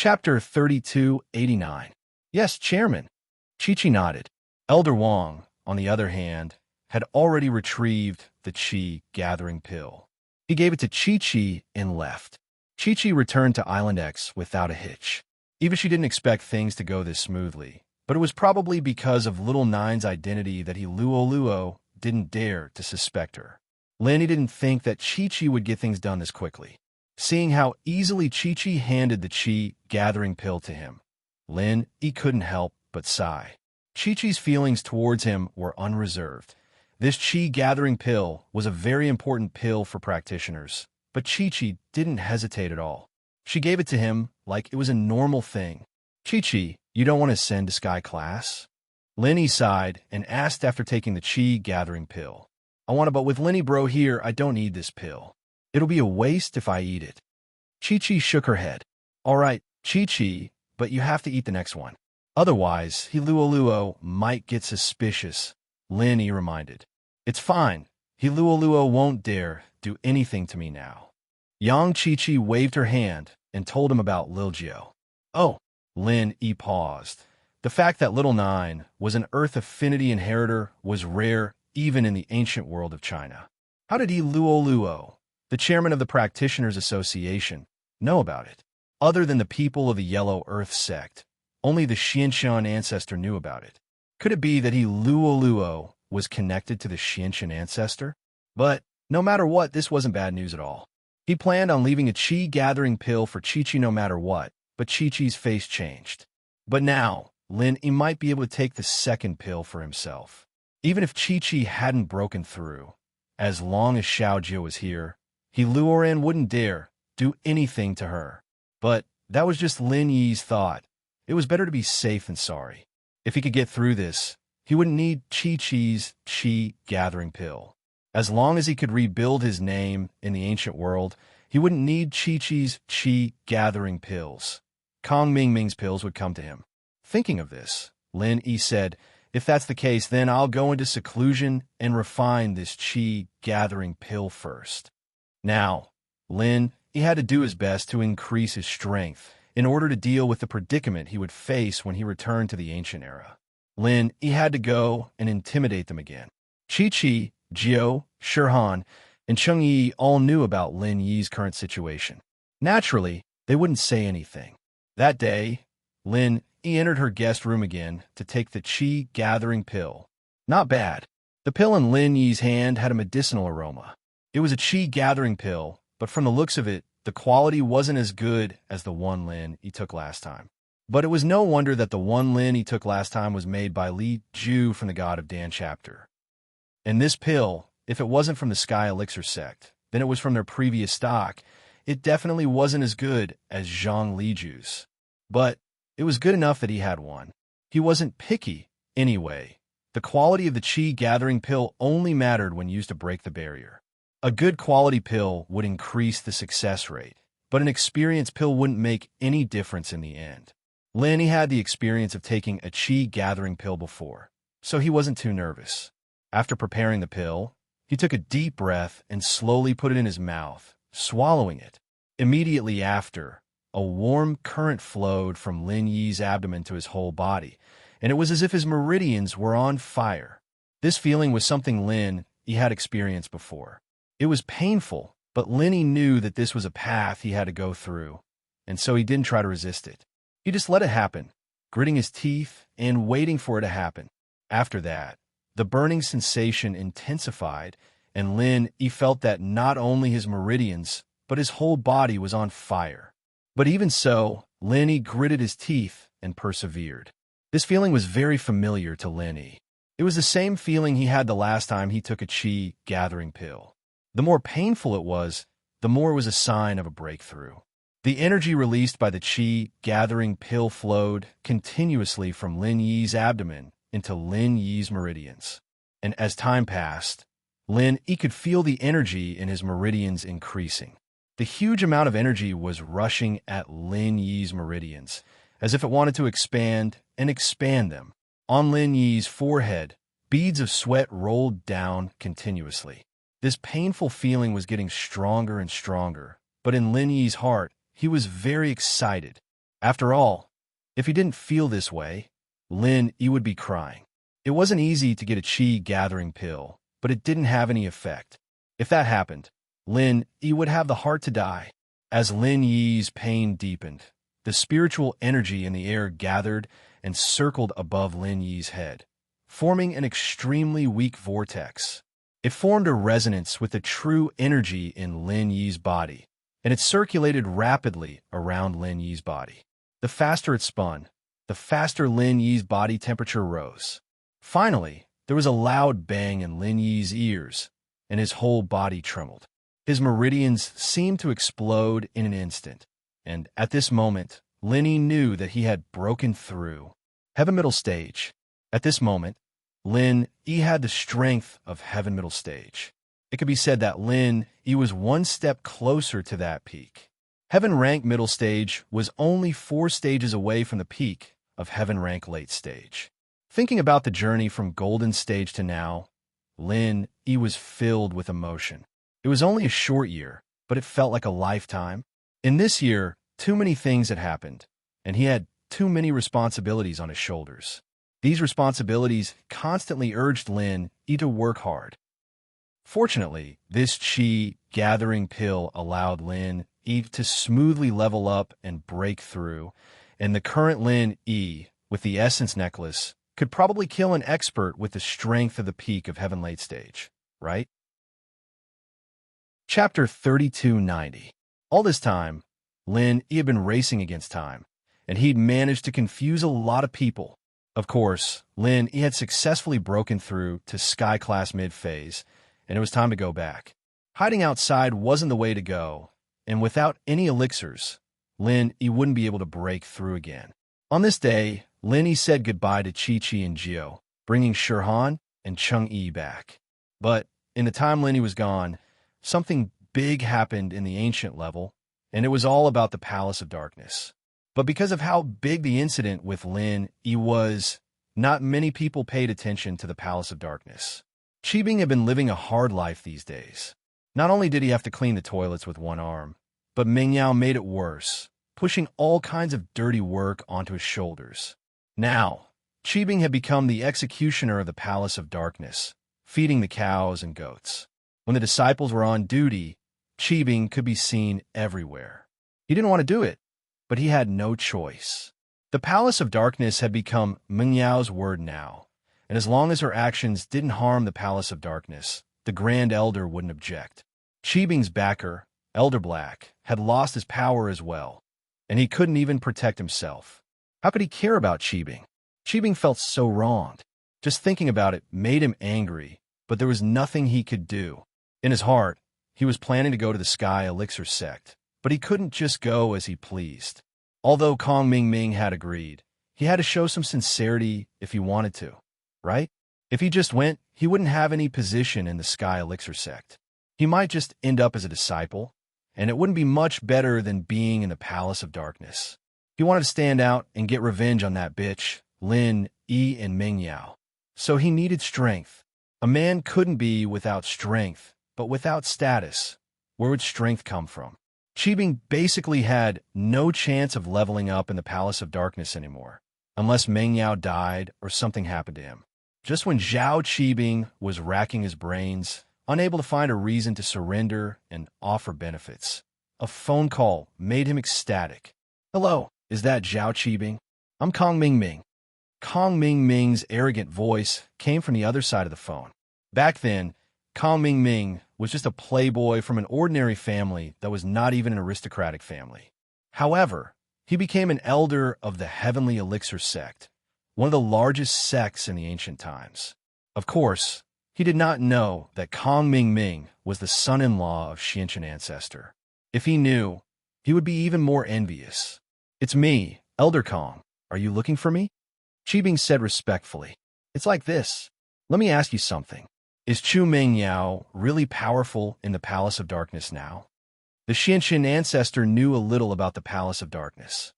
Chapter 3289. Yes, Chairman. Chi-Chi nodded. Elder Wong, on the other hand, had already retrieved the Chi-gathering pill. He gave it to Chi-Chi and left. Chi-Chi returned to Island X without a hitch. Even she didn't expect things to go this smoothly, but it was probably because of Little Nine's identity that Luo didn't dare to suspect her. Lenny didn't think that Chi-Chi would get things done this quickly. Seeing how easily Chi-Chi handed the Chi-gathering pill to him, he couldn't help but sigh. Chi-Chi's feelings towards him were unreserved. This Chi-gathering pill was a very important pill for practitioners, but Chi-Chi didn't hesitate at all. She gave it to him like it was a normal thing. Chi-Chi, you don't want to ascend to Sky Class? Lenny sighed and asked after taking the Chi-gathering pill. I want to, but with Lenny bro here, I don't need this pill. It'll be a waste if I eat it. Chi-Chi shook her head. All right, Chi-Chi, but you have to eat the next one. Otherwise, Luo might get suspicious, Lenny reminded. It's fine. Luo won't dare do anything to me now. Yang Chi-Chi waved her hand and told him about Lil Gio. Oh, Lin-E paused. The fact that Little Nine was an Earth Affinity inheritor was rare even in the ancient world of China. How did Luo, the chairman of the Practitioners Association, know about it? Other than the people of the Yellow Earth sect, only the Xianxian ancestor knew about it. Could it be that Luo was connected to the Xianxian ancestor? But no matter what, this wasn't bad news at all. He planned on leaving a Chi-gathering pill for Chi-Chi no matter what, but Chi-Chi's face changed. But now, he might be able to take the second pill for himself. Even if Chi-Chi hadn't broken through, as long as Xiao Jia was here, Luoran wouldn't dare do anything to her. But that was just Lin Yi's thought. It was better to be safe than sorry. If he could get through this, he wouldn't need Chi-Chi's Chi-gathering pill. As long as he could rebuild his name in the ancient world, he wouldn't need Chi-Chi's Chi-gathering pills. Kong Mingming's pills would come to him. Thinking of this, Lin-E said, if that's the case, then I'll go into seclusion and refine this Chi-gathering pill first. Now, he had to do his best to increase his strength in order to deal with the predicament he would face when he returned to the ancient era. He had to go and intimidate them again. Chi-Chi, Jiao, Shirhan, and Cheng-Yi all knew about Lin Yi's current situation. Naturally, they wouldn't say anything. That day, Lin-E entered her guest room again to take the Chi-gathering pill. Not bad. The pill in Lin Yi's hand had a medicinal aroma. It was a Chi-gathering pill, but from the looks of it, the quality wasn't as good as the one Lin-E took last time. But it was no wonder that the one Lin-E took last time was made by Li Ju from the God of Dan chapter. And this pill, if it wasn't from the Sky Elixir sect, then it was from their previous stock. It definitely wasn't as good as Zhang Liju's. But it was good enough that he had one. He wasn't picky, anyway. The quality of the Chi-gathering pill only mattered when used to break the barrier. A good quality pill would increase the success rate, but an experienced pill wouldn't make any difference in the end. Lenny had the experience of taking a Chi-gathering pill before, so he wasn't too nervous. After preparing the pill, he took a deep breath and slowly put it in his mouth, swallowing it. Immediately after, a warm current flowed from Lin Yi's abdomen to his whole body, and it was as if his meridians were on fire. This feeling was something Lin-E had experienced before. It was painful, but Lin-E knew that this was a path he had to go through, and so he didn't try to resist it. He just let it happen, gritting his teeth and waiting for it to happen. After that, the burning sensation intensified, and Lin-E felt that not only his meridians, but his whole body was on fire. But even so, Lin-E gritted his teeth and persevered. This feeling was very familiar to Lin-E. It was the same feeling he had the last time he took a Chi-gathering pill. The more painful it was, the more it was a sign of a breakthrough. The energy released by the Chi-gathering pill flowed continuously from Lin Yi's abdomen into Lin Yi's meridians. And as time passed, Lin-E could feel the energy in his meridians increasing. The huge amount of energy was rushing at Lin Yi's meridians, as if it wanted to expand and expand them. On Lin Yi's forehead, beads of sweat rolled down continuously. This painful feeling was getting stronger and stronger, but in Lin Yi's heart, he was very excited. After all, if he didn't feel this way, Lin Yi would be crying. It wasn't easy to get a qi gathering pill, but it didn't have any effect. If that happened, Lin Yi would have the heart to die. As Lin Yi's pain deepened, the spiritual energy in the air gathered and circled above Lin Yi's head, forming an extremely weak vortex. It formed a resonance with the true energy in Lin Yi's body, and it circulated rapidly around Lin Yi's body. The faster it spun, the faster Lin Yi's body temperature rose. Finally, there was a loud bang in Lin Yi's ears, and his whole body trembled. His meridians seemed to explode in an instant, and at this moment, Lin Yi knew that he had broken through. Heaven Middle Stage. At this moment, Lin Yi had the strength of Heaven Middle Stage. It could be said that Lin Yi was one step closer to that peak. Heaven Rank Middle Stage was only 4 stages away from the peak of Heaven Rank Late Stage. Thinking about the journey from Golden Stage to now, Lin Yi was filled with emotion. It was only a short year, but it felt like a lifetime. In this year, too many things had happened, and he had too many responsibilities on his shoulders. These responsibilities constantly urged Lin Yi to work hard. Fortunately, this qi gathering pill allowed Lin Yi to smoothly level up and break through, and the current Lin Yi, with the Essence Necklace, could probably kill an expert with the strength of the peak of Heaven Late Stage, right? Chapter 3290. All this time, Lin Yi had been racing against time, and he'd managed to confuse a lot of people. Of course, Lin Yi had successfully broken through to Sky Class mid-phase, and it was time to go back. Hiding outside wasn't the way to go, and without any elixirs, Lin Yi wouldn't be able to break through again. On this day, Lin Yi said goodbye to Chi-Chi and Jio, bringing Shirhan and Chung-Yi back. But in the time Lin Yi was gone, something big happened in the ancient level, and it was all about the Palace of Darkness. But because of how big the incident with Lin Yi was, not many people paid attention to the Palace of Darkness. Qibing had been living a hard life these days. Not only did he have to clean the toilets with one arm, but Mingyao made it worse, pushing all kinds of dirty work onto his shoulders. Now, Qibing had become the executioner of the Palace of Darkness, feeding the cows and goats. When the disciples were on duty, Qibing could be seen everywhere. He didn't want to do it, but he had no choice. The Palace of Darkness had become Mingyao's word now, and as long as her actions didn't harm the Palace of Darkness, the Grand Elder wouldn't object. Qibing's backer, Elder Black, had lost his power as well, and he couldn't even protect himself. How could he care about Qibing? Qibing felt so wronged. Just thinking about it made him angry, but there was nothing he could do. In his heart, he was planning to go to the Sky Elixir sect, but he couldn't just go as he pleased. Although Kong Ming had agreed, he had to show some sincerity if he wanted to, right? If he just went, he wouldn't have any position in the Sky Elixir sect. He might just end up as a disciple, and it wouldn't be much better than being in the Palace of Darkness. He wanted to stand out and get revenge on that bitch, Lin Yi and Mingyao. So he needed strength. A man couldn't be without strength, but without status. Where would strength come from? Qibing basically had no chance of leveling up in the Palace of Darkness anymore, unless Mingyao died or something happened to him. Just when Zhao Qibing was racking his brains, unable to find a reason to surrender and offer benefits, a phone call made him ecstatic. "Hello, is that Zhao Qibing? I'm Kong Ming." Kong Ming's arrogant voice came from the other side of the phone. Back then, Kong Ming was just a playboy from an ordinary family that was not even an aristocratic family. However, he became an elder of the Heavenly Elixir sect, one of the largest sects in the ancient times. Of course, he did not know that Kong Ming was the son-in-law of Xianqian ancestor. If he knew, he would be even more envious. "It's me, Elder Kong. Are you looking for me?" Qibing said respectfully. "It's like this. Let me ask you something. Is Chu Mingyao really powerful in the Palace of Darkness now?" The Xianqian ancestor knew a little about the Palace of Darkness.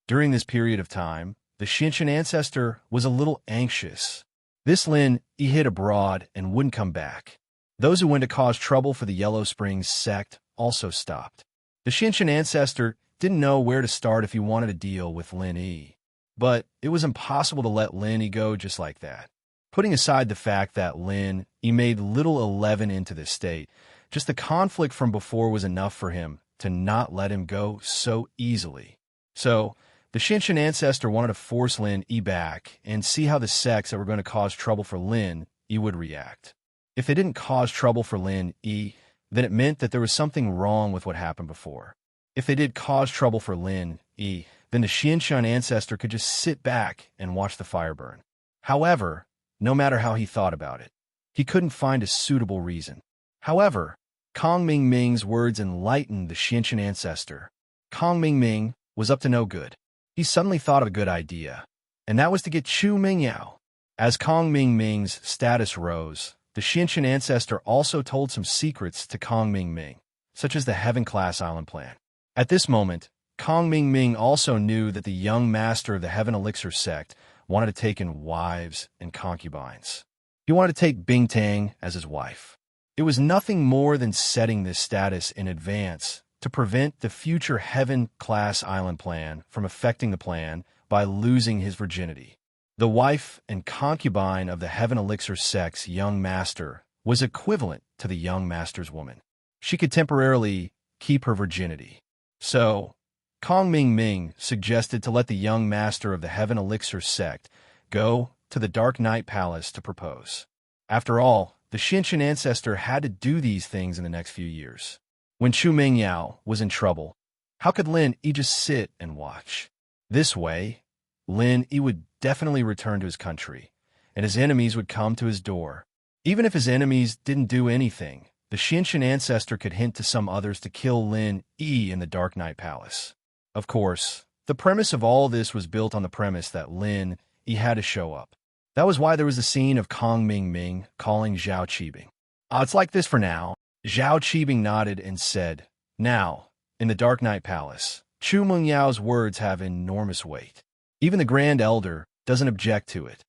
During this period of time, the Xianqian ancestor was a little anxious. This Lin Yi hid abroad and wouldn't come back. Those who went to cause trouble for the Yellow Springs sect also stopped. The Xianqian ancestor didn't know where to start if he wanted to deal with Lin Yi. But it was impossible to let Lin Yi go just like that. Putting aside the fact that Lin Yi made little 11 into this state, just the conflict from before was enough for him to not let him go so easily. So, the Xinshan ancestor wanted to force Lin Yi back and see how the sects that were going to cause trouble for Lin Yi would react. If they didn't cause trouble for Lin Yi, then it meant that there was something wrong with what happened before. If they did cause trouble for Lin Yi, then the Xinshan ancestor could just sit back and watch the fire burn. However, no matter how he thought about it, he couldn't find a suitable reason. However, Kong Mingming's words enlightened the Xinshan ancestor. Kong Mingming was up to no good. He suddenly thought of a good idea, and that was to get Chu Mingyao. As Kong Mingming's status rose, the Xinshan ancestor also told some secrets to Kong Mingming, such as the Heaven-class island plan. At this moment, Kong Mingming also knew that the young master of the Heaven Elixir sect wanted to take in wives and concubines. He wanted to take Bingtang as his wife. It was nothing more than setting this status in advance to prevent the future Heaven-class island plan from affecting the plan by losing his virginity. The wife and concubine of the Heaven Elixir sect's young master was equivalent to the young master's woman. She could temporarily keep her virginity. So, Kong Mingming suggested to let the young master of the Heaven Elixir sect go to the Dark Night Palace to propose. After all, the Xinshan ancestor had to do these things in the next few years. When Chu Mingyao was in trouble, how could Lin Yi just sit and watch? This way, Lin Yi would definitely return to his country, and his enemies would come to his door. Even if his enemies didn't do anything, the Xinshan ancestor could hint to some others to kill Lin Yi in the Dark Night Palace. Of course, the premise of all this was built on the premise that Lin Yi had to show up. That was why there was the scene of Kong Mingming calling Zhao Qibing. It's like this for now. Zhao Qibing nodded and said, "Now, in the Dark Night Palace, Chu Mengyao's words have enormous weight. Even the Grand Elder doesn't object to it."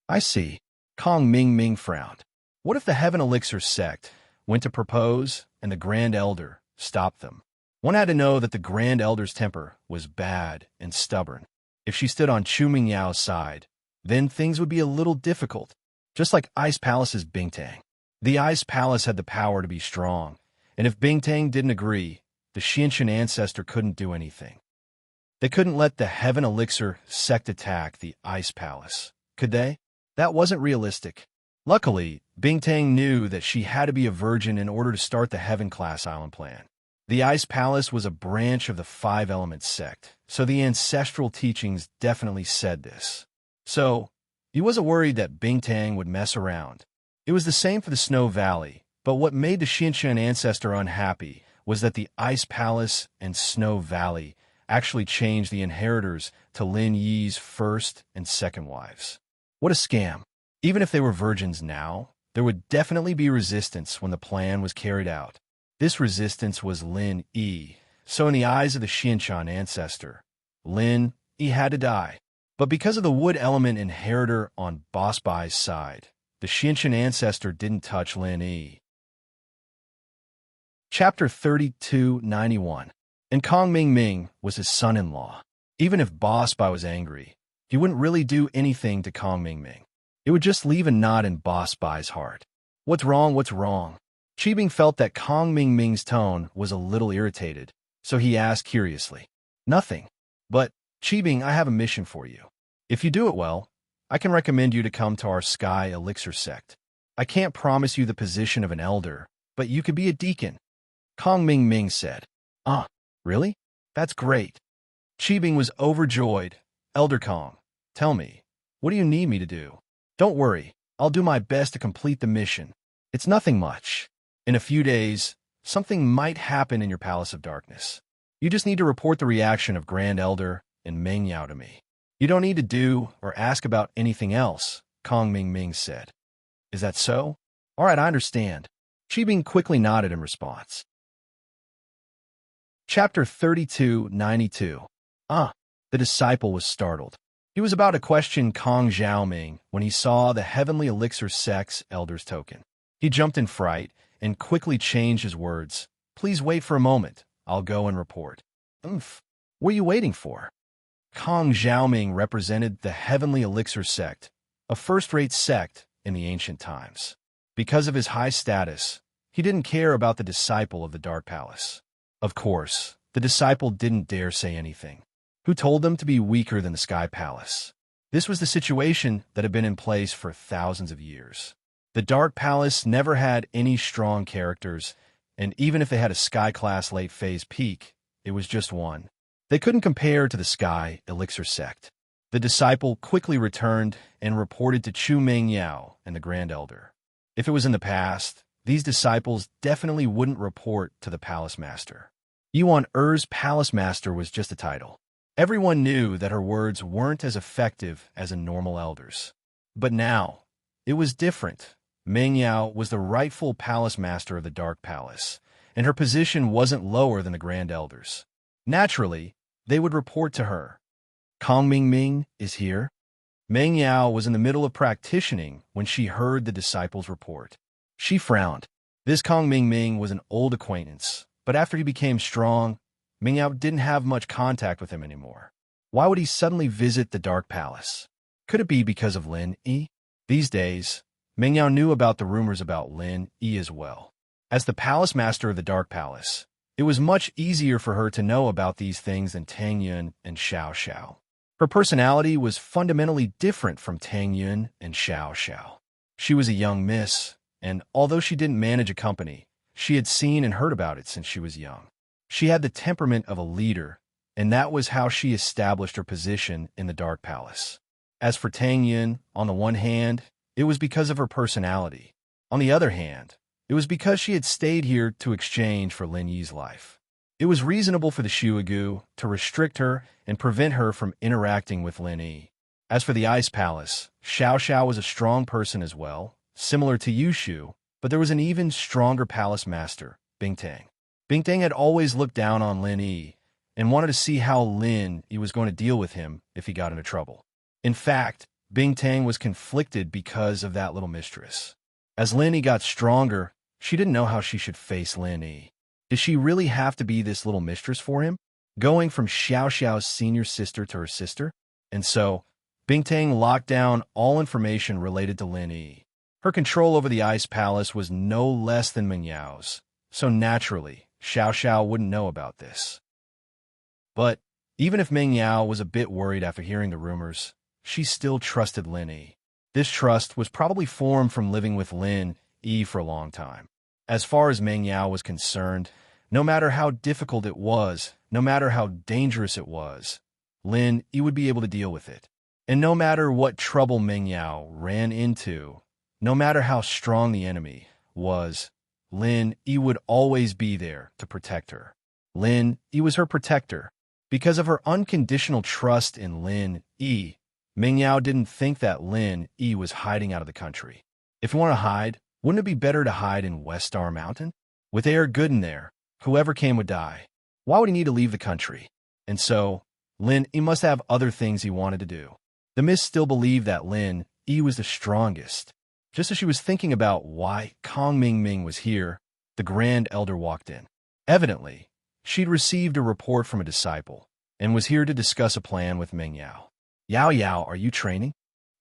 "I see." Kong Mingming frowned. What if the Heaven Elixir sect went to propose and the Grand Elder stopped them? One had to know that the Grand Elder's temper was bad and stubborn. If she stood on Chu Mingyao's side, then things would be a little difficult, just like Ice Palace's Bingtang. The Ice Palace had the power to be strong, and if Bingtang didn't agree, the Xinshan ancestor couldn't do anything. They couldn't let the Heaven Elixir sect attack the Ice Palace, could they? That wasn't realistic. Luckily, Bingtang knew that she had to be a virgin in order to start the Heaven-class island plan. The Ice Palace was a branch of the Five Elements sect, so the ancestral teachings definitely said this. So, he wasn't worried that Bingtang would mess around. It was the same for the Snow Valley, but what made the Xinshan ancestor unhappy was that the Ice Palace and Snow Valley actually changed the inheritors to Lin Yi's first and second wives. What a scam. Even if they were virgins now, there would definitely be resistance when the plan was carried out. This resistance was Lin Yi, so in the eyes of the Xinshan ancestor, Lin Yi had to die. But because of the wood element inheritor on Boss Bai's side, the Xinshan ancestor didn't touch Lin Yi. Chapter 3291. And Kong Mingming was his son-in-law. Even if Boss Bai was angry, he wouldn't really do anything to Kong Mingming. It would just leave a knot in Boss Bai's heart. What's wrong? What's wrong? Qibing felt that Kong Mingming's tone was a little irritated, so he asked curiously. Nothing. But, Qibing, I have a mission for you. If you do it well, I can recommend you to come to our Sky Elixir sect. I can't promise you the position of an elder, but you could be a deacon. Kong Mingming said. Really? That's great. Qibing was overjoyed. Elder Kong, tell me, what do you need me to do? Don't worry, I'll do my best to complete the mission. It's nothing much. In a few days, something might happen in your Palace of Darkness. You just need to report the reaction of Grand Elder and Meng Yao to me. You don't need to do or ask about anything else, Kong Mingming said. Is that so? All right, I understand. Qibing quickly nodded in response. Chapter 3292. The disciple was startled. He was about to question Kong Xiaoming when he saw the Heavenly Elixir Sect's Elder's token. He jumped in fright and quickly changed his words. Please wait for a moment. I'll go and report. What are you waiting for? Kong Xiaoming represented the Heavenly Elixir sect, a first-rate sect in the ancient times. Because of his high status, he didn't care about the disciple of the Dark Palace. Of course, the disciple didn't dare say anything. Who told them to be weaker than the Sky Palace? This was the situation that had been in place for thousands of years. The Dark Palace never had any strong characters, and even if they had a Sky-class late-phase peak, it was just one. They couldn't compare to the Sky Elixir sect. The disciple quickly returned and reported to Chu Mengyao and the Grand Elder. If it was in the past, these disciples definitely wouldn't report to the Palace Master. Yuan Er's Palace Master was just a title. Everyone knew that her words weren't as effective as a normal elder's. But now, it was different. Mengyao was the rightful Palace Master of the Dark Palace, and her position wasn't lower than the Grand Elder's. Naturally, they would report to her. Kong Mingming is here. Mengyao was in the middle of practicing when she heard the disciple's report. She frowned. This Kong Mingming was an old acquaintance, but after he became strong, Mengyao didn't have much contact with him anymore. Why would he suddenly visit the Dark Palace? Could it be because of Lin Yi? These days, Mengyao knew about the rumors about Lin Yi as well. As the Palace Master of the Dark Palace, it was much easier for her to know about these things than Tang Yun and Xiao Xiao. Her personality was fundamentally different from Tang Yun and Xiao Xiao. She was a young miss, and although she didn't manage a company, she had seen and heard about it since she was young. She had the temperament of a leader, and that was how she established her position in the Dark Palace. As for Tang Yun, on the one hand, it was because of her personality. On the other hand, it was because she had stayed here to exchange for Lin Yi's life. It was reasonable for the Shuigu to restrict her and prevent her from interacting with Lin Yi. As for the Ice Palace, Xiao Xiao was a strong person as well, similar to Yushu, but there was an even stronger palace master, Bingtang. Bingtang had always looked down on Lin Yi and wanted to see how Lin Yi was going to deal with him if he got into trouble. In fact, Bingtang was conflicted because of that little mistress. As Lin Yi got stronger, she didn't know how she should face Lin Yi. Did she really have to be this little mistress for him? Going from Xiao Xiao's senior sister to her sister? And so, Bingtang locked down all information related to Lin Yi. Her control over the Ice Palace was no less than Menyao's, so naturally, Xiao Xiao wouldn't know about this. But even if Mengyao was a bit worried after hearing the rumors, she still trusted Lin Yi. This trust was probably formed from living with Lin Yi for a long time. As far as Mengyao was concerned, no matter how difficult it was, no matter how dangerous it was, Lin Yi would be able to deal with it. And no matter what trouble Mengyao ran into, no matter how strong the enemy was, Lin Yi would always be there to protect her. Lin Yi was her protector. Because of her unconditional trust in Lin Yi, Mengyao didn't think that Lin Yi was hiding out of the country. If you want to hide, wouldn't it be better to hide in West Star Mountain? With air good in there, whoever came would die. Why would he need to leave the country? And so, Lin Yi must have other things he wanted to do. The Mist still believed that Lin Yi was the strongest. Just as she was thinking about why Kong Mingming was here, the Grand Elder walked in. Evidently, she'd received a report from a disciple and was here to discuss a plan with Mengyao. Yao Yao, are you training?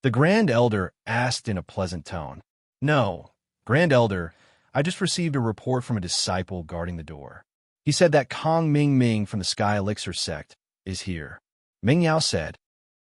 The Grand Elder asked in a pleasant tone. No, Grand Elder, I just received a report from a disciple guarding the door. He said that Kong Mingming from the Sky Elixir sect is here. Mengyao said,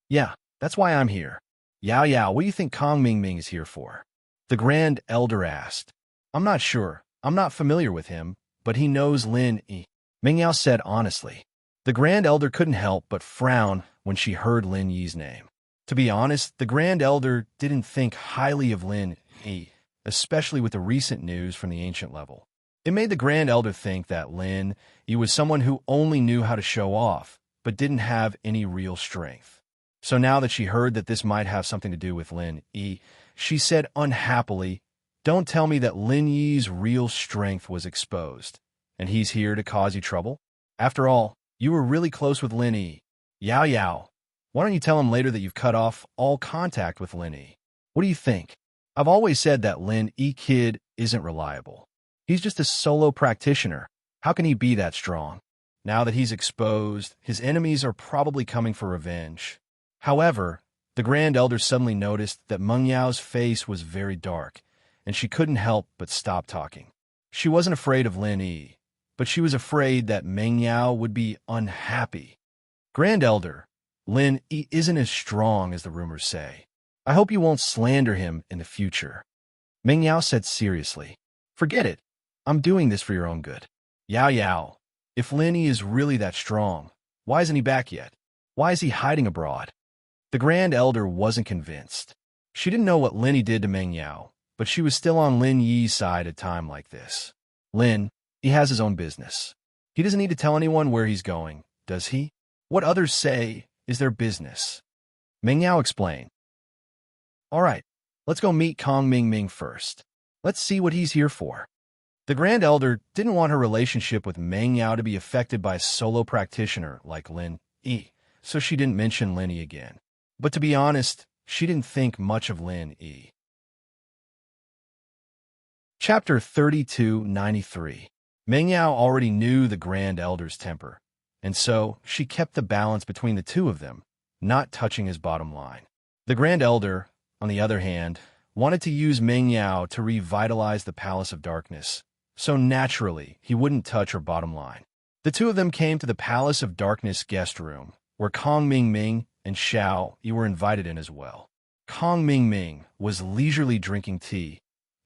Yeah, that's why I'm here. Yao Yao, what do you think Kong Mingming is here for? The Grand Elder asked. I'm not sure. I'm not familiar with him, but he knows Lin Yi. Mengyao said honestly. The Grand Elder couldn't help but frown when she heard Lin Yi's name. To be honest, the Grand Elder didn't think highly of Lin Yi, especially with the recent news from the ancient level. It made the Grand Elder think that Lin Yi was someone who only knew how to show off, but didn't have any real strength. So now that she heard that this might have something to do with Lin Yi, she said unhappily, Don't tell me that Lin Yi's real strength was exposed, and he's here to cause you trouble? After all, you were really close with Lin Yi. Yao Yao, why don't you tell him later that you've cut off all contact with Lin Yi? What do you think? I've always said that Lin Yi kid isn't reliable. He's just a solo practitioner. How can he be that strong? Now that he's exposed, his enemies are probably coming for revenge. However, the Grand Elder suddenly noticed that Meng Yao's face was very dark, and she couldn't help but stop talking. She wasn't afraid of Lin Yi, but she was afraid that Meng Yao would be unhappy. Grand Elder, Lin Yi isn't as strong as the rumors say. I hope you won't slander him in the future. Meng Yao said seriously. Forget it. I'm doing this for your own good. Yao Yao, if Lin Yi is really that strong, why isn't he back yet? Why is he hiding abroad? The Grand Elder wasn't convinced. She didn't know what Lin Yi did to Meng Yao, but she was still on Lin Yi's side at a time like this. Lin, he has his own business. He doesn't need to tell anyone where he's going, does he? What others say is their business. Meng Yao explained. All right, let's go meet Kong Ming first. Let's see what he's here for. The Grand Elder didn't want her relationship with Meng Yao to be affected by a solo practitioner like Lin Yi, so she didn't mention Lin Yi again. But to be honest, she didn't think much of Lin Yi. Chapter 3293. Meng Yao already knew the Grand Elder's temper, and so she kept the balance between the two of them, not touching his bottom line. The Grand Elder, on the other hand, wanted to use Meng Yao to revitalize the Palace of Darkness, so naturally he wouldn't touch her bottom line. The two of them came to the Palace of Darkness guest room, where Kong Ming and Xiao Yi were invited in as well. Kong Ming was leisurely drinking tea,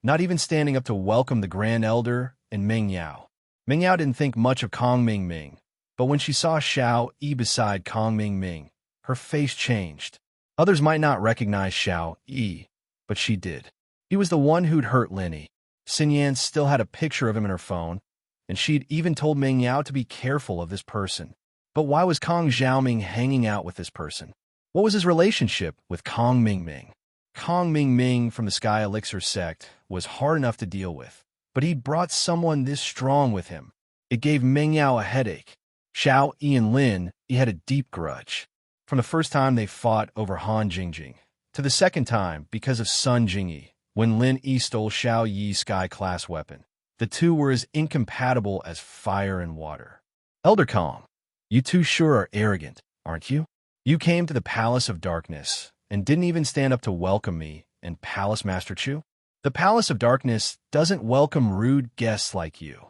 not even standing up to welcome the Grand Elder and Meng Yao. Meng Yao didn't think much of Kong Ming, but when she saw Xiao Yi beside Kong Ming, her face changed. Others might not recognize Xiao Yi, but she did. He was the one who'd hurt Lin Yi. Xin Yan still had a picture of him in her phone, and she'd even told Meng Yao to be careful of this person. But why was Kong Xiaoming hanging out with this person? What was his relationship with Kong Ming? Kong Ming from the Sky Elixir sect was hard enough to deal with, but he brought someone this strong with him. It gave Meng Yao a headache. Xiao Yi and Lin Yi had a deep grudge. From the first time they fought over Han Jingjing, to the second time because of Sun Jingyi, when Lin Yi stole Xiao Yi's Sky-class weapon. The two were as incompatible as fire and water. Elder Kong, you two sure are arrogant, aren't you? You came to the Palace of Darkness and didn't even stand up to welcome me and Palace Master Chu? The Palace of Darkness doesn't welcome rude guests like you.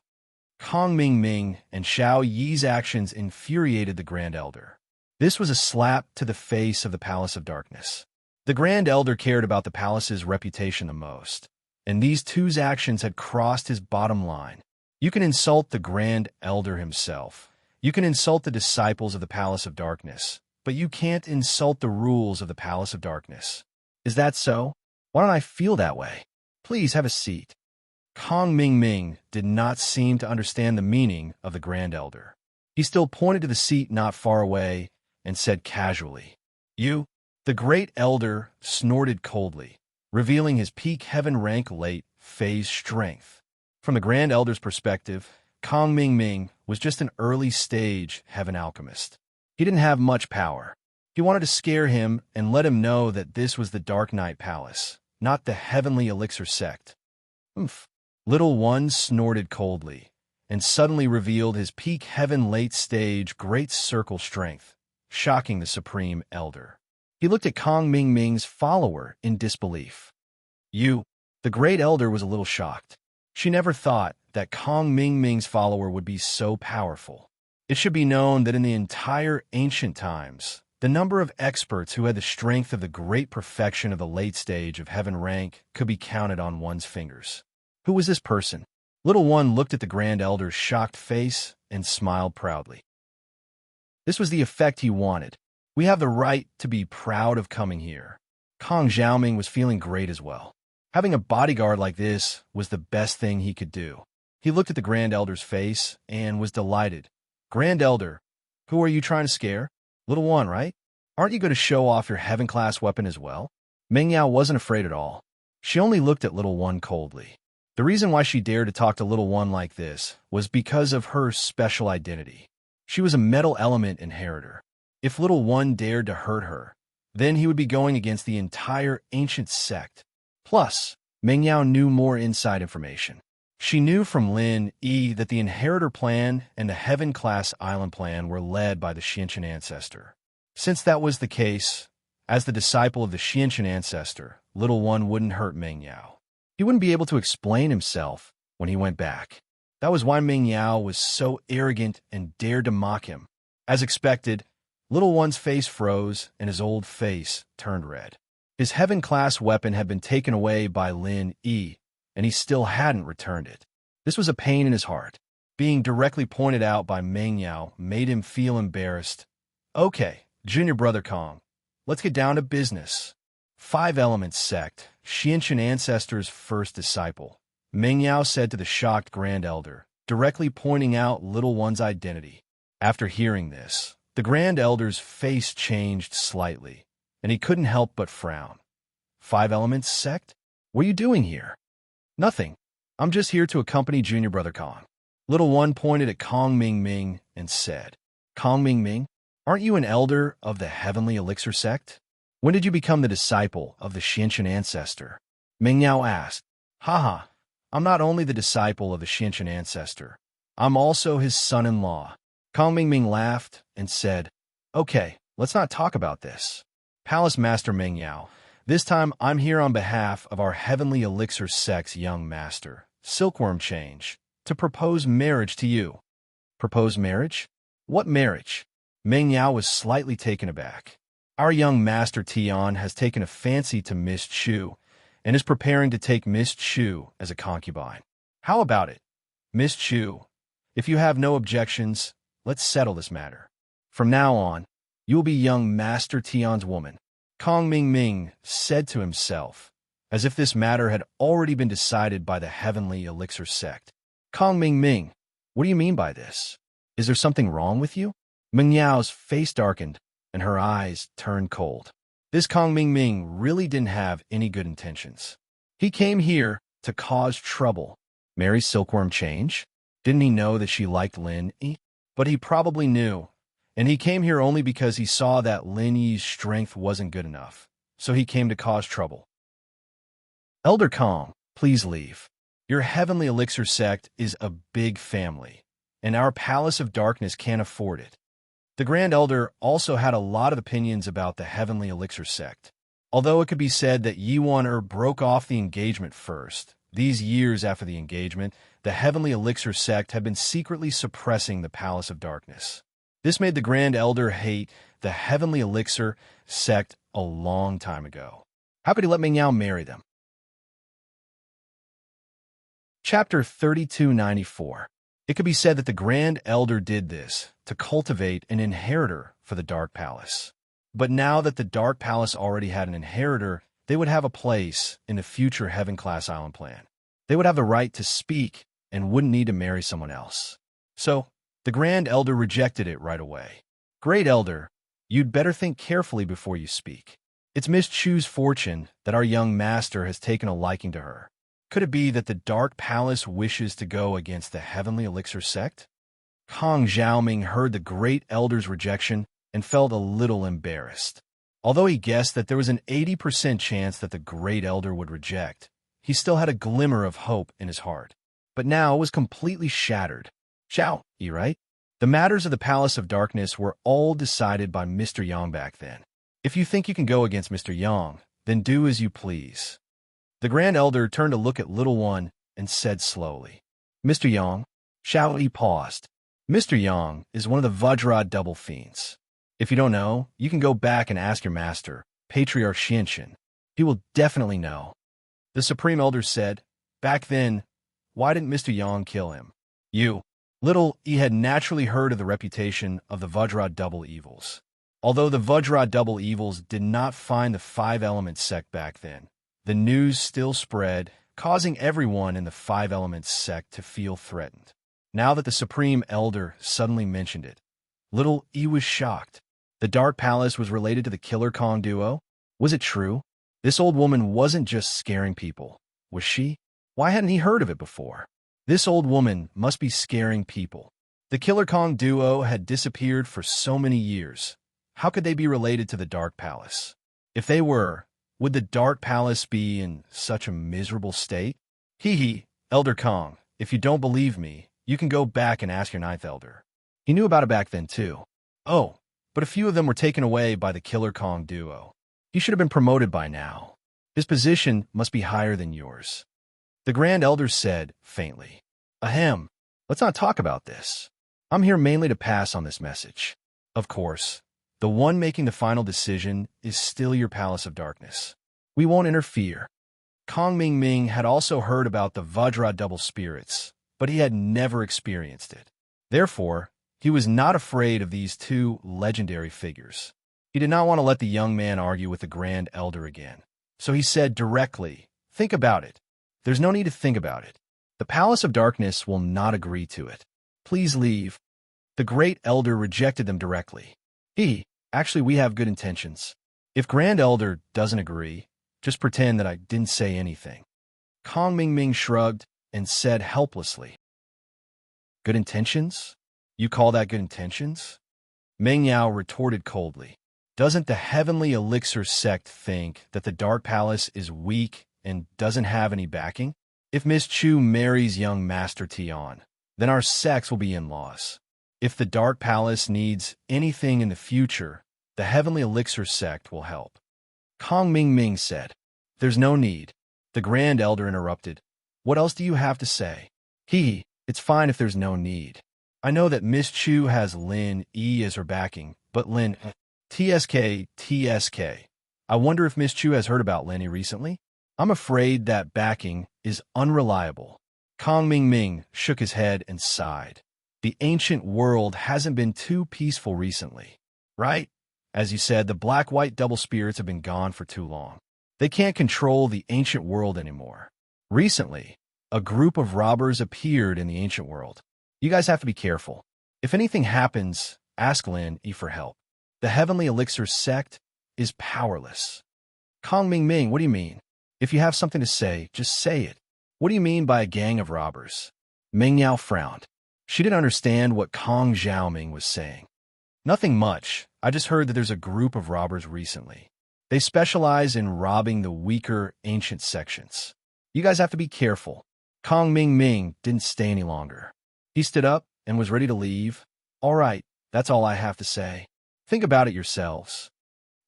Kong Ming and Xiao Yi's actions infuriated the Grand Elder. This was a slap to the face of the Palace of Darkness. The Grand Elder cared about the palace's reputation the most, and these two's actions had crossed his bottom line. You can insult the Grand Elder himself. You can insult the disciples of the Palace of Darkness, but you can't insult the rules of the Palace of Darkness. Is that so? Why don't I feel that way? Please have a seat. Kong Ming did not seem to understand the meaning of the Grand Elder. He still pointed to the seat not far away and said casually, You? The Great Elder snorted coldly, revealing his peak heaven rank late phase strength. From the Grand Elder's perspective, Kong Ming was just an early stage heaven alchemist. He didn't have much power. He wanted to scare him and let him know that this was the Dark Knight Palace, not the Heavenly Elixir sect. Oomph. Little One snorted coldly, and suddenly revealed his peak heaven late stage great circle strength, shocking the Supreme Elder. He looked at Kong Ming's follower in disbelief. The Great Elder was a little shocked. She never thought that Kong Ming's follower would be so powerful. It should be known that in the entire ancient times, the number of experts who had the strength of the great perfection of the late stage of heaven rank could be counted on one's fingers. Who was this person? Little One looked at the Grand Elder's shocked face and smiled proudly. This was the effect he wanted. We have the right to be proud of coming here. Kong Xiaoming was feeling great as well. Having a bodyguard like this was the best thing he could do. He looked at the Grand Elder's face and was delighted. Grand Elder, who are you trying to scare? Little One, right? Aren't you going to show off your heaven-class weapon as well? Meng Yao wasn't afraid at all. She only looked at Little One coldly. The reason why she dared to talk to Little One like this was because of her special identity. She was a metal element inheritor. If Little One dared to hurt her, then he would be going against the entire ancient sect. Plus, Meng Yao knew more inside information. She knew from Lin E that the Inheritor Plan and the Heaven-class Island Plan were led by the Xiantian Ancestor. Since that was the case, as the disciple of the Xiantian Ancestor, Little One wouldn't hurt Meng Yao. He wouldn't be able to explain himself when he went back. That was why Meng Yao was so arrogant and dared to mock him. As expected, Little One's face froze and his old face turned red. His Heaven-class weapon had been taken away by Lin E, and he still hadn't returned it. This was a pain in his heart. Being directly pointed out by Meng Yao made him feel embarrassed. Okay, Junior Brother Kong, let's get down to business. Five Elements Sect, Xiantian Ancestor's first disciple, Meng Yao said to the shocked Grand Elder, directly pointing out Little One's identity. After hearing this, the Grand Elder's face changed slightly, and he couldn't help but frown. Five Elements Sect? What are you doing here? Nothing. I'm just here to accompany Junior Brother Kong. Little One pointed at Kong Ming Ming and said, Kong Ming Ming, aren't you an elder of the Heavenly Elixir Sect? When did you become the disciple of the Xiantian Ancestor? Meng Yao asked. Haha, I'm not only the disciple of the Xiantian Ancestor, I'm also his son-in-law. Kong Ming Ming laughed and said, Okay, let's not talk about this. Palace Master Meng Yao, this time I'm here on behalf of our Heavenly Elixir Sect's young master, Silkworm Change, to propose marriage to you. Propose marriage? What marriage? Meng Yao was slightly taken aback. Our young master Tian has taken a fancy to Miss Chu and is preparing to take Miss Chu as a concubine. How about it? Miss Chu, if you have no objections, let's settle this matter. From now on, you will be young Master Tian's woman. Kong Ming Ming said to himself, as if this matter had already been decided by the Heavenly Elixir Sect. Kong Ming Ming, what do you mean by this? Is there something wrong with you? Meng Yao's face darkened, and her eyes turned cold. This Kong Ming Ming really didn't have any good intentions. He came here to cause trouble. Marry Silkworm Change? Didn't he know that she liked Lin Yi? But he probably knew, and he came here only because he saw that Lin Yi's strength wasn't good enough, so he came to cause trouble. Elder Kong, please leave. Your Heavenly Elixir Sect is a big family, and our Palace of Darkness can't afford it. The Grand Elder also had a lot of opinions about the Heavenly Elixir Sect. Although it could be said that Yi Wan broke off the engagement first, these years after the engagement, the Heavenly Elixir Sect had been secretly suppressing the Palace of Darkness. This made the Grand Elder hate the Heavenly Elixir Sect a long time ago. How could he let Meng Yao marry them? Chapter 3294. It could be said that the Grand Elder did this to cultivate an inheritor for the Dark Palace. But now that the Dark Palace already had an inheritor, they would have a place in the future Heaven-class Island Plan. They would have the right to speak and wouldn't need to marry someone else. So, the Grand Elder rejected it right away. Great Elder, you'd better think carefully before you speak. It's Miss Chu's fortune that our young master has taken a liking to her. Could it be that the Dark Palace wishes to go against the Heavenly Elixir Sect? Kong Xiaoming heard the Great Elder's rejection and felt a little embarrassed. Although he guessed that there was an 80% chance that the Great Elder would reject, he still had a glimmer of hope in his heart. But now it was completely shattered. Xiao, you right? The matters of the Palace of Darkness were all decided by Mr. Yang back then. If you think you can go against Mr. Yang, then do as you please. The Grand Elder turned to look at Little One and said slowly, Mr. Yang. Xiao Yi paused. Mr. Yang is one of the Vajra double fiends. If you don't know, you can go back and ask your master, Patriarch Xiantian. He will definitely know. The Supreme Elder said, back then, why didn't Mr. Yang kill him? You. Little E had naturally heard of the reputation of the Vajra double evils. Although the Vajra double evils did not find the Five Elements Sect back then, the news still spread, causing everyone in the Five Elements Sect to feel threatened. Now that the Supreme Elder suddenly mentioned it, Little E was shocked. The Dark Palace was related to the Killer Kong duo? Was it true? This old woman wasn't just scaring people, was she? Why hadn't he heard of it before? This old woman must be scaring people. The Killer Kong duo had disappeared for so many years. How could they be related to the Dark Palace? If they were, would the Dark Palace be in such a miserable state? Hee hee, Elder Kong, If you don't believe me, you can go back and ask your ninth elder. He knew about it back then, too. Oh, but a few of them were taken away by the Killer Kong duo. He should have been promoted by now. His position must be higher than yours. The Grand Elder said, faintly. Ahem, let's not talk about this. I'm here mainly to pass on this message. Of course, the one making the final decision is still your Palace of Darkness. We won't interfere. Kong Ming Ming had also heard about the Vajra double spirits, but he had never experienced it. Therefore, he was not afraid of these two legendary figures. He did not want to let the young man argue with the Grand Elder again. So he said directly, think about it. There's no need to think about it. The Palace of Darkness will not agree to it. Please leave. The Great Elder rejected them directly. Actually, we have good intentions. If Grand Elder doesn't agree, just pretend that I didn't say anything. Kong Ming Ming shrugged and said helplessly, Good intentions? You call that good intentions? Meng Yao retorted coldly. Doesn't the Heavenly Elixir sect think that the Dark Palace is weak and doesn't have any backing? If Miss Chu marries young Master Tian, then our sects will be in loss. If the Dark Palace needs anything in the future, the Heavenly Elixir sect will help. Kong Ming Ming said, There's no need. The Grand Elder interrupted. What else do you have to say? It's fine if there's no need. I know that Miss Chu has Lin Yi as her backing, but Lin TSK. I wonder if Miss Chu has heard about Lin Yi recently? I'm afraid that backing is unreliable. Kong Ming Ming shook his head and sighed. The ancient world hasn't been too peaceful recently, right? As you said, the black-white double spirits have been gone for too long. They can't control the ancient world anymore. Recently, a group of robbers appeared in the ancient world. You guys have to be careful. If anything happens, ask Lin Yi for help. The Heavenly Elixir sect is powerless. Kong Ming Ming, what do you mean? If you have something to say, just say it. What do you mean by a gang of robbers? Meng Yao frowned. She didn't understand what Kong Xiaoming was saying. Nothing much. I just heard that there's a group of robbers recently. They specialize in robbing the weaker ancient sections. You guys have to be careful. Kong Ming Ming didn't stay any longer. He stood up and was ready to leave. All right, that's all I have to say. Think about it yourselves.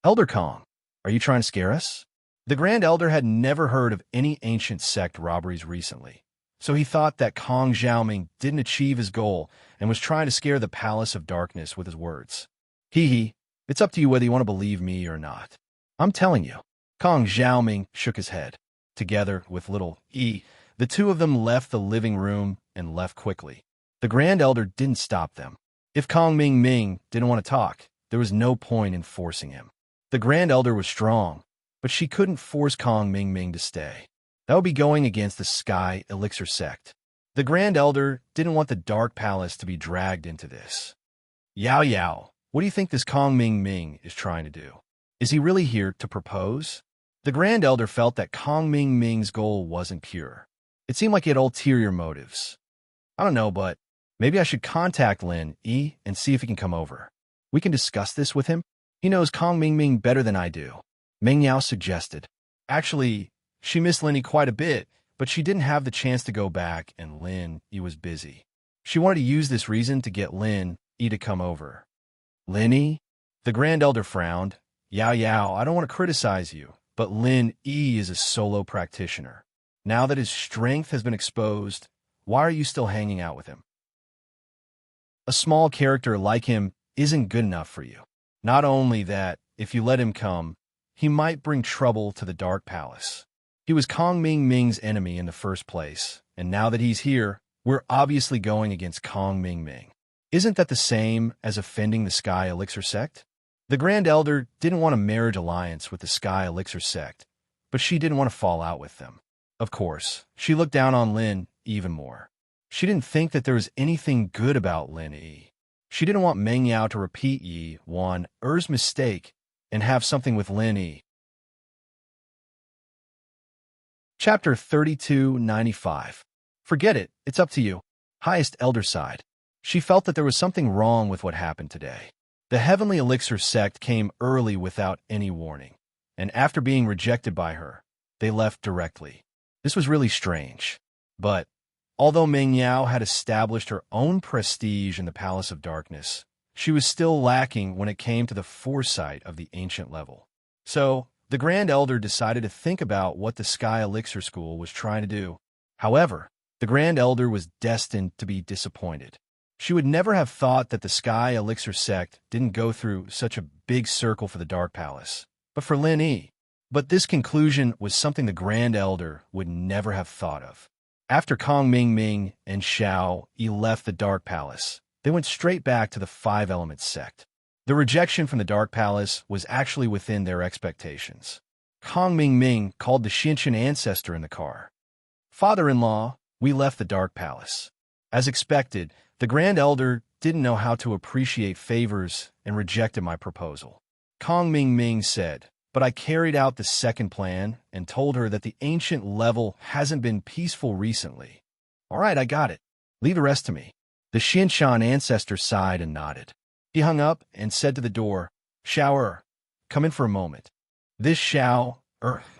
Elder Kong, are you trying to scare us? The Grand Elder had never heard of any ancient sect robberies recently, so he thought that Kong Xiaoming didn't achieve his goal and was trying to scare the Palace of Darkness with his words. It's up to you whether you want to believe me or not. I'm telling you. Kong Xiaoming shook his head. Together with little E, the two of them left the living room and left quickly. The Grand Elder didn't stop them. If Kong Ming Ming didn't want to talk, there was no point in forcing him. The Grand Elder was strong, but she couldn't force Kong Ming Ming to stay. That would be going against the Sky Elixir sect. The Grand Elder didn't want the Dark Palace to be dragged into this. Yao, what do you think this Kong Ming Ming is trying to do? Is he really here to propose? The Grand Elder felt that Kong Ming Ming's goal wasn't pure. It seemed like he had ulterior motives. I don't know, but maybe I should contact Lin Yi and see if he can come over. We can discuss this with him. He knows Kong Ming Ming better than I do. Meng Yao suggested. Actually, she missed Lin Yi quite a bit, but she didn't have the chance to go back, and Lin Yi was busy. She wanted to use this reason to get Lin Yi to come over. Lin Yi? The Grand Elder frowned. Yao, I don't want to criticize you, but Lin Yi is a solo practitioner. Now that his strength has been exposed, why are you still hanging out with him? A small character like him isn't good enough for you. Not only that, if you let him come, he might bring trouble to the Dark Palace. He was Kong Ming Ming's enemy in the first place, and now that he's here, we're obviously going against Kong Ming Ming. Isn't that the same as offending the Sky Elixir sect? The Grand Elder didn't want a marriage alliance with the Sky Elixir sect, but she didn't want to fall out with them. Of course, she looked down on Lin even more. She didn't think that there was anything good about Lin Yi. She didn't want Meng Yao to repeat Yi Wan-er's mistake and have something with Lin Yi. Chapter 3295. Forget it, it's up to you. Highest Elder sighed. She felt that there was something wrong with what happened today. The Heavenly Elixir sect came early without any warning, and after being rejected by her, they left directly. This was really strange. But Although Meng Yao had established her own prestige in the Palace of Darkness, she was still lacking when it came to the foresight of the ancient level. So, the Grand Elder decided to think about what the Sky Elixir School was trying to do. However, the Grand Elder was destined to be disappointed. She would never have thought that the Sky Elixir sect didn't go through such a big circle for the Dark Palace, but for Lin Yi. But this conclusion was something the Grand Elder would never have thought of. After Kong Ming and Xiao Yi left the Dark Palace, they went straight back to the Five Elements sect. The rejection from the Dark Palace was actually within their expectations. Kong Ming called the Xinshan ancestor in the car. "Father-in-law, we left the Dark Palace." As expected, the Grand Elder didn't know how to appreciate favors and rejected my proposal. Kong Ming said, "But I carried out the second plan and told her that the ancient level hasn't been peaceful recently." "All right, I got it. Leave the rest to me." The Xinshan ancestor sighed and nodded. He hung up and said to the door, "Xiao, come in for a moment." This Xiao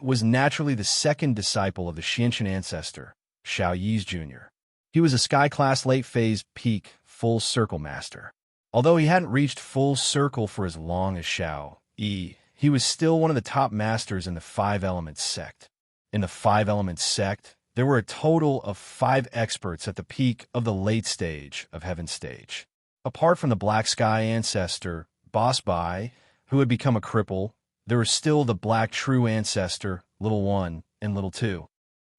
was naturally the second disciple of the Xinshan ancestor, Xiao Yi's Jr. He was a sky-class late-phase peak full circle master. Although he hadn't reached full circle for as long as Xiao Yi, he was still one of the top masters in the Five Elements sect. In the Five Elements sect, there were a total of 5 experts at the peak of the late stage of Heaven Stage. Apart from the Black Sky ancestor, Boss Bai, who had become a cripple, there was still the Black True ancestor, Little One, and Little Two.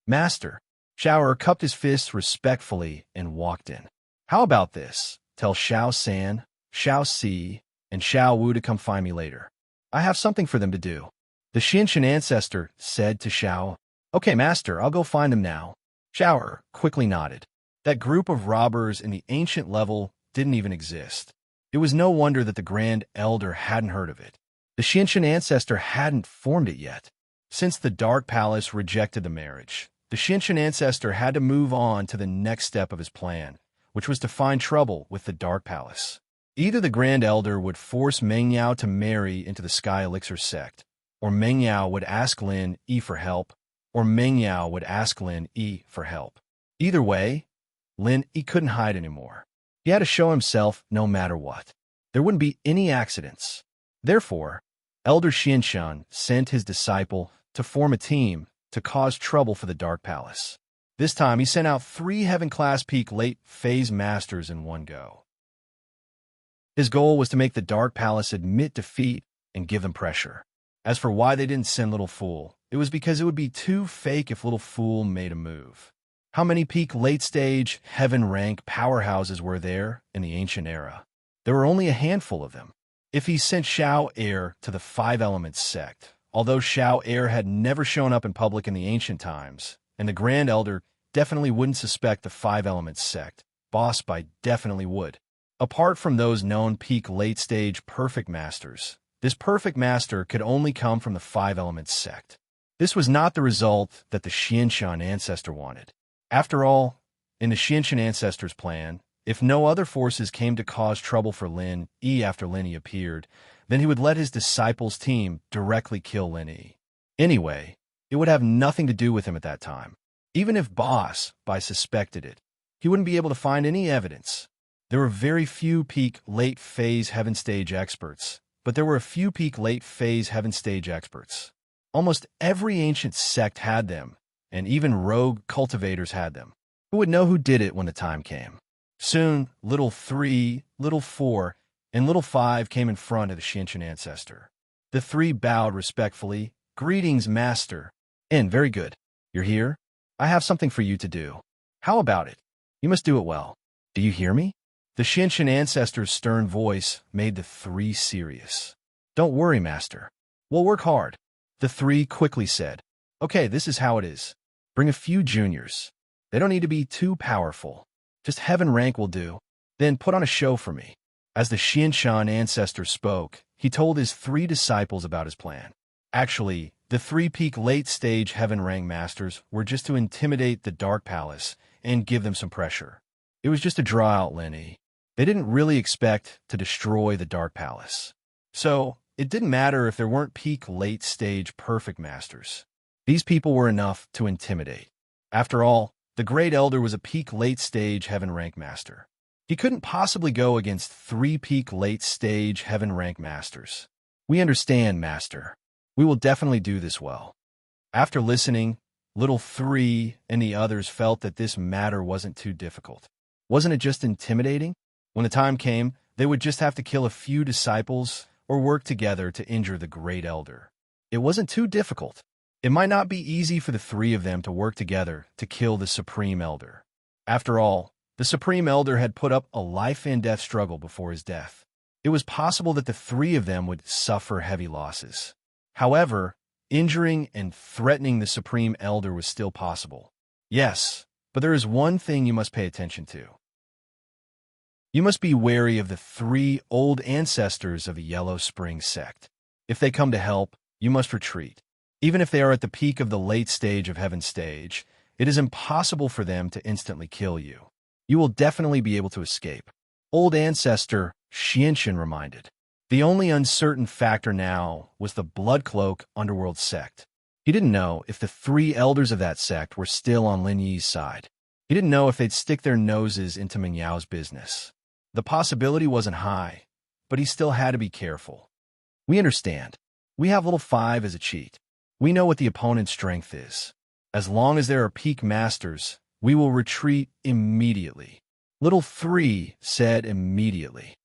"Master," Xiao cupped his fists respectfully and walked in. "How about this? Tell Xiao San, Xiao Si, and Xiao Wu to come find me later. I have something for them to do." The Xinshan ancestor said to Xiao, "Okay, master, I'll go find them now." Xiao quickly nodded. That group of robbers in the ancient level didn't even exist. It was no wonder that the Grand Elder hadn't heard of it. The Xinshan ancestor hadn't formed it yet. Since the Dark Palace rejected the marriage, the Xinshan ancestor had to move on to the next step of his plan, which was to find trouble with the Dark Palace. Either the Grand Elder would force Meng Yao to marry into the Sky Elixir sect, or Meng Yao would ask Lin Yi for help, or Meng Yao would ask Lin Yi for help. Either way, Lin Yi couldn't hide anymore. He had to show himself no matter what. There wouldn't be any accidents. Therefore, Elder Xinshan sent his disciple to form a team to cause trouble for the Dark Palace. This time, he sent out 3 Heaven-class peak late-phase masters in one go. His goal was to make the Dark Palace admit defeat and give them pressure. As for why they didn't send Little Fool, it was because it would be too fake if Little Fool made a move. How many peak late-stage, heaven-rank powerhouses were there in the ancient era? There were only a handful of them. If he sent Xiao Air to the Five Elements sect, although Xiao Air had never shown up in public in the ancient times, and the Grand Elder definitely wouldn't suspect the Five Elements sect, Boss Bai definitely would. Apart from those known peak late-stage perfect masters, this perfect master could only come from the Five Elements sect. This was not the result that the Xinshan ancestor wanted. After all, in the Xinshan ancestor's plan, if no other forces came to cause trouble for Lin Yi after Lin Yi appeared, then he would let his disciples' team directly kill Lin Yi. Anyway, it would have nothing to do with him at that time. Even if Boss Bai suspected it, he wouldn't be able to find any evidence. There were very few peak late-phase Heaven Stage experts, but there were a few peak late-phase Heaven Stage experts. Almost every ancient sect had them, and even rogue cultivators had them. Who would know who did it when the time came? Soon, Little 3, Little 4, and Little 5 came in front of the Xinshan ancestor. The 3 bowed respectfully. "Greetings, Master." "And very good. You're here? I have something for you to do." "How about it?" "You must do it well." "Do you hear me?" The Xinshan ancestor's stern voice made the 3 serious. "Don't worry, Master. We'll work hard." The 3 quickly said, "Okay, this is how it is. Bring a few juniors. They don't need to be too powerful. Just heaven rank will do. Then put on a show for me." As the Xinshan ancestor spoke, he told his 3 disciples about his plan. Actually, the 3 peak late-stage heaven rank masters were just to intimidate the Dark Palace and give them some pressure. It was just to draw out Lin Yi. They didn't really expect to destroy the Dark Palace. So, it didn't matter if there weren't peak late-stage perfect masters. These people were enough to intimidate. After all, The Great Elder was a peak late-stage Heaven rank master. He couldn't possibly go against 3 peak late-stage Heaven rank masters. We understand, Master. We will definitely do this well. After listening, Little 3 and the others felt that this matter wasn't too difficult. Wasn't it just intimidating? When the time came, they would just have to kill a few disciples or work together to injure the Great Elder. It wasn't too difficult. It might not be easy for the 3 of them to work together to kill the Supreme Elder. After all, the Supreme Elder had put up a life-and-death struggle before his death. It was possible that the 3 of them would suffer heavy losses. However, injuring and threatening the Supreme Elder was still possible. Yes, but there is one thing you must pay attention to. You must be wary of the 3 old ancestors of the Yellow Spring sect. If they come to help, you must retreat. Even if they are at the peak of the late stage of Heaven stage, it is impossible for them to instantly kill you. You will definitely be able to escape. Old ancestor Xianxun reminded. The only uncertain factor now was the Blood Cloak Underworld sect. He didn't know if the 3 elders of that sect were still on Lin Yi's side. He didn't know if they'd stick their noses into Ming Yao's business. The possibility wasn't high, but he still had to be careful. We understand. We have Little 5 as a cheat. We know what the opponent's strength is. As long as there are peak masters, we will retreat immediately. Little 3 said immediately.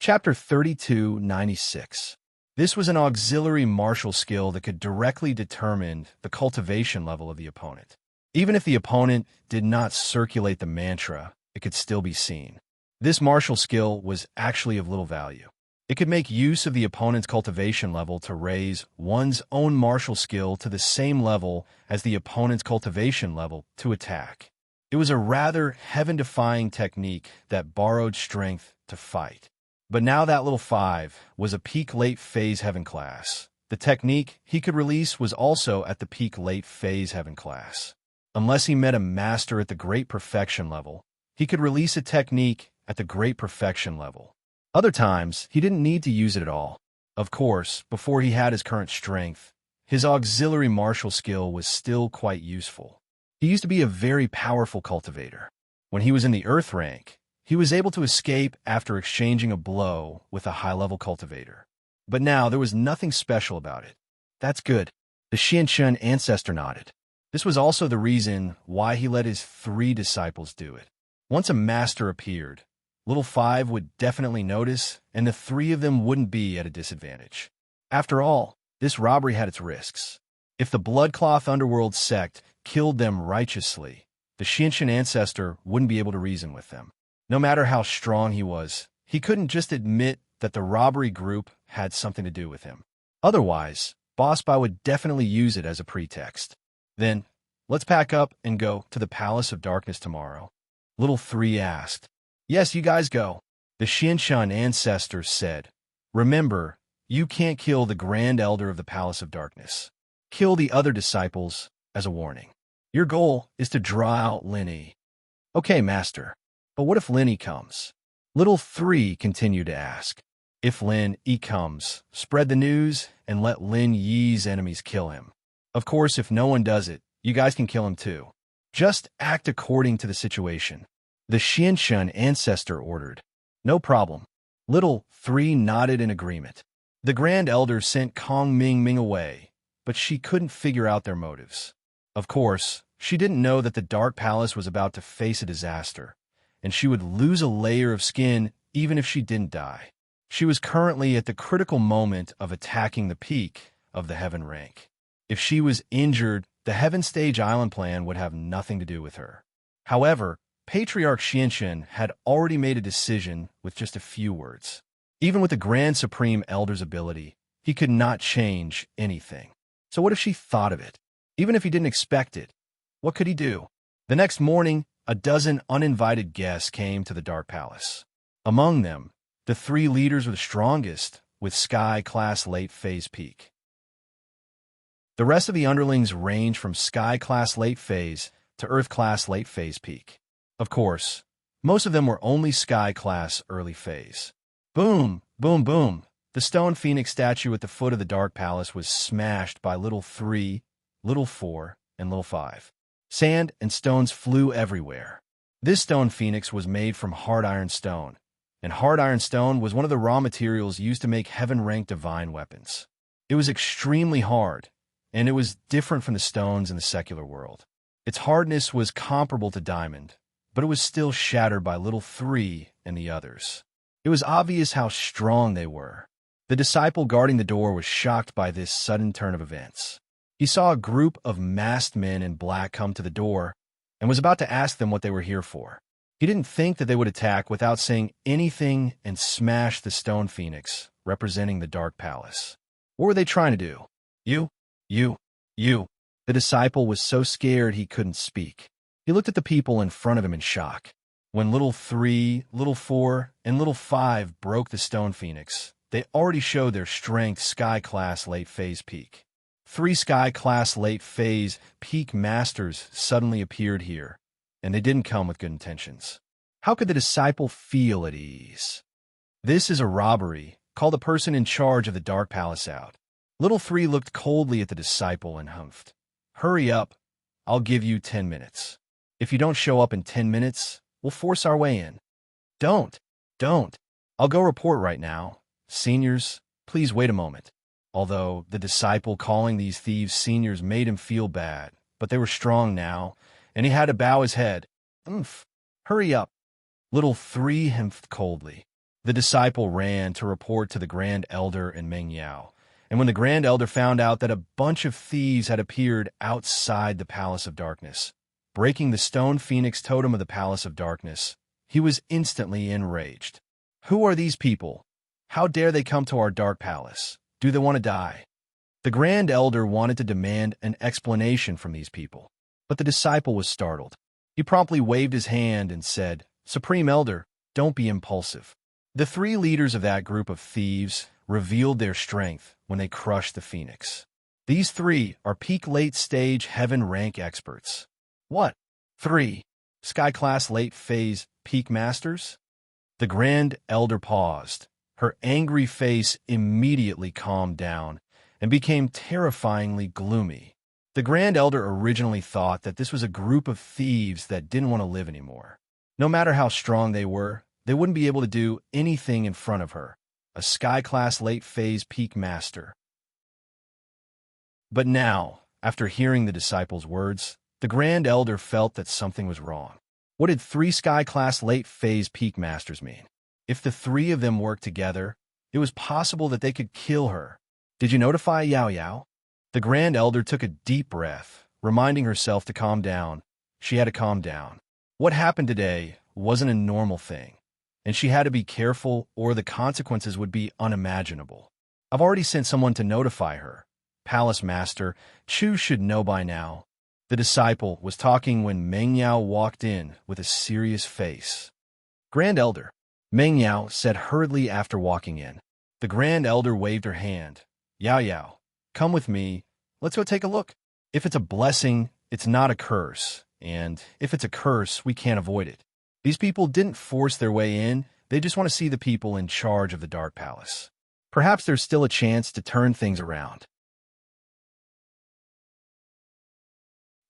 Chapter 3296. This was an auxiliary martial skill that could directly determine the cultivation level of the opponent. Even if the opponent did not circulate the mantra, it could still be seen. This martial skill was actually of little value. It could make use of the opponent's cultivation level to raise one's own martial skill to the same level as the opponent's cultivation level to attack. It was a rather heaven-defying technique that borrowed strength to fight. But now that Little 5 was a peak late phase Heaven class, the technique he could release was also at the peak late phase Heaven class. Unless he met a master at the Great Perfection level, he could release a technique at the Great Perfection level. Other times, he didn't need to use it at all. Of course, before he had his current strength, his auxiliary martial skill was still quite useful. He used to be a very powerful cultivator. When he was in the Earth rank, he was able to escape after exchanging a blow with a high-level cultivator. But now there was nothing special about it. That's good. The Xianxun ancestor nodded. This was also the reason why he let his 3 disciples do it. Once a master appeared, Little 5 would definitely notice, and the 3 of them wouldn't be at a disadvantage. After all, this robbery had its risks. If the Bloodcloth Underworld sect killed them righteously, the Xianxun ancestor wouldn't be able to reason with them. No matter how strong he was, he couldn't just admit that the robbery group had something to do with him. Otherwise, Boss Bai would definitely use it as a pretext. Then, let's pack up and go to the Palace of Darkness tomorrow. Little 3 asked. Yes, you guys go. The Xianxun ancestors said. Remember, you can't kill the Grand Elder of the Palace of Darkness. Kill the other disciples as a warning. Your goal is to draw out Lin Yi. Okay, Master. But what if Lin Yi comes? Little 3 continued to ask. If Lin Yi comes, spread the news and let Lin Yi's enemies kill him. Of course, if no one does it, you guys can kill him too. Just act according to the situation. The Xianxun ancestor ordered. No problem. Little 3 nodded in agreement. The Grand Elder sent Kong Ming away, but she couldn't figure out their motives. Of course, she didn't know that the Dark Palace was about to face a disaster, and she would lose a layer of skin even if she didn't die. She was currently at the critical moment of attacking the peak of the Heaven rank. If she was injured, the Heaven Stage Island plan would have nothing to do with her. However, Patriarch Xianxun had already made a decision with just a few words. Even with the Grand Supreme Elder's ability, he could not change anything. So what if she thought of it? Even if he didn't expect it, what could he do? The next morning, a dozen uninvited guests came to the Dark Palace. Among them, the 3 leaders were the strongest, with Sky-class late-phase peak. The rest of the underlings range from Sky-class late-phase to Earth-class late-phase peak. Of course, most of them were only Sky-class early phase. Boom, boom, boom. The stone phoenix statue at the foot of the Dark Palace was smashed by Little 3, little 4, and little 5. Sand and stones flew everywhere. This stone phoenix was made from hard iron stone, and hard iron stone was one of the raw materials used to make heaven-ranked divine weapons. It was extremely hard, and it was different from the stones in the secular world. Its hardness was comparable to diamond, but it was still shattered by little 3 and the others. It was obvious how strong they were. The disciple guarding the door was shocked by this sudden turn of events. He saw a group of masked men in black come to the door and was about to ask them what they were here for. He didn't think that they would attack without saying anything and smash the stone phoenix representing the Dark Palace. What were they trying to do? You. The disciple was so scared he couldn't speak. He looked at the people in front of him in shock. When little 3, little 4, and little 5 broke the stone phoenix, they already showed their strength Sky-class late phase peak. 3 Sky-class late phase peak masters suddenly appeared here, and they didn't come with good intentions. How could the disciple feel at ease? This is a robbery. Call the person in charge of the Dark Palace out. Little 3 looked coldly at the disciple and humphed. Hurry up. I'll give you 10 minutes. If you don't show up in 10 minutes, we'll force our way in. Don't. I'll go report right now. Seniors, please wait a moment. Although the disciple calling these thieves seniors made him feel bad, but they were strong now, and he had to bow his head. Hurry up. Little 3 humphed coldly. The disciple ran to report to the Grand Elder and Meng Yao, and when the Grand Elder found out that a bunch of thieves had appeared outside the Palace of Darkness, breaking the stone phoenix totem of the Palace of Darkness, he was instantly enraged. Who are these people? How dare they come to our Dark Palace? Do they want to die? The Grand Elder wanted to demand an explanation from these people, but the disciple was startled. He promptly waved his hand and said, Supreme Elder, don't be impulsive. The 3 leaders of that group of thieves revealed their strength when they crushed the phoenix. These 3 are peak late-stage heaven rank experts. What? 3 Sky-class late phase peak masters? The Grand Elder paused. Her angry face immediately calmed down and became terrifyingly gloomy. The Grand Elder originally thought that this was a group of thieves that didn't want to live anymore. No matter how strong they were, they wouldn't be able to do anything in front of her, a Sky-class late phase peak master. But now, after hearing the disciple's words, the Grand Elder felt that something was wrong. What did 3 Sky-class late phase peak masters mean? If the 3 of them worked together, it was possible that they could kill her. Did you notify Yao Yao? The Grand Elder took a deep breath, reminding herself to calm down. She had to calm down. What happened today wasn't a normal thing, and she had to be careful or the consequences would be unimaginable. I've already sent someone to notify her. Palace Master Chu should know by now. The disciple was talking when Meng Yao walked in with a serious face. Grand Elder, Meng Yao said hurriedly after walking in. The Grand Elder waved her hand. Yao Yao, come with me. Let's go take a look. If it's a blessing, it's not a curse. And if it's a curse, we can't avoid it. These people didn't force their way in. They just want to see the people in charge of the Dark Palace. Perhaps there's still a chance to turn things around.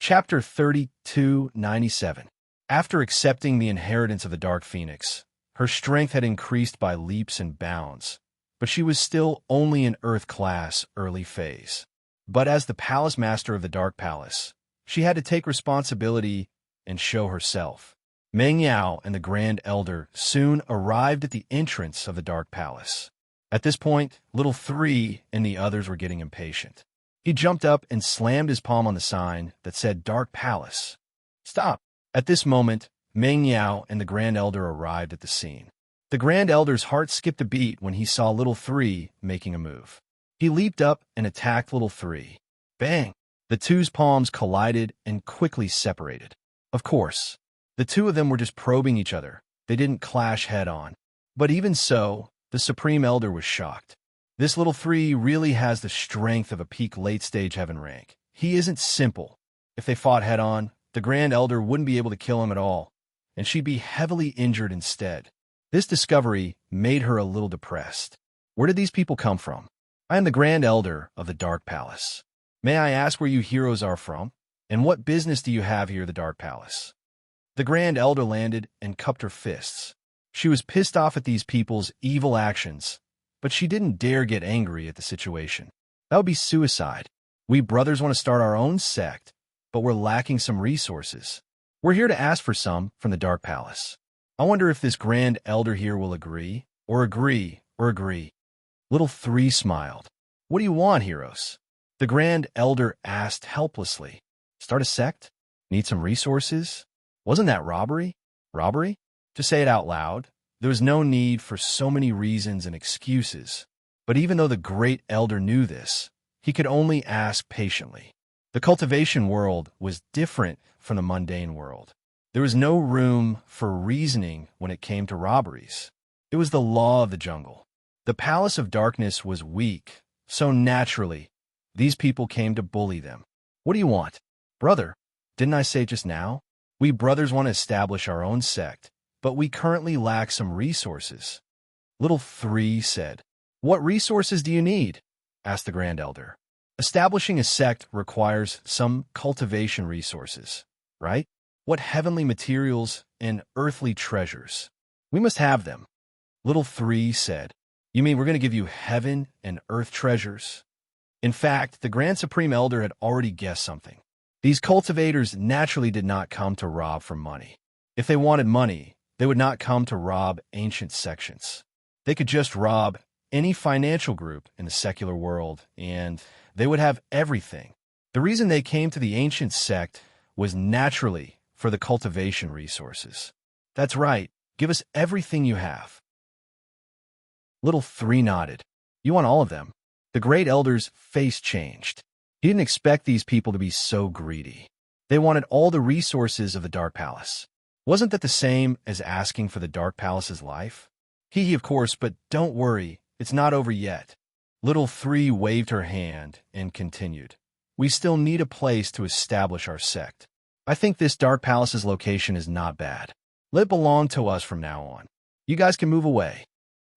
Chapter 3297. After accepting the inheritance of the Dark Phoenix, her strength had increased by leaps and bounds, but she was still only in Earth-class early phase. But as the Palace Master of the Dark Palace, she had to take responsibility and show herself. Meng Yao and the Grand Elder soon arrived at the entrance of the Dark Palace. At this point, little 3 and the others were getting impatient. He jumped up and slammed his palm on the sign that said Dark Palace. Stop! At this moment, Meng Yao and the Grand Elder arrived at the scene. The Grand Elder's heart skipped a beat when he saw little 3 making a move. He leaped up and attacked little 3. Bang! The two's palms collided and quickly separated. Of course, the 2 of them were just probing each other. They didn't clash head-on. But even so, the Supreme Elder was shocked. This little 3 really has the strength of a peak late-stage heaven rank. He isn't simple. If they fought head-on, the Grand Elder wouldn't be able to kill him at all, and she'd be heavily injured instead. This discovery made her a little depressed. Where did these people come from? I am the Grand Elder of the Dark Palace. May I ask where you heroes are from? And what business do you have here at the Dark Palace? The Grand Elder landed and cupped her fists. She was pissed off at these people's evil actions, but she didn't dare get angry at the situation. That would be suicide. We brothers want to start our own sect, but we're lacking some resources. We're here to ask for some from the Dark Palace. I wonder if this Grand Elder here will agree, or agree, or agree. Little Three smiled. What do you want, heroes? The Grand Elder asked helplessly. Start a sect? Need some resources? Wasn't that robbery? Robbery? To say it out loud, there was no need for so many reasons and excuses. But even though the Great Elder knew this, he could only ask patiently. The cultivation world was different from the mundane world. There was no room for reasoning when it came to robberies. It was the law of the jungle. The Palace of Darkness was weak, so naturally, these people came to bully them. What do you want? Brother, didn't I say just now? We brothers want to establish our own sect, but we currently lack some resources. Little Three said. What resources do you need? Asked the Grand Elder. Establishing a sect requires some cultivation resources, right? What heavenly materials and earthly treasures? We must have them. Little Three said. You mean we're going to give you heaven and earth treasures? In fact, the Grand Supreme Elder had already guessed something. These cultivators naturally did not come to rob for money. If they wanted money, they would not come to rob ancient sections. They could just rob any financial group in the secular world, and they would have everything. The reason they came to the ancient sect was naturally for the cultivation resources. That's right. Give us everything you have. Little Three nodded. You want all of them? The Great Elder's face changed. He didn't expect these people to be so greedy. They wanted all the resources of the Dark Palace. Wasn't that the same as asking for the Dark Palace's life? He, of course, but don't worry, it's not over yet. Little Three waved her hand and continued. We still need a place to establish our sect. I think this Dark Palace's location is not bad. Let it belong to us from now on. You guys can move away.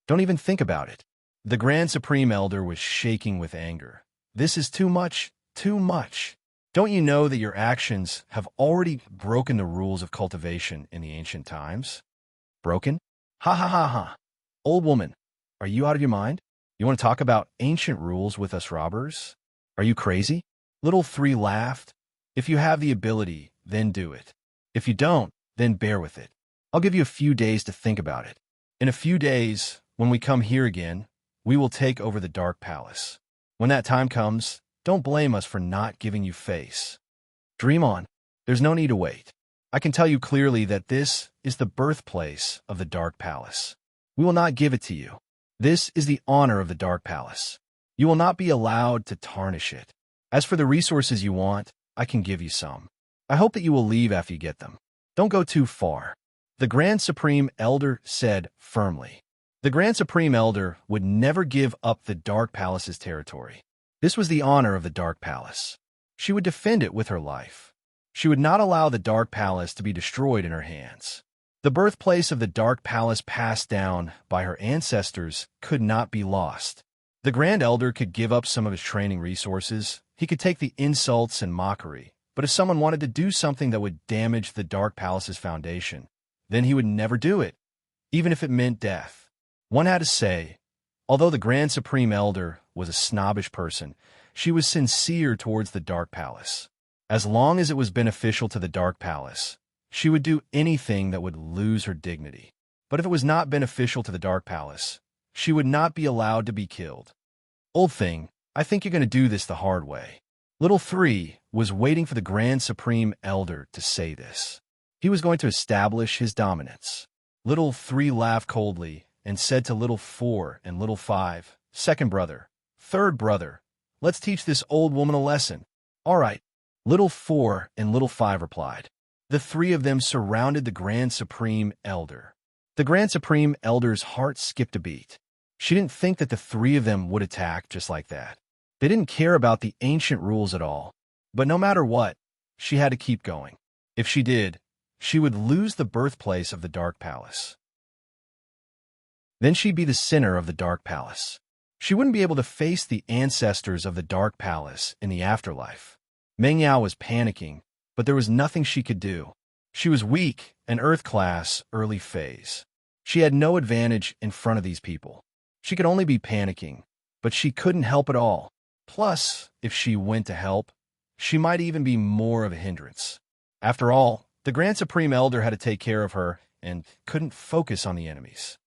Don't even think about it. The Grand Supreme Elder was shaking with anger. This is too much, too much. Don't you know that your actions have already broken the rules of cultivation in the ancient times? Broken? Ha ha ha ha. Old woman, are you out of your mind? You want to talk about ancient rules with us robbers? Are you crazy? Little Three laughed. If you have the ability, then do it. If you don't, then bear with it. I'll give you a few days to think about it. In a few days, when we come here again, we will take over the Dark Palace. When that time comes, don't blame us for not giving you face. Dream on. There's no need to wait. I can tell you clearly that this is the birthplace of the Dark Palace. We will not give it to you. This is the honor of the Dark Palace. You will not be allowed to tarnish it. As for the resources you want, I can give you some. I hope that you will leave after you get them. Don't go too far. The Grand Supreme Elder said firmly. The Grand Supreme Elder would never give up the Dark Palace's territory. This was the honor of the Dark Palace. She would defend it with her life. She would not allow the Dark Palace to be destroyed in her hands. The birthplace of the Dark Palace passed down by her ancestors could not be lost. The Grand Elder could give up some of his training resources. He could take the insults and mockery. But if someone wanted to do something that would damage the Dark Palace's foundation, then he would never do it, even if it meant death. One had to say, although the Grand Supreme Elder was a snobbish person, she was sincere towards the Dark Palace. As long as it was beneficial to the Dark Palace, she would do anything that would lose her dignity. But if it was not beneficial to the Dark Palace, she would not be allowed to be killed. Old thing, I think you're going to do this the hard way. Little Three was waiting for the Grand Supreme Elder to say this. He was going to establish his dominance. Little Three laughed coldly and said to Little Four and Little Five, second brother, third brother, let's teach this old woman a lesson. All right. Little Four and Little Five replied. The three of them surrounded the Grand Supreme Elder. The Grand Supreme Elder's heart skipped a beat. She didn't think that the three of them would attack just like that. They didn't care about the ancient rules at all. But no matter what, she had to keep going. If she did, she would lose the birthplace of the Dark Palace. Then she'd be the center of the Dark Palace. She wouldn't be able to face the ancestors of the Dark Palace in the afterlife. Meng Yao was panicking, but there was nothing she could do. She was weak, an Earth class, early phase. She had no advantage in front of these people. She could only be panicking, but she couldn't help at all. Plus, if she went to help, she might even be more of a hindrance. After all, the Grand Supreme Elder had to take care of her and couldn't focus on the enemies.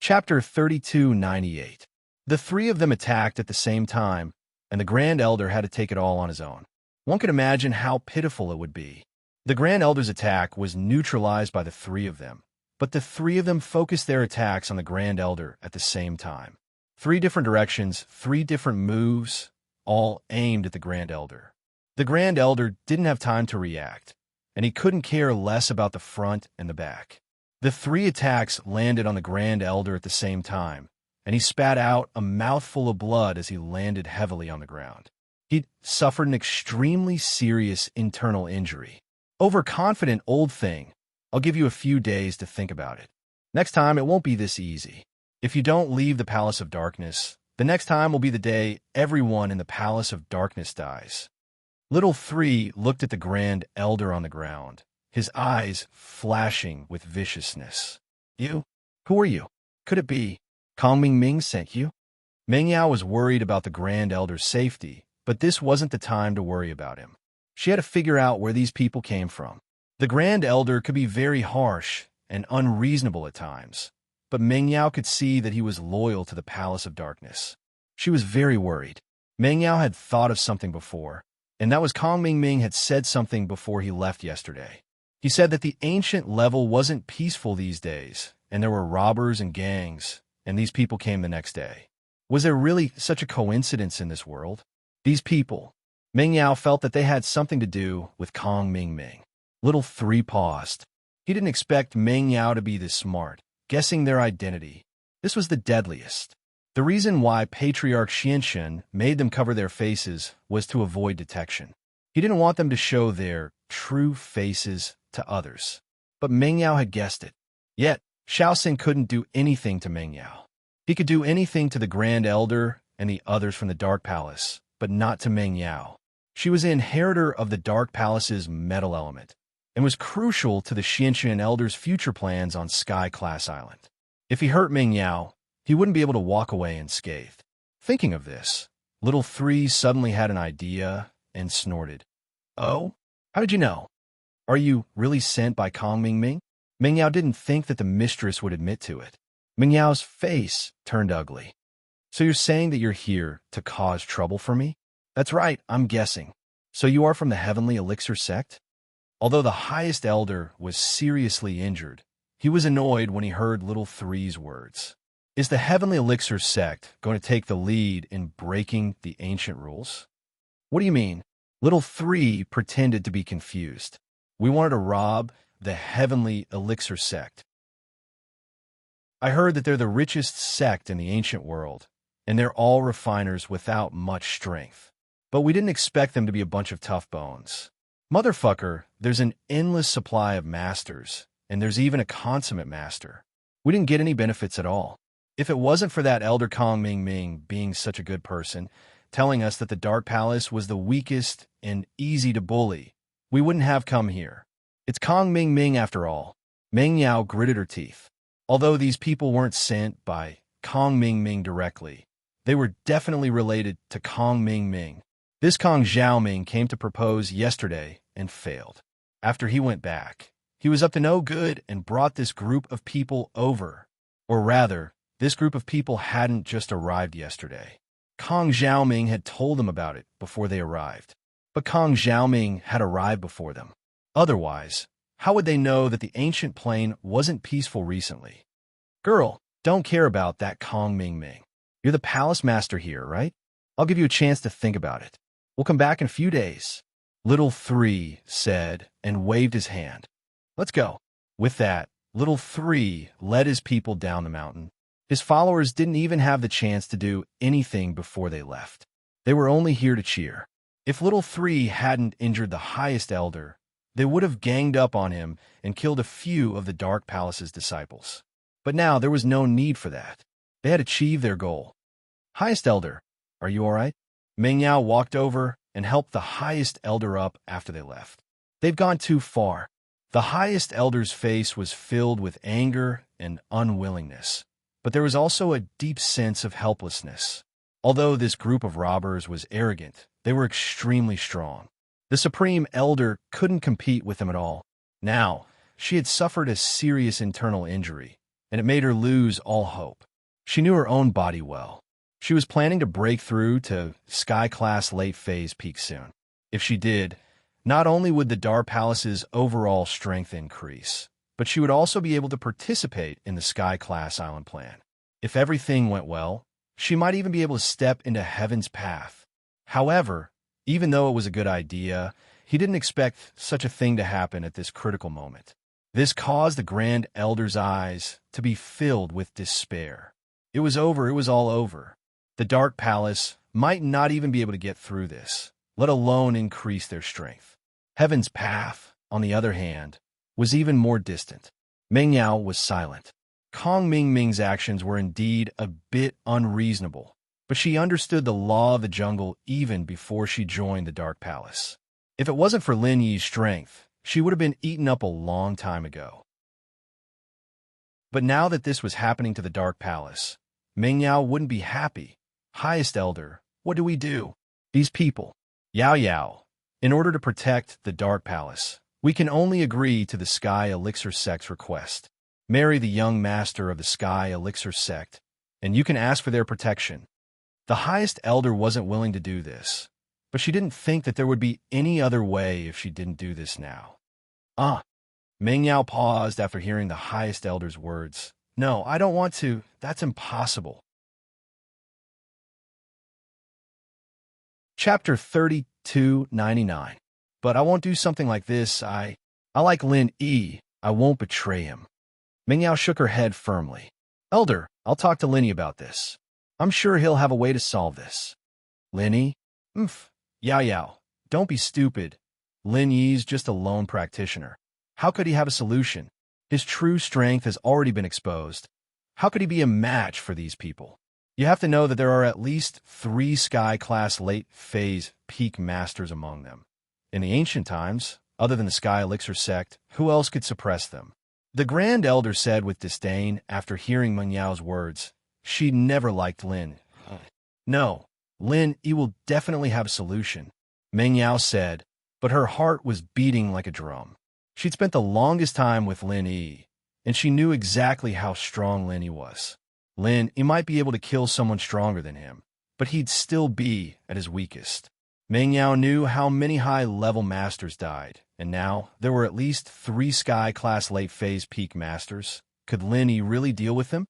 Chapter 3298. The three of them attacked at the same time, and the Grand Elder had to take it all on his own. One could imagine how pitiful it would be. The Grand Elder's attack was neutralized by the three of them, but the three of them focused their attacks on the Grand Elder at the same time. 3 different directions, 3 different moves, all aimed at the Grand Elder. The Grand Elder didn't have time to react, and he couldn't care less about the front and the back. The 3 attacks landed on the Grand Elder at the same time, and he spat out a mouthful of blood as he landed heavily on the ground. He'd suffered an extremely serious internal injury. Overconfident old thing. I'll give you a few days to think about it. Next time, it won't be this easy. If you don't leave the Palace of Darkness, the next time will be the day everyone in the Palace of Darkness dies. Little 3 looked at the Grand Elder on the ground, his eyes flashing with viciousness. You? Who are you? Could it be Kong Ming sent you? Meng Yao was worried about the Grand Elder's safety, but this wasn't the time to worry about him. She had to figure out where these people came from. The Grand Elder could be very harsh and unreasonable at times, but Meng Yao could see that he was loyal to the Palace of Darkness. She was very worried. Meng Yao had thought of something before, and that was Kong Ming had said something before he left yesterday. He said that the ancient level wasn't peaceful these days, and there were robbers and gangs, and these people came the next day. Was there really such a coincidence in this world? These people. Meng Yao felt that they had something to do with Kong Ming. Little 3 paused. He didn't expect Meng Yao to be this smart, guessing their identity. This was the deadliest. The reason why Patriarch Xianxun made them cover their faces was to avoid detection. He didn't want them to show their true faces to others. But Meng Yao had guessed it. Yet, Xiaoxing couldn't do anything to Meng Yao. He could do anything to the Grand Elder and the others from the Dark Palace, but not to Meng Yao. She was the inheritor of the Dark Palace's metal element, and was crucial to the Xianxun Elder's future plans on Sky Class Island. If he hurt Meng Yao, he wouldn't be able to walk away unscathed. Thinking of this, Little 3 suddenly had an idea and snorted. Oh? How did you know? Are you really sent by Kong Ming? Meng Yao didn't think that the mistress would admit to it. Meng Yao's face turned ugly. So you're saying that you're here to cause trouble for me? That's right, I'm guessing. So you are from the Heavenly Elixir sect? Although the highest elder was seriously injured, he was annoyed when he heard Little 3's words. Is the Heavenly Elixir sect going to take the lead in breaking the ancient rules? What do you mean? Little 3 pretended to be confused. We wanted to rob the Heavenly Elixir sect. I heard that they're the richest sect in the ancient world, and they're all refiners without much strength. But we didn't expect them to be a bunch of tough bones. Motherfucker, there's an endless supply of masters, and there's even a consummate master. We didn't get any benefits at all. If it wasn't for that Elder Kong Ming being such a good person, telling us that the Dark Palace was the weakest and easy to bully, we wouldn't have come here. It's Kong Ming after all. Meng Yao gritted her teeth. Although these people weren't sent by Kong Ming directly, they were definitely related to Kong Ming. This Kong Xiaoming came to propose yesterday and failed. After he went back, he was up to no good and brought this group of people over. Or rather, this group of people hadn't just arrived yesterday. Kong Xiaoming had told them about it before they arrived. But Kong Xiaoming had arrived before them. Otherwise, how would they know that the ancient plane wasn't peaceful recently? Girl, don't care about that Kong Ming. You're the palace master here, right? I'll give you a chance to think about it. We'll come back in a few days. Little 3 said and waved his hand. Let's go. With that, Little 3 led his people down the mountain. His followers didn't even have the chance to do anything before they left. They were only here to cheer. If Little 3 hadn't injured the highest elder, they would have ganged up on him and killed a few of the Dark Palace's disciples. But now there was no need for that. They had achieved their goal. Highest Elder, are you all right? Meng Yao walked over and helped the Highest Elder up after they left. They've gone too far. The Highest Elder's face was filled with anger and unwillingness, but there was also a deep sense of helplessness. Although this group of robbers was arrogant, they were extremely strong. The Supreme Elder couldn't compete with them at all. Now, she had suffered a serious internal injury, and it made her lose all hope. She knew her own body well. She was planning to break through to Sky-class late phase peak soon. If she did, not only would the Dar Palace's overall strength increase, but she would also be able to participate in the Sky-class island plan. If everything went well, she might even be able to step into Heaven's path. However, even though it was a good idea, he didn't expect such a thing to happen at this critical moment. This caused the Grand Elder's eyes to be filled with despair. It was over, it was all over. The Dark Palace might not even be able to get through this, let alone increase their strength. Heaven's path, on the other hand, was even more distant. Meng Yao was silent. Kong Mingming's actions were indeed a bit unreasonable, but she understood the law of the jungle even before she joined the Dark Palace. If it wasn't for Lin Yi's strength, she would have been eaten up a long time ago. But now that this was happening to the Dark Palace, Meng Yao wouldn't be happy. Highest Elder, what do we do? These people. Yao Yao, in order to protect the Dark Palace, we can only agree to the Sky Elixir Sect's request. Marry the young master of the Sky Elixir Sect, and you can ask for their protection. The Highest Elder wasn't willing to do this, but she didn't think that there would be any other way if she didn't do this now. Meng Yao paused after hearing the Highest Elder's words. No, I don't want to. That's impossible. Chapter 3299. But I won't do something like this. I like Lin Yi. I won't betray him. Meng Yao shook her head firmly. Elder, I'll talk to Lin Yi about this. I'm sure he'll have a way to solve this. Lin Yi? Yao Yao, don't be stupid. Lin Yi's just a lone practitioner. How could he have a solution? His true strength has already been exposed. How could he be a match for these people? You have to know that there are at least 3 Sky-class late-phase peak masters among them. In the ancient times, other than the Sky Elixir Sect, who else could suppress them? The Grand Elder said with disdain after hearing Meng Yao's words. She never liked Lin. No, Lin Yi will definitely have a solution, Meng Yao said, but her heart was beating like a drum. She'd spent the longest time with Lin Yi, and she knew exactly how strong Lin Yi was. Lin Yi might be able to kill someone stronger than him, but he'd still be at his weakest. Meng Yao knew how many high-level masters died, and now there were at least 3 Sky-class late-phase peak masters. Could Lin Yi really deal with them?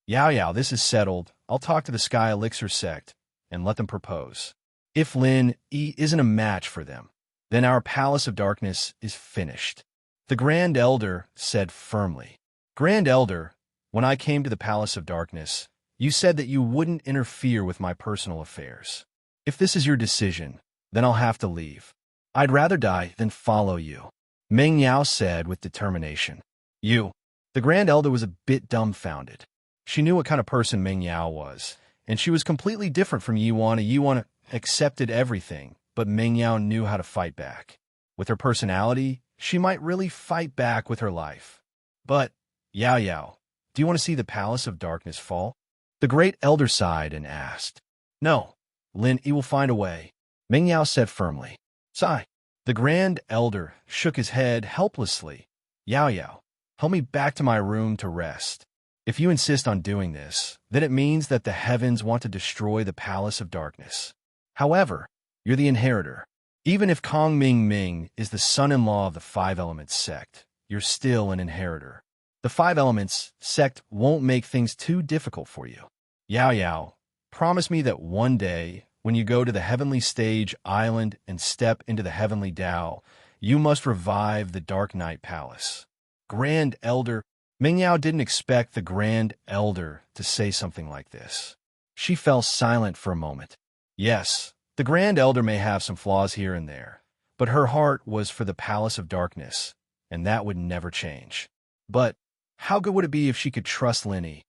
Yao Yao, this is settled. I'll talk to the Sky Elixir Sect and let them propose. If Lin Yi isn't a match for them, then our Palace of Darkness is finished. The Grand Elder said firmly. Grand Elder, when I came to the Palace of Darkness, you said that you wouldn't interfere with my personal affairs. If this is your decision, then I'll have to leave. I'd rather die than follow you, Meng Yao said with determination. You. The Grand Elder was a bit dumbfounded. She knew what kind of person Meng Yao was, and she was completely different from Yiwan. Yiwan accepted everything, but Meng Yao knew how to fight back. With her personality, she might really fight back with her life. But, Yao Yao, do you want to see the Palace of Darkness fall? The Great Elder sighed and asked. No, Lin Yi will find a way, Meng Yao said firmly. Sigh. The Grand Elder shook his head helplessly. Yao Yao, help me back to my room to rest. If you insist on doing this, then it means that the heavens want to destroy the Palace of Darkness. However, you're the inheritor. Even if Kong Ming is the son-in-law of the Five Elements sect, you're still an inheritor. The Five Elements sect won't make things too difficult for you. Yao Yao, promise me that one day, when you go to the Heavenly Stage Island and step into the Heavenly Tao, you must revive the Dark Knight Palace. Grand Elder, Meng Yao didn't expect the Grand Elder to say something like this. She fell silent for a moment. Yes, the Grand Elder may have some flaws here and there, but her heart was for the Palace of Darkness, and that would never change. But, How good would it be if she could trust Lin Yi?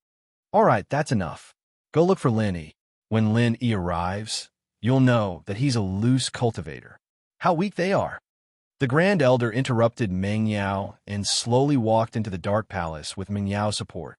All right, that's enough. Go look for Lin Yi. When Lin Yi arrives, you'll know that he's a loose cultivator. How weak they are. The Grand Elder interrupted Meng Yao and slowly walked into the Dark Palace with Meng Yao's support.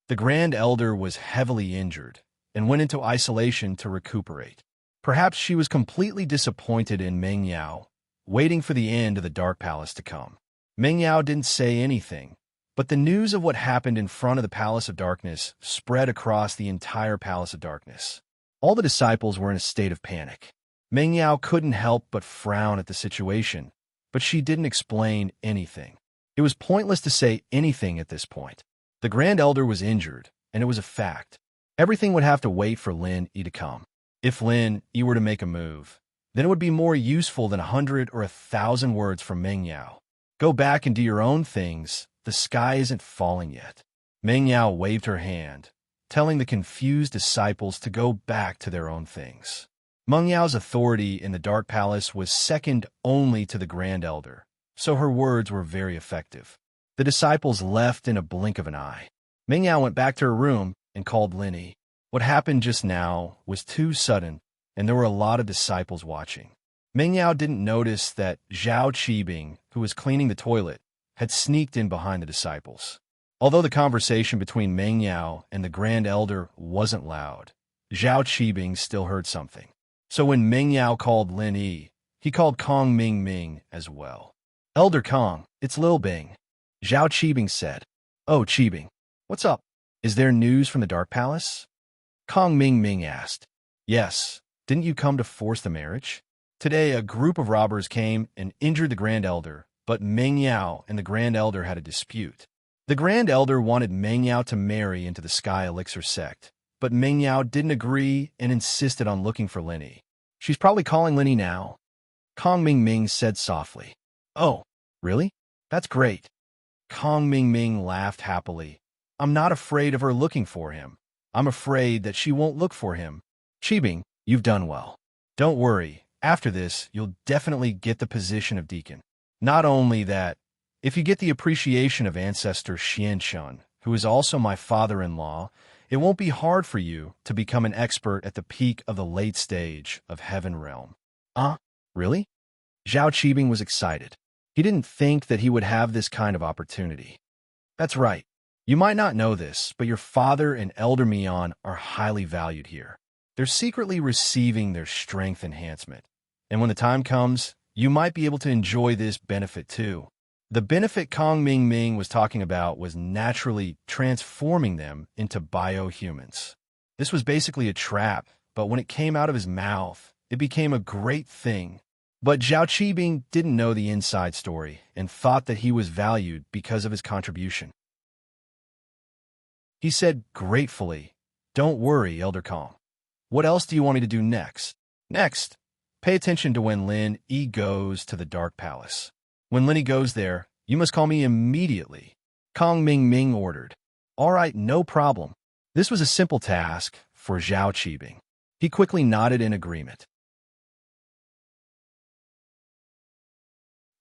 The Grand Elder was heavily injured and went into isolation to recuperate. Perhaps she was completely disappointed in Meng Yao, waiting for the end of the Dark Palace to come. Meng Yao didn't say anything, but the news of what happened in front of the Palace of Darkness spread across the entire Palace of Darkness. All the disciples were in a state of panic. Meng Yao couldn't help but frown at the situation, but she didn't explain anything. It was pointless to say anything at this point. The Grand Elder was injured, and it was a fact. Everything would have to wait for Lin Yi to come. If Lin Yi were to make a move, then it would be more useful than 100 or 1,000 words from Meng Yao. Go back and do your own things. The sky isn't falling yet. Meng Yao waved her hand, telling the confused disciples to go back to their own things. Meng Yao's authority in the Dark Palace was second only to the Grand Elder, so her words were very effective. The disciples left in a blink of an eye. Meng Yao went back to her room and called Lin Yi. What happened just now was too sudden, and there were a lot of disciples watching. Meng Yao didn't notice that Zhao Qibing, who was cleaning the toilet, had sneaked in behind the disciples. Although the conversation between Meng Yao and the Grand Elder wasn't loud, Zhao Qibing still heard something. So when Meng Yao called Lin Yi, he called Kong Ming Ming as well. Elder Kong, it's Lil Bing. Zhao Qibing said. Oh, Qibing, what's up? Is there news from the Dark Palace? Kong Ming Ming asked. Yes, didn't you come to force the marriage? Today a group of robbers came and injured the Grand Elder, but Meng Yao and the Grand Elder had a dispute. The Grand Elder wanted Meng Yao to marry into the Sky Elixir sect, but Meng Yao didn't agree and insisted on looking for Lin Yi. She's probably calling Lin Yi now. Kong Ming Ming said softly. Oh, really? That's great. Kong Ming Ming laughed happily. I'm not afraid of her looking for him. I'm afraid that she won't look for him. Qibing, you've done well. Don't worry, after this, you'll definitely get the position of deacon. Not only that, if you get the appreciation of ancestor Xianshun, who is also my father-in-law, it won't be hard for you to become an expert at the peak of the late stage of Heaven Realm. Really? Zhao Qibing was excited. He didn't think that he would have this kind of opportunity. That's right. You might not know this, but your father and Elder Mian are highly valued here. They're secretly receiving their strength enhancement. And when the time comes, you might be able to enjoy this benefit too. The benefit Kong Ming Ming was talking about was naturally transforming them into biohumans. This was basically a trap, but when it came out of his mouth, it became a great thing. But Zhao Qibing didn't know the inside story and thought that he was valued because of his contribution. He said gratefully, "Don't worry, Elder Kong. What else do you want me to do next?" Next, pay attention to when Lin Yi goes to the Dark Palace. When Lin Yi goes there, you must call me immediately. Kong Ming Ming ordered. All right, no problem. This was a simple task for Zhao Qibing. He quickly nodded in agreement.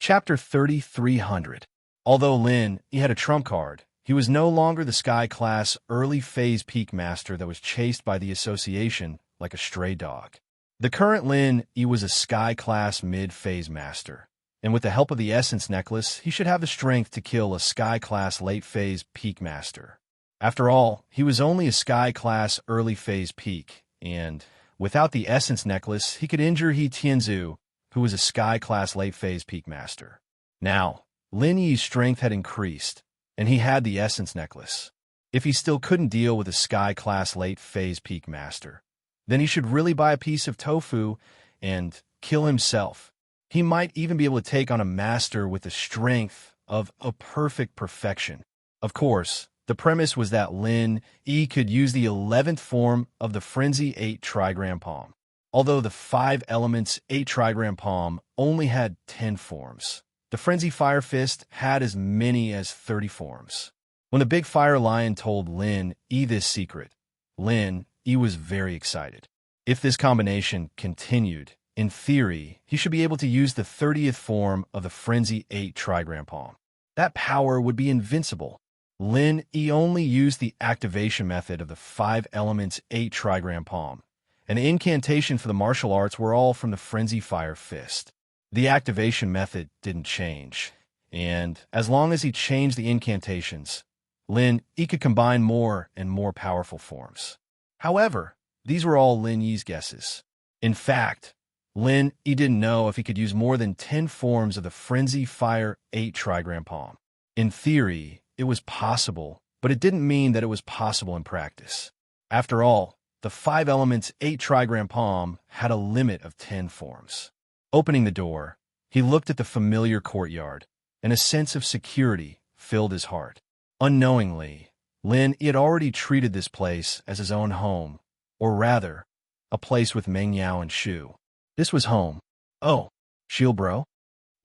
Chapter 3300. Although Lin Yi had a trump card, he was no longer the Sky-class early-phase peak master that was chased by the Association like a stray dog. The current Lin Yi was a Sky-class mid-phase master, and with the help of the Essence Necklace, he should have the strength to kill a Sky-class late-phase peak master. After all, he was only a Sky-class early-phase peak, and without the Essence Necklace, he could injure He Tianzu, who was a Sky-class late-phase peak master. Now, Lin Yi's strength had increased, and he had the Essence Necklace. If he still couldn't deal with a Sky-class late-phase peak master, then he should really buy a piece of tofu and kill himself. He might even be able to take on a master with the strength of a perfect perfection. Of course, the premise was that Lin Yi could use the 11th form of the Frenzy 8 Trigram Palm. Although the 5 elements 8 Trigram Palm only had 10 forms, the Frenzy Fire Fist had as many as 30 forms. When the Big Fire Lion told Lin Yi this secret, Lin Yi was very excited. If this combination continued, in theory, he should be able to use the 30th form of the Frenzy 8 Trigram Palm. That power would be invincible. Lin Yi only used the activation method of the 5 elements 8 trigram palm, and the incantation for the martial arts were all from the frenzy fire fist. The activation method didn't change, and as long as he changed the incantations, Lin Yi could combine more and more powerful forms. However, these were all Lin Yi's guesses. In fact, Lin Yi didn't know if he could use more than 10 forms of the Frenzy Fire 8 trigram palm. In theory, it was possible, but it didn't mean that it was possible in practice. After all, the 5 elements 8 trigram palm had a limit of 10 forms. Opening the door, he looked at the familiar courtyard, and a sense of security filled his heart. Unknowingly, Lin Yi had already treated this place as his own home, or rather, a place with Meng Yao and Shu. This was home. Oh, Shield bro?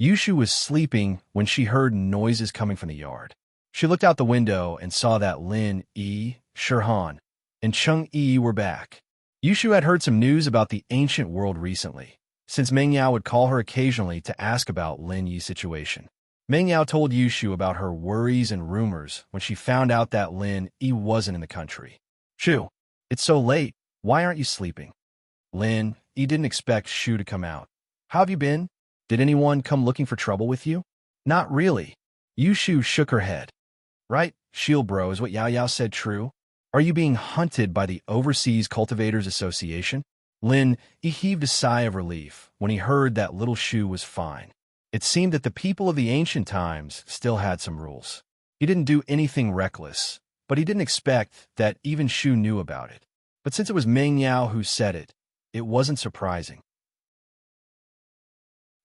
Yushu was sleeping when she heard noises coming from the yard. She looked out the window and saw that Lin Yi, Shirhan, and Cheng Yi were back. Yushu had heard some news about the ancient world recently, since Meng Yao would call her occasionally to ask about Lin Yi's situation. Meng Yao told Yushu about her worries and rumors when she found out that Lin Yi wasn't in the country. Shu, it's so late. Why aren't you sleeping? Lin Yi didn't expect Shu to come out. How have you been? Did anyone come looking for trouble with you? Not really. Yushu shook her head. Right, Shield bro, is what Yao Yao said true? Are you being hunted by the Overseas Cultivators Association? Lin Yi heaved a sigh of relief when he heard that little Shu was fine. It seemed that the people of the ancient times still had some rules. He didn't do anything reckless, but he didn't expect that even Shu knew about it. But since it was Meng Yao who said it, it wasn't surprising.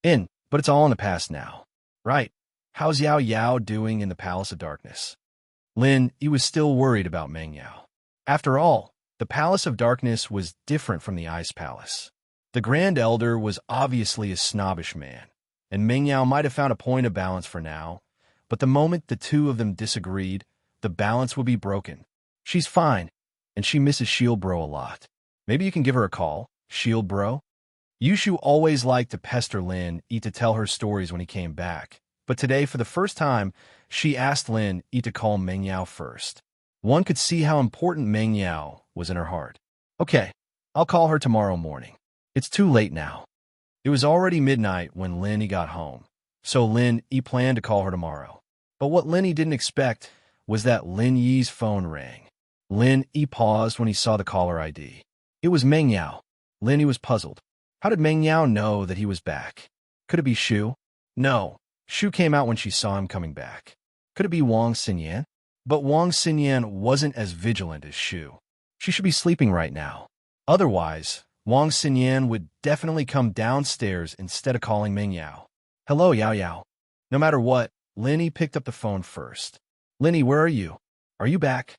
But it's all in the past now. Right. How's Yao Yao doing in the Palace of Darkness? Lin Yi was still worried about Meng Yao. After all, the Palace of Darkness was different from the Ice Palace. The Grand Elder was obviously a snobbish man, and Meng Yao might have found a point of balance for now, but the moment the two of them disagreed, the balance would be broken. She's fine, and she misses Shield bro a lot. Maybe you can give her a call, Shield bro? Yushu always liked to pester Lin Yi to tell her stories when he came back, but today, for the first time, she asked Lin Yi to call Meng Yao first. One could see how important Meng Yao was in her heart. Okay, I'll call her tomorrow morning. It's too late now. It was already midnight when Lin Yi got home, so Lin Yi planned to call her tomorrow. But what Lin Yi didn't expect was that Lin Yi's phone rang. Lin Yi paused when he saw the caller ID. It was Meng Yao. Lin Yi was puzzled. How did Meng Yao know that he was back? Could it be Shu? No, Shu came out when she saw him coming back. Could it be Wang Xinyan? But Wang Xinyan wasn't as vigilant as Shu. She should be sleeping right now. Otherwise, Wang Xinyan would definitely come downstairs instead of calling Meng Yao. Hello, Yao Yao. No matter what, Lin Yi picked up the phone first. Lin Yi, where are you? Are you back?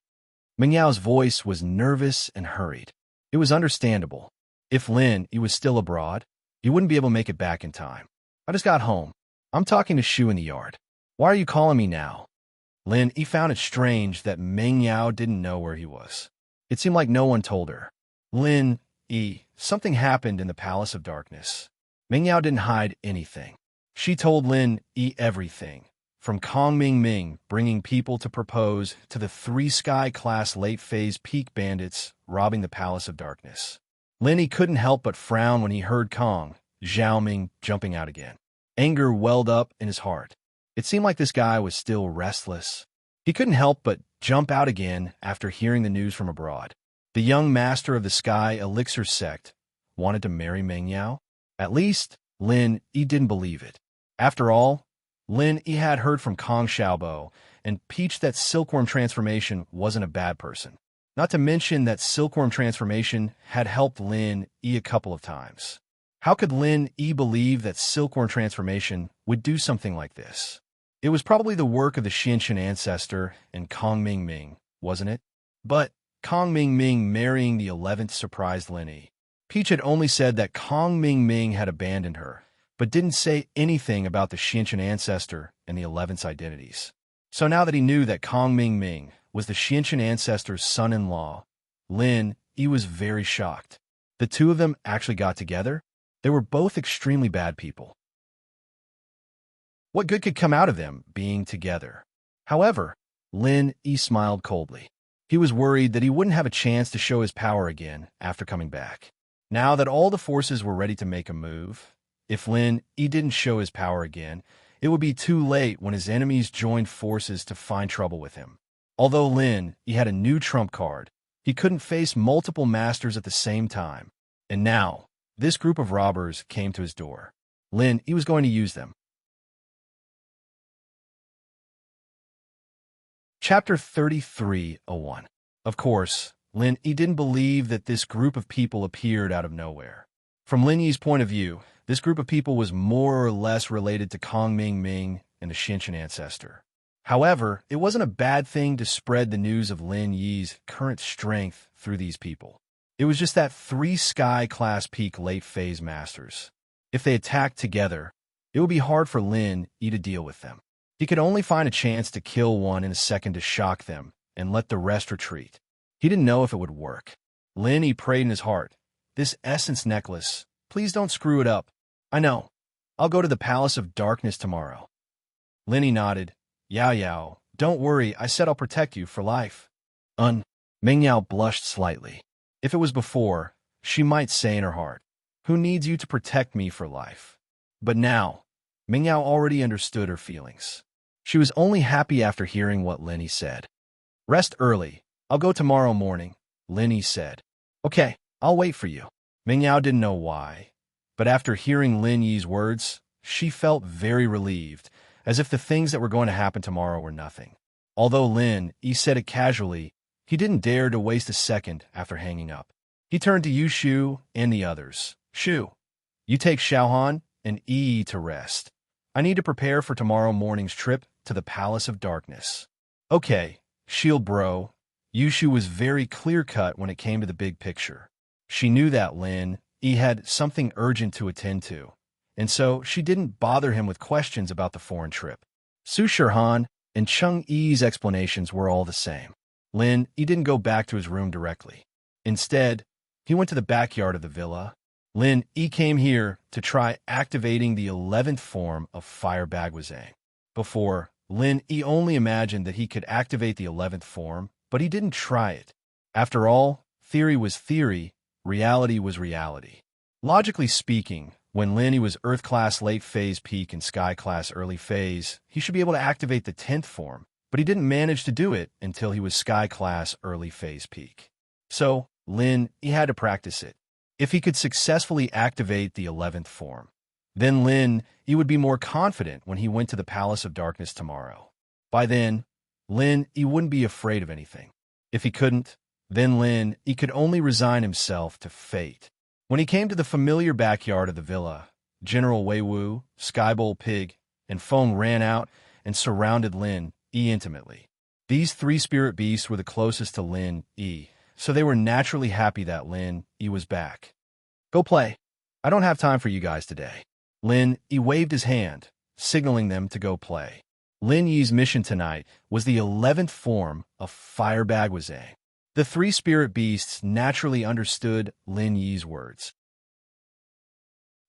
Meng Yao's voice was nervous and hurried. It was understandable. If Lin Yi was still abroad, he wouldn't be able to make it back in time. I just got home. I'm talking to Shu in the yard. Why are you calling me now? Lin Yi found it strange that Meng Yao didn't know where he was. It seemed like no one told her. Lin Yi, something happened in the Palace of Darkness. Meng Yao didn't hide anything. She told Lin Yi everything, from Kong Ming Ming bringing people to propose to the 3 Sky-class late-phase peak bandits robbing the Palace of Darkness. Lin Yi couldn't help but frown when he heard Kong, Xiaoming, jumping out again. Anger welled up in his heart. It seemed like this guy was still restless. He couldn't help but jump out again after hearing the news from abroad. The young master of the Sky Elixir sect wanted to marry Meng Yao? At least, Lin Yi didn't believe it. After all, Lin Yi had heard from Kong Xiaobo and Peach that Silkworm Transformation wasn't a bad person. Not to mention that Silkworm Transformation had helped Lin Yi a couple of times. How could Lin Yi believe that Silkworm Transformation would do something like this? It was probably the work of the Xianqian ancestor and Kong Ming Ming, wasn't it? But Kong Ming Ming marrying the 11th surprised Lin Yi. Peach had only said that Kong Ming Ming had abandoned her, but didn't say anything about the Xianqian ancestor and the 11th's identities. So now that he knew that Kong Ming Ming was the Xianqian ancestor's son-in-law, Lin Yi was very shocked. The two of them actually got together? They were both extremely bad people. What good could come out of them being together? However, Lin Yi smiled coldly. He was worried that he wouldn't have a chance to show his power again after coming back. Now that all the forces were ready to make a move, if Lin Yi didn't show his power again, it would be too late when his enemies joined forces to find trouble with him. Although Lin Yi had a new trump card, he couldn't face multiple masters at the same time. And now, this group of robbers came to his door. Lin Yi was going to use them. Chapter 33:01. Of course, Lin Yi didn't believe that this group of people appeared out of nowhere. From Lin Yi's point of view, this group of people was more or less related to Kong Ming Ming and the Shinshin ancestor. However, it wasn't a bad thing to spread the news of Lin Yi's current strength through these people. It was just that 3 Sky-class peak late-phase masters. If they attacked together, it would be hard for Lin Yi to deal with them. He could only find a chance to kill one in a second to shock them and let the rest retreat. He didn't know if it would work. Lin Yi prayed in his heart, "This essence necklace, please don't screw it up. I know. I'll go to the Palace of Darkness tomorrow." Lin Yi nodded. "Yao Yao, don't worry, I said I'll protect you for life." Ming Yao blushed slightly. If it was before, she might say in her heart, "Who needs you to protect me for life?" But now, Ming Yao already understood her feelings. She was only happy after hearing what Lin Yi said. "Rest early. I'll go tomorrow morning," Lin Yi said. "Okay, I'll wait for you." Ming Yao didn't know why, but after hearing Lin Yi's words, she felt very relieved, as if the things that were going to happen tomorrow were nothing. Although Lin Yi said it casually, he didn't dare to waste a second after hanging up. He turned to Yu Shu and the others. "Shu, you take Xiaohan and Yi to rest. I need to prepare for tomorrow morning's trip to the Palace of Darkness." "Okay, Shield Bro." Yu Shu was very clear-cut when it came to the big picture. She knew that Lin Yi had something urgent to attend to, and so she didn't bother him with questions about the foreign trip. Su Shihan and Cheng Yi's explanations were all the same. Lin Yi didn't go back to his room directly. Instead, he went to the backyard of the villa. Lin Yi came here to try activating the 11th form of Fire Bagwazang. Before, Lin Yi only imagined that he could activate the 11th form, but he didn't try it. After all, theory was theory, reality was reality. Logically speaking, when Lin Yi was Earth-class late-phase peak and Sky-class early phase, he should be able to activate the 10th form, but he didn't manage to do it until he was Sky-class early phase peak. So, Lin Yi had to practice it. If he could successfully activate the 11th form, then Lin Yi would be more confident when he went to the Palace of Darkness tomorrow. By then, Lin Yi wouldn't be afraid of anything. If he couldn't, then Lin Yi could only resign himself to fate. When he came to the familiar backyard of the villa, General Wei Wu, Skybowl Pig, and Feng ran out and surrounded Lin Yi intimately. These 3 spirit beasts were the closest to Lin Yi, so they were naturally happy that Lin Yi was back. "Go play. I don't have time for you guys today." Lin Yi waved his hand, signaling them to go play. Lin Yi's mission tonight was the 11th form of Fire Bagwazang. The 3 spirit beasts naturally understood Lin Yi's words.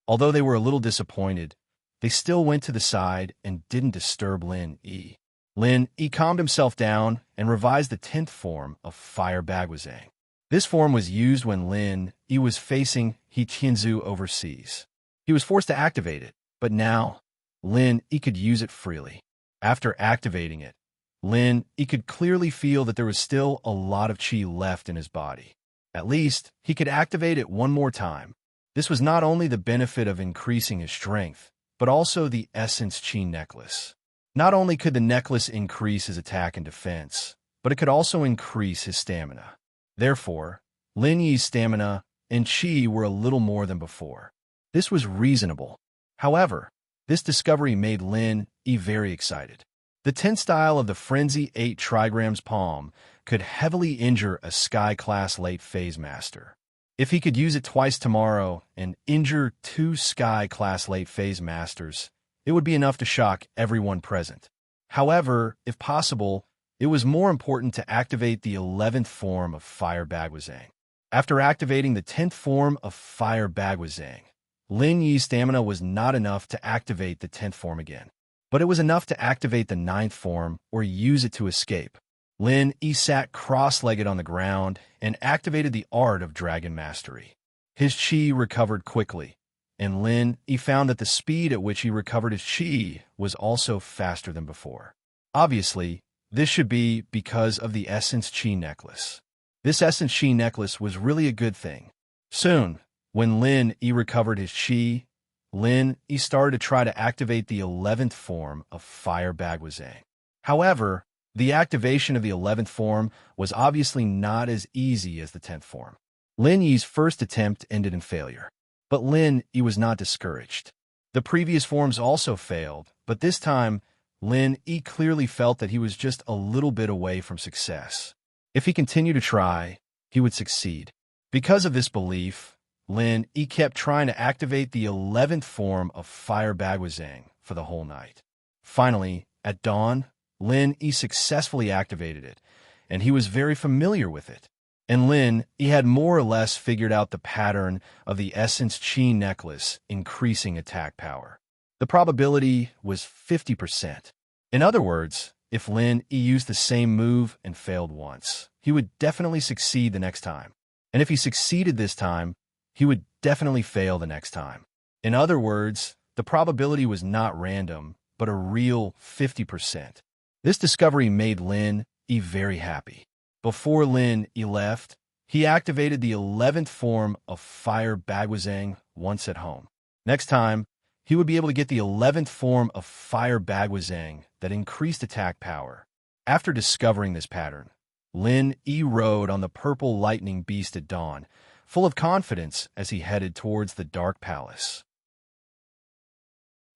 Although they were a little disappointed, they still went to the side and didn't disturb Lin Yi. Lin Yi calmed himself down and revised the 10th form of Fire Bagwazang. This form was used when Lin Yi was facing He Tianzu overseas. He was forced to activate it, but now Lin Yi could use it freely. After activating it, Lin Yi could clearly feel that there was still a lot of qi left in his body. At least, he could activate it one more time. This was not only the benefit of increasing his strength, but also the essence qi necklace. Not only could the necklace increase his attack and defense, but it could also increase his stamina. Therefore, Lin Yi's stamina and qi were a little more than before. This was reasonable. However, this discovery made Lin Yi very excited. The 10th style of the Frenzy 8 Trigrams Palm could heavily injure a Sky-class late-phase master. If he could use it twice tomorrow and injure 2 Sky-class late-phase masters, it would be enough to shock everyone present. However, if possible, it was more important to activate the 11th form of Fire Bagwazang. After activating the 10th form of Fire Bagwazang, Lin Yi's stamina was not enough to activate the 10th form again. but it was enough to activate the ninth form or use it to escape. Lin Yi sat cross-legged on the ground and activated the art of dragon mastery. His chi recovered quickly, and Lin Yi found that the speed at which he recovered his chi was also faster than before. Obviously, this should be because of the Essence Chi necklace. This Essence Chi necklace was really a good thing. Soon, when Lin Yi recovered his chi, Lin Yi started to try to activate the 11th form of Fire Bagwazang. However, the activation of the 11th form was obviously not as easy as the 10th form. Lin Yi's first attempt ended in failure, but Lin Yi was not discouraged. The previous forms also failed, but this time, Lin Yi clearly felt that he was just a little bit away from success. If he continued to try, he would succeed. Because of this belief, Lin Yi kept trying to activate the 11th form of Fire Bagwazang for the whole night. Finally, at dawn, Lin Yi successfully activated it, and he was very familiar with it. And Lin Yi had more or less figured out the pattern of the Essence Chi necklace increasing attack power. The probability was 50%. In other words, if Lin Yi used the same move and failed once, he would definitely succeed the next time. And if he succeeded this time, he would definitely fail the next time. In other words, the probability was not random, but a real 50%. This discovery made Lin Yi very happy. Before Lin Yi left, he activated the 11th form of Fire Bagwazang once at home. Next time, he would be able to get the 11th form of Fire Bagwazang that increased attack power. After discovering this pattern, Lin Yi rode on the purple lightning beast at dawn, full of confidence as he headed towards the Dark Palace.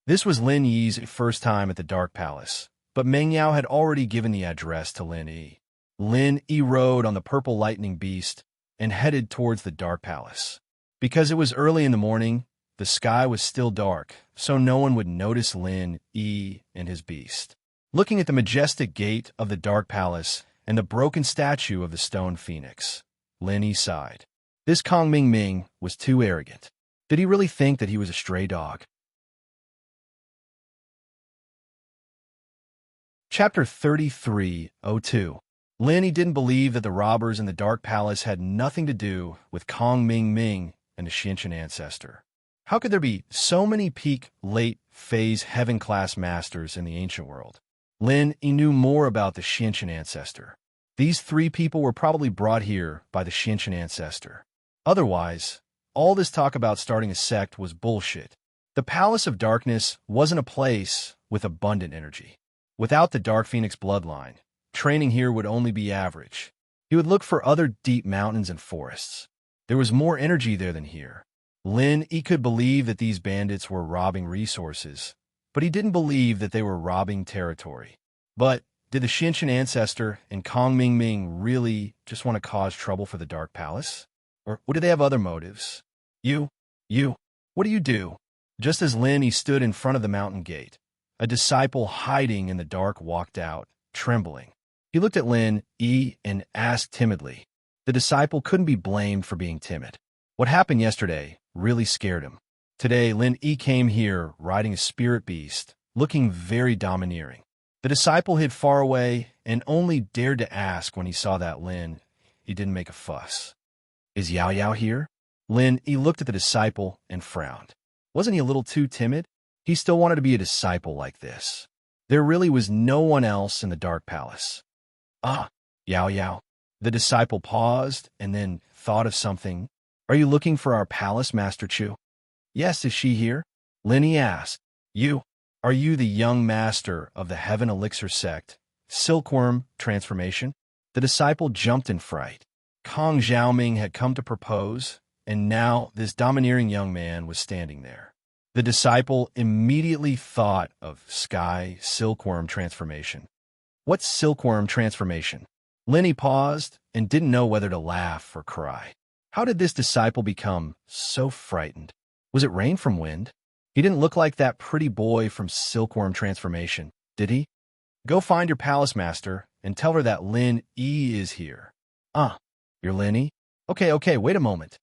This was Lin Yi's first time at the Dark Palace, but Meng Yao had already given the address to Lin Yi. Lin Yi rode on the purple lightning beast and headed towards the Dark Palace. Because it was early in the morning, the sky was still dark, so no one would notice Lin Yi and his beast. Looking at the majestic gate of the Dark Palace and the broken statue of the stone phoenix, Lin Yi sighed. This Kong Ming Ming was too arrogant. Did he really think that he was a stray dog? Chapter 33:02. Lin Yi didn't believe that the robbers in the Dark Palace had nothing to do with Kong Ming Ming and the Xiantian ancestor. How could there be so many peak, late, phase, heaven-class masters in the ancient world? Lin Yi knew more about the Xiantian ancestor. These three people were probably brought here by the Xiantian ancestor. Otherwise, all this talk about starting a sect was bullshit. The Palace of Darkness wasn't a place with abundant energy. Without the Dark Phoenix bloodline, training here would only be average. He would look for other deep mountains and forests. There was more energy there than here. Lin Yi could believe that these bandits were robbing resources, but he didn't believe that they were robbing territory. But did the Xiantian ancestor and Kong Ming Ming really just want to cause trouble for the Dark Palace? Or do they have other motives? You, what do? Just as Lin Yi stood in front of the mountain gate, a disciple hiding in the dark walked out, trembling. He looked at Lin Yi and asked timidly. The disciple couldn't be blamed for being timid. What happened yesterday really scared him. Today, Lin Yi came here riding a spirit beast, looking very domineering. The disciple hid far away and only dared to ask when he saw that Lin Yi didn't make a fuss. Is Yao Yao here? Lin Yi looked at the disciple and frowned. Wasn't he a little too timid? He still wanted to be a disciple like this. There really was no one else in the Dark Palace. Ah, Yao Yao. The disciple paused and then thought of something. Are you looking for our palace, Master Chu? Yes, is she here? Lin Yi asked. Are you the young master of the Heaven Elixir sect, Silkworm Transformation? The disciple jumped in fright. Kong Xiaoming had come to propose, and now this domineering young man was standing there. The disciple immediately thought of Sky Silkworm Transformation. What's Silkworm Transformation? Lin Yi paused and didn't know whether to laugh or cry. How did this disciple become so frightened? Was it rain from wind? He didn't look like that pretty boy from Silkworm Transformation, did he? Go find your palace master and tell her that Lin Yi is here. You're Lin Yi? Okay, wait a moment.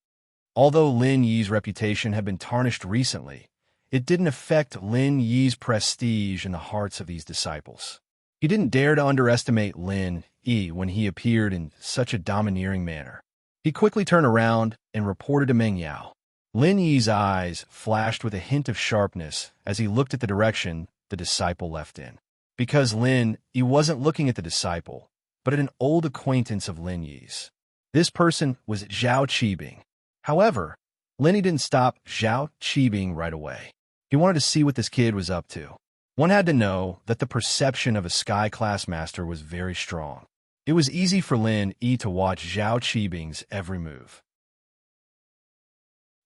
Although Lin Yi's reputation had been tarnished recently, it didn't affect Lin Yi's prestige in the hearts of these disciples. He didn't dare to underestimate Lin Yi when he appeared in such a domineering manner. He quickly turned around and reported to Meng Yao. Lin Yi's eyes flashed with a hint of sharpness as he looked at the direction the disciple left in. Because Lin Yi wasn't looking at the disciple, but at an old acquaintance of Lin Yi's. This person was Zhao Qibing. However, Lin Yi didn't stop Zhao Qibing right away. He wanted to see what this kid was up to. One had to know that the perception of a Sky Class Master was very strong. It was easy for Lin Yi to watch Zhao Qibing's every move.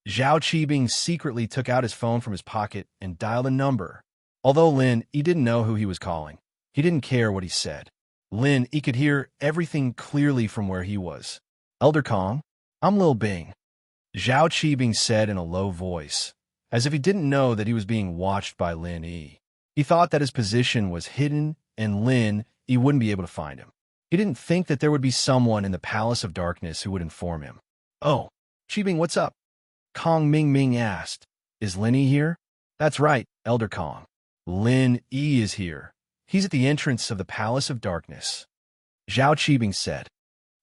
Zhao Qibing secretly took out his phone from his pocket and dialed a number. Although Lin Yi didn't know who he was calling, he didn't care what he said. Lin Yi could hear everything clearly from where he was. "Elder Kong, I'm Lil Bing," Zhao Qibing said in a low voice, as if he didn't know that he was being watched by Lin Yi. He thought that his position was hidden and Lin Yi wouldn't be able to find him. He didn't think that there would be someone in the Palace of Darkness who would inform him. "Oh, Qibing, what's up?" Kong Ming asked. "Is Lin Yi here?" "That's right, Elder Kong. Lin Yi is here. He's at the entrance of the Palace of Darkness," Zhao Qibing said.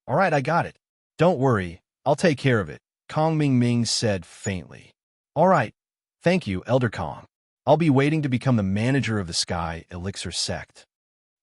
"All right, I got it. Don't worry, I'll take care of it," Kong Ming said faintly. "All right, thank you, Elder Kong. I'll be waiting to become the manager of the Sky Elixir Sect,"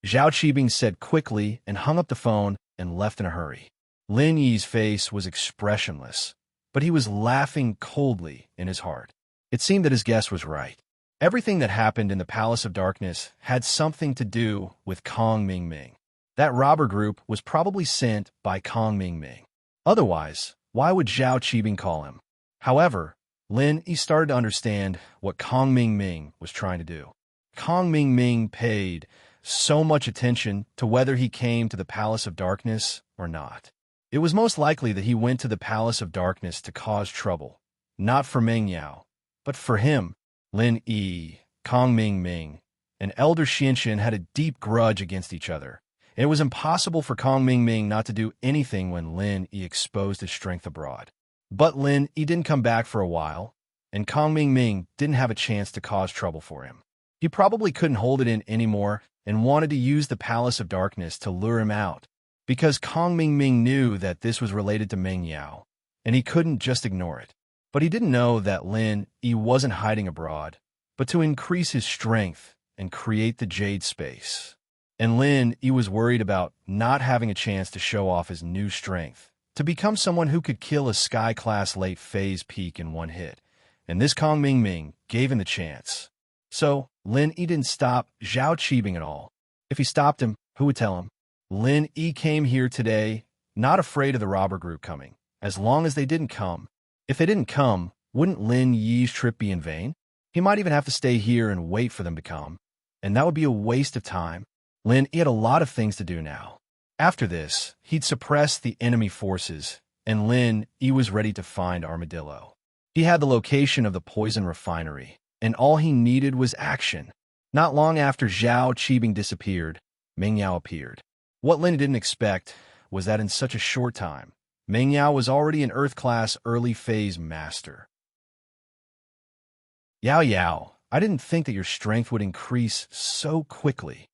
Zhao Qibing said quickly and hung up the phone and left in a hurry. Lin Yi's face was expressionless, but he was laughing coldly in his heart. It seemed that his guess was right. Everything that happened in the Palace of Darkness had something to do with Kong Ming. That robber group was probably sent by Kong Ming. Otherwise, why would Zhao Qibing call him? However, Lin Yi started to understand what Kong Ming was trying to do. Kong Ming paid so much attention to whether he came to the Palace of Darkness or not. It was most likely that he went to the Palace of Darkness to cause trouble, not for Meng Yao, but for him. Lin Yi, Kong Ming, and Elder Xianxian had a deep grudge against each other. It was impossible for Kong Ming not to do anything when Lin Yi exposed his strength abroad. But Lin Yi didn't come back for a while, and Kong Ming didn't have a chance to cause trouble for him. He probably couldn't hold it in anymore and wanted to use the Palace of Darkness to lure him out, because Kong Ming knew that this was related to Meng Yao, and he couldn't just ignore it. But he didn't know that Lin Yi wasn't hiding abroad, but to increase his strength and create the Jade Space. And Lin Yi was worried about not having a chance to show off his new strength, to become someone who could kill a Sky-class late phase peak in one hit. And this Kong Ming gave him the chance. So, Lin Yi didn't stop Zhao Qibing at all. If he stopped him, who would tell him? Lin Yi came here today, not afraid of the robber group coming, as long as they didn't come. If they didn't come, wouldn't Lin Yi's trip be in vain? He might even have to stay here and wait for them to come, and that would be a waste of time. Lin Yi had a lot of things to do now. After this, he'd suppress the enemy forces, and Lin Yi was ready to find Armadillo. He had the location of the poison refinery, and all he needed was action. Not long after Zhao Qibing disappeared, Meng Yao appeared. What Lin didn't expect was that in such a short time, Meng Yao was already an Earth-class early-phase master. Yao, I didn't think that your strength would increase so quickly."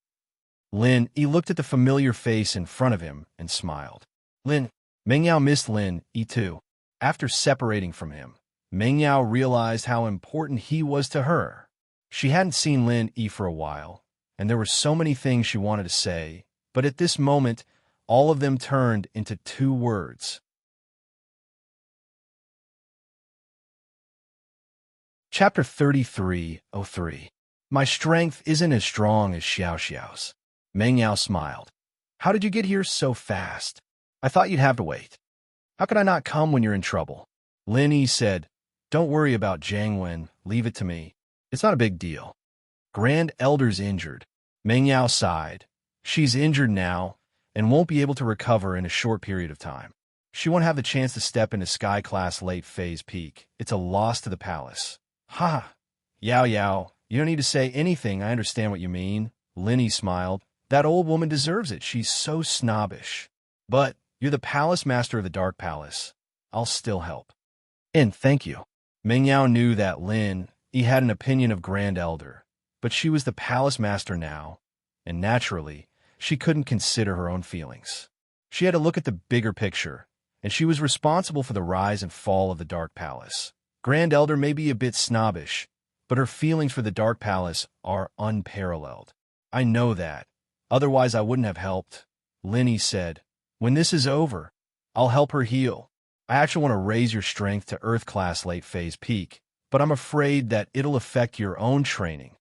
Lin Yi looked at the familiar face in front of him and smiled. Meng Yao missed Lin Yi too. After separating from him, Meng Yao realized how important he was to her. She hadn't seen Lin Yi for a while, and there were so many things she wanted to say, but at this moment, all of them turned into 2 words. Chapter 33:03. My strength isn't as strong as Xiao's. Meng Yao smiled. How did you get here so fast? I thought you'd have to wait. How could I not come when you're in trouble? Lin Yi said, Don't worry about Jiang Wen, leave it to me. It's not a big deal. Grand Elder's injured. Meng Yao sighed. She's injured now, and won't be able to recover in a short period of time. She won't have the chance to step into Sky-class late phase peak. It's a loss to the palace. Ha! Yao, you don't need to say anything, I understand what you mean. Lin Yi smiled. That old woman deserves it, she's so snobbish. But you're the palace master of the Dark Palace. I'll still help. And thank you. Meng Yao knew that Lin he had an opinion of Grand Elder, but she was the palace master now, and naturally, she couldn't consider her own feelings. She had to look at the bigger picture, and she was responsible for the rise and fall of the Dark Palace. Grand Elder may be a bit snobbish, but her feelings for the Dark Palace are unparalleled. I know that. Otherwise, I wouldn't have helped. Linny said, when this is over, I'll help her heal. I actually want to raise your strength to Earth Class late phase peak, but I'm afraid that it'll affect your own training.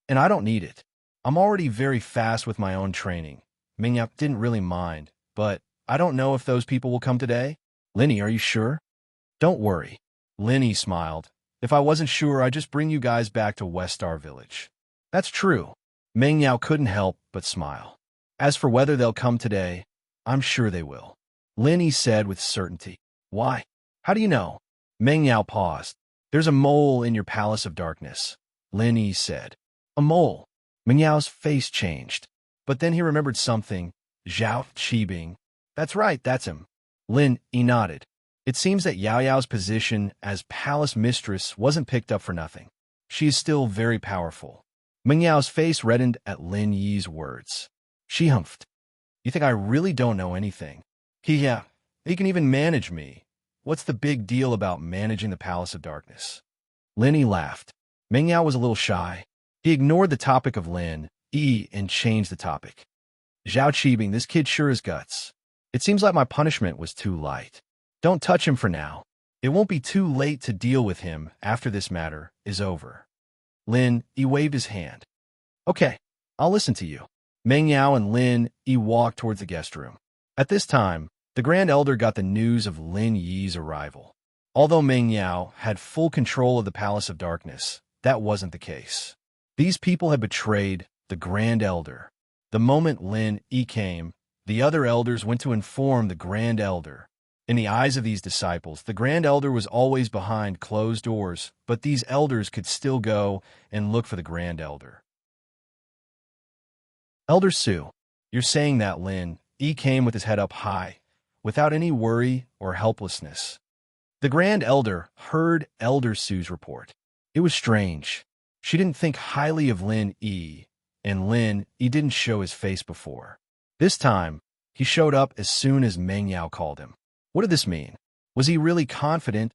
And I don't need it. I'm already very fast with my own training. Mingyao didn't really mind, but I don't know if those people will come today. Linny, are you sure? Don't worry. Linny smiled. If I wasn't sure, I'd just bring you guys back to West Star Village. That's true. Mingyao couldn't help but smile. As for whether they'll come today, I'm sure they will. Linny said with certainty. Why? How do you know? Mingyao paused. There's a mole in your Palace of Darkness, Linny said. A mole? Mingyao's face changed. But then he remembered something. Zhao Qibing. That's right, that's him. Lin nodded. It seems that Yao Yao's position as palace mistress wasn't picked up for nothing. She is still very powerful. Mingyao's face reddened at Lin Yi's words. She humphed. You think I really don't know anything? He can even manage me. What's the big deal about managing the Palace of Darkness? Linny laughed. Mingyao was a little shy. He ignored the topic of Lin Yi and changed the topic. Zhao Qibing, this kid sure has guts. It seems like my punishment was too light. Don't touch him for now. It won't be too late to deal with him after this matter is over. Lin Yi waved his hand. Okay, I'll listen to you. Mingyao and Lin Yi walked towards the guest room. At this time, the Grand Elder got the news of Lin Yi's arrival. Although Mingyao had full control of the Palace of Darkness, that wasn't the case. These people had betrayed the Grand Elder. The moment Lin Yi came, the other elders went to inform the Grand Elder. In the eyes of these disciples, the Grand Elder was always behind closed doors, but these elders could still go and look for the Grand Elder. Elder Su, you're saying that Lin Yi came with his head up high, without any worry or helplessness. The Grand Elder heard Elder Su's report. It was strange. She didn't think highly of Lin Yi, and Lin Yi didn't show his face before. This time, he showed up as soon as Mingyao called him. What did this mean? Was he really confident,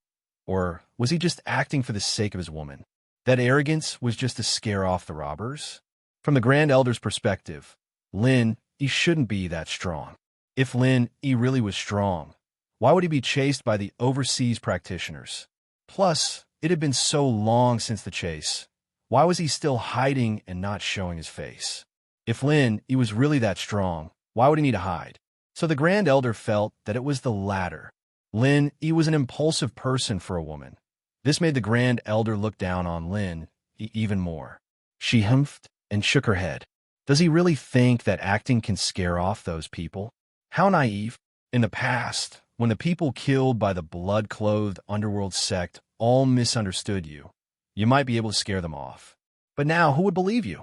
or was he just acting for the sake of his woman? That arrogance was just to scare off the robbers? From the Grand Elder's perspective, Lin Yi shouldn't be that strong. If Lin Yi really was strong, why would he be chased by the overseas practitioners? Plus, it had been so long since the chase. Why was he still hiding and not showing his face? If Lin Yi was really that strong, why would he need to hide? So the Grand Elder felt that it was the latter. Lin Yi was an impulsive person for a woman. This made the Grand Elder look down on Lin Yi even more. She humphed and shook her head. Does he really think that acting can scare off those people? How naive. In the past, when the people killed by the blood-clothed underworld sect all misunderstood you, you might be able to scare them off. But now, who would believe you?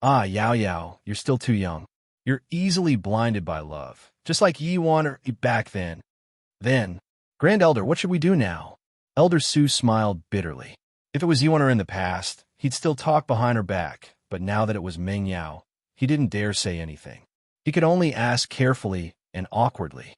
Ah, Yao Yao, you're still too young. You're easily blinded by love, just like Yi Wan or back then. Then, Grand Elder, what should we do now? Elder Su smiled bitterly. If it was Yi Wan in the past, he'd still talk behind her back, but now that it was Mingyao, he didn't dare say anything. He could only ask carefully and awkwardly.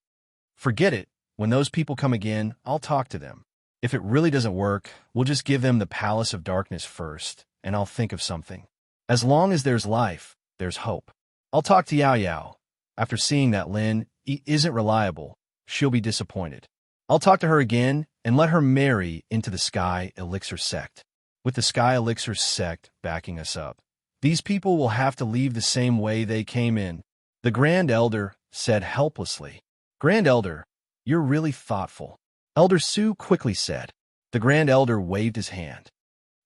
Forget it. When those people come again, I'll talk to them. If it really doesn't work, we'll just give them the Palace of Darkness first, and I'll think of something. As long as there's life, there's hope. I'll talk to Yao Yao. After seeing that Lin Yi isn't reliable, she'll be disappointed. I'll talk to her again and let her marry into the Sky Elixir sect. With the Sky Elixir sect backing us up, these people will have to leave the same way they came in. The Grand Elder said helplessly. Grand Elder, you're really thoughtful. Elder Su quickly said. The Grand Elder waved his hand.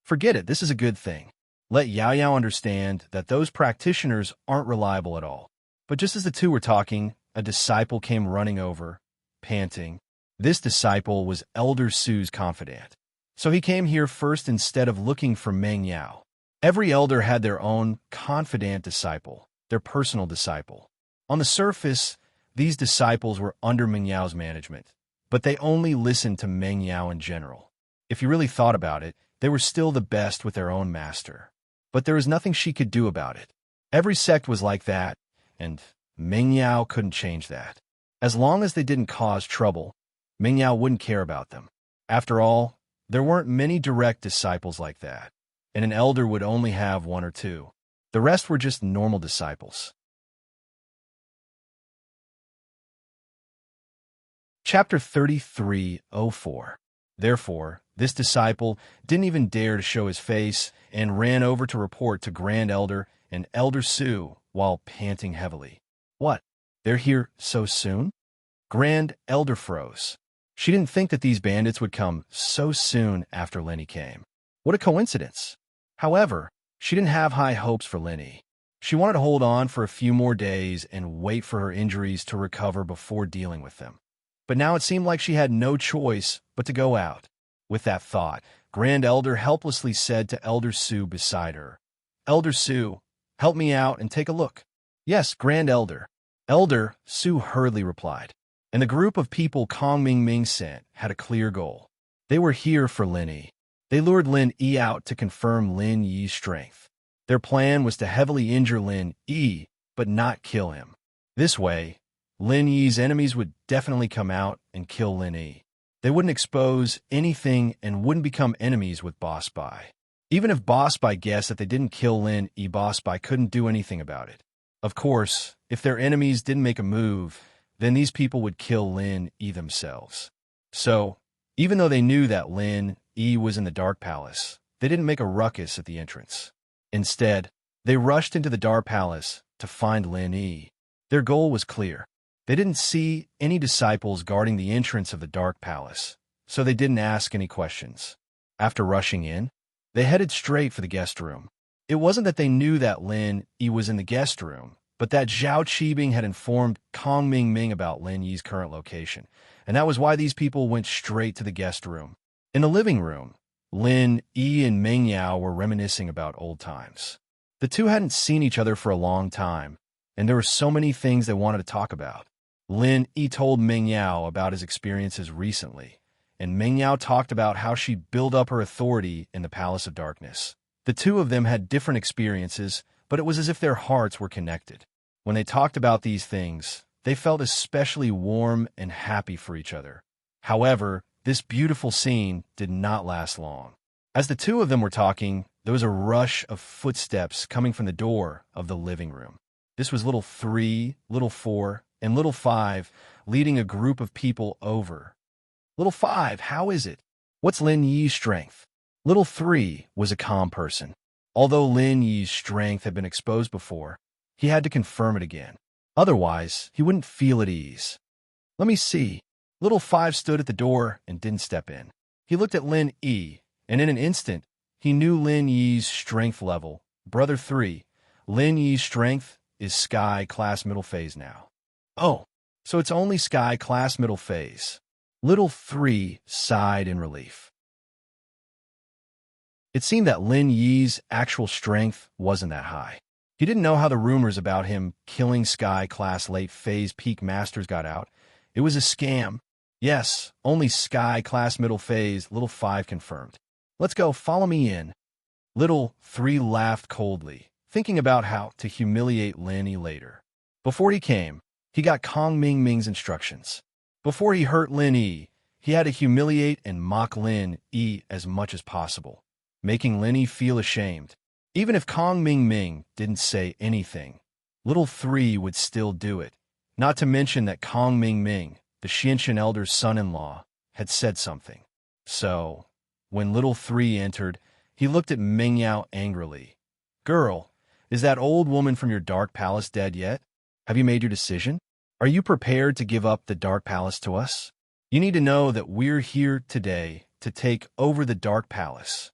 Forget it, this is a good thing. Let Yao Yao understand that those practitioners aren't reliable at all. But just as the two were talking, a disciple came running over, panting. This disciple was Elder Su's confidant. So he came here first instead of looking for Meng Yao. Every elder had their own confidant disciple, their personal disciple. On the surface, these disciples were under Meng Yao's management, but they only listened to Meng Yao in general. If you really thought about it, they were still the best with their own master. But there was nothing she could do about it. Every sect was like that, and Ming Yao couldn't change that. As long as they didn't cause trouble, Ming Yao wouldn't care about them. After all, there weren't many direct disciples like that, and an elder would only have one or two. The rest were just normal disciples. Chapter 33:04. Therefore, this disciple didn't even dare to show his face and ran over to report to Grand Elder and Elder Su while panting heavily. What? They're here so soon? Grand Elder froze. She didn't think that these bandits would come so soon after Lenny came. What a coincidence. However, she didn't have high hopes for Lenny. She wanted to hold on for a few more days and wait for her injuries to recover before dealing with them. But now it seemed like she had no choice but to go out. With that thought, Grand Elder helplessly said to Elder Su beside her, "Elder Su, help me out and take a look." "Yes, Grand Elder." Elder Su hurriedly replied. And the group of people Kong Ming Ming sent had a clear goal. They were here for Lin. They lured Lin Yi out to confirm Lin Yi's strength. Their plan was to heavily injure Lin Yi, but not kill him. This way, Lin Yi's enemies would definitely come out and kill Lin Yi. They wouldn't expose anything and wouldn't become enemies with Boss Bai. Even if Boss Bai guessed that they didn't kill Lin Yi, Boss Bai couldn't do anything about it. Of course, if their enemies didn't make a move, then these people would kill Lin Yi themselves. So, even though they knew that Lin Yi was in the Dark Palace, they didn't make a ruckus at the entrance. Instead, they rushed into the Dark Palace to find Lin Yi. Their goal was clear. They didn't see any disciples guarding the entrance of the Dark Palace, so they didn't ask any questions. After rushing in, they headed straight for the guest room. It wasn't that they knew that Lin Yi was in the guest room, but that Zhao Qibing had informed Kong Ming Ming about Lin Yi's current location, and that was why these people went straight to the guest room. In the living room, Lin Yi and Ming Yao were reminiscing about old times. The two hadn't seen each other for a long time, and there were so many things they wanted to talk about. Lin Yi told Ming Yao about his experiences recently, and Ming Yao talked about how she built up her authority in the Palace of Darkness. The two of them had different experiences, but it was as if their hearts were connected. When they talked about these things, they felt especially warm and happy for each other. However, this beautiful scene did not last long. As the two of them were talking, there was a rush of footsteps coming from the door of the living room. This was Little 3, Little 4, and Little 5 leading a group of people over. "Little 5, how is it? What's Lin Yi's strength?" Little 3 was a calm person. Although Lin Yi's strength had been exposed before, he had to confirm it again. Otherwise, he wouldn't feel at ease. "Let me see." Little 5 stood at the door and didn't step in. He looked at Lin Yi, and in an instant, he knew Lin Yi's strength level. "Brother 3, Lin Yi's strength is Sky Class Middle Phase now." "Oh, so it's only Sky Class Middle Phase." Little 3 sighed in relief. It seemed that Lin Yi's actual strength wasn't that high. He didn't know how the rumors about him killing Sky Class Late Phase Peak Masters got out. It was a scam. Yes, only Sky Class Middle Phase, Little 5 confirmed. "Let's go, follow me in." Little 3 laughed coldly, thinking about how to humiliate Lin Yi later. Before he came, he got Kong Ming Ming's instructions. Before he hurt Lin Yi, he had to humiliate and mock Lin Yi as much as possible, making Lin Yi feel ashamed. Even if Kong Ming Ming didn't say anything, Little 3 would still do it. Not to mention that Kong Ming Ming, the Xianxian elder's son-in-law, had said something. So, when Little 3 entered, he looked at Ming Yao angrily. "Girl, is that old woman from your Dark Palace dead yet? Have you made your decision? Are you prepared to give up the Dark Palace to us? You need to know that we're here today to take over the Dark Palace."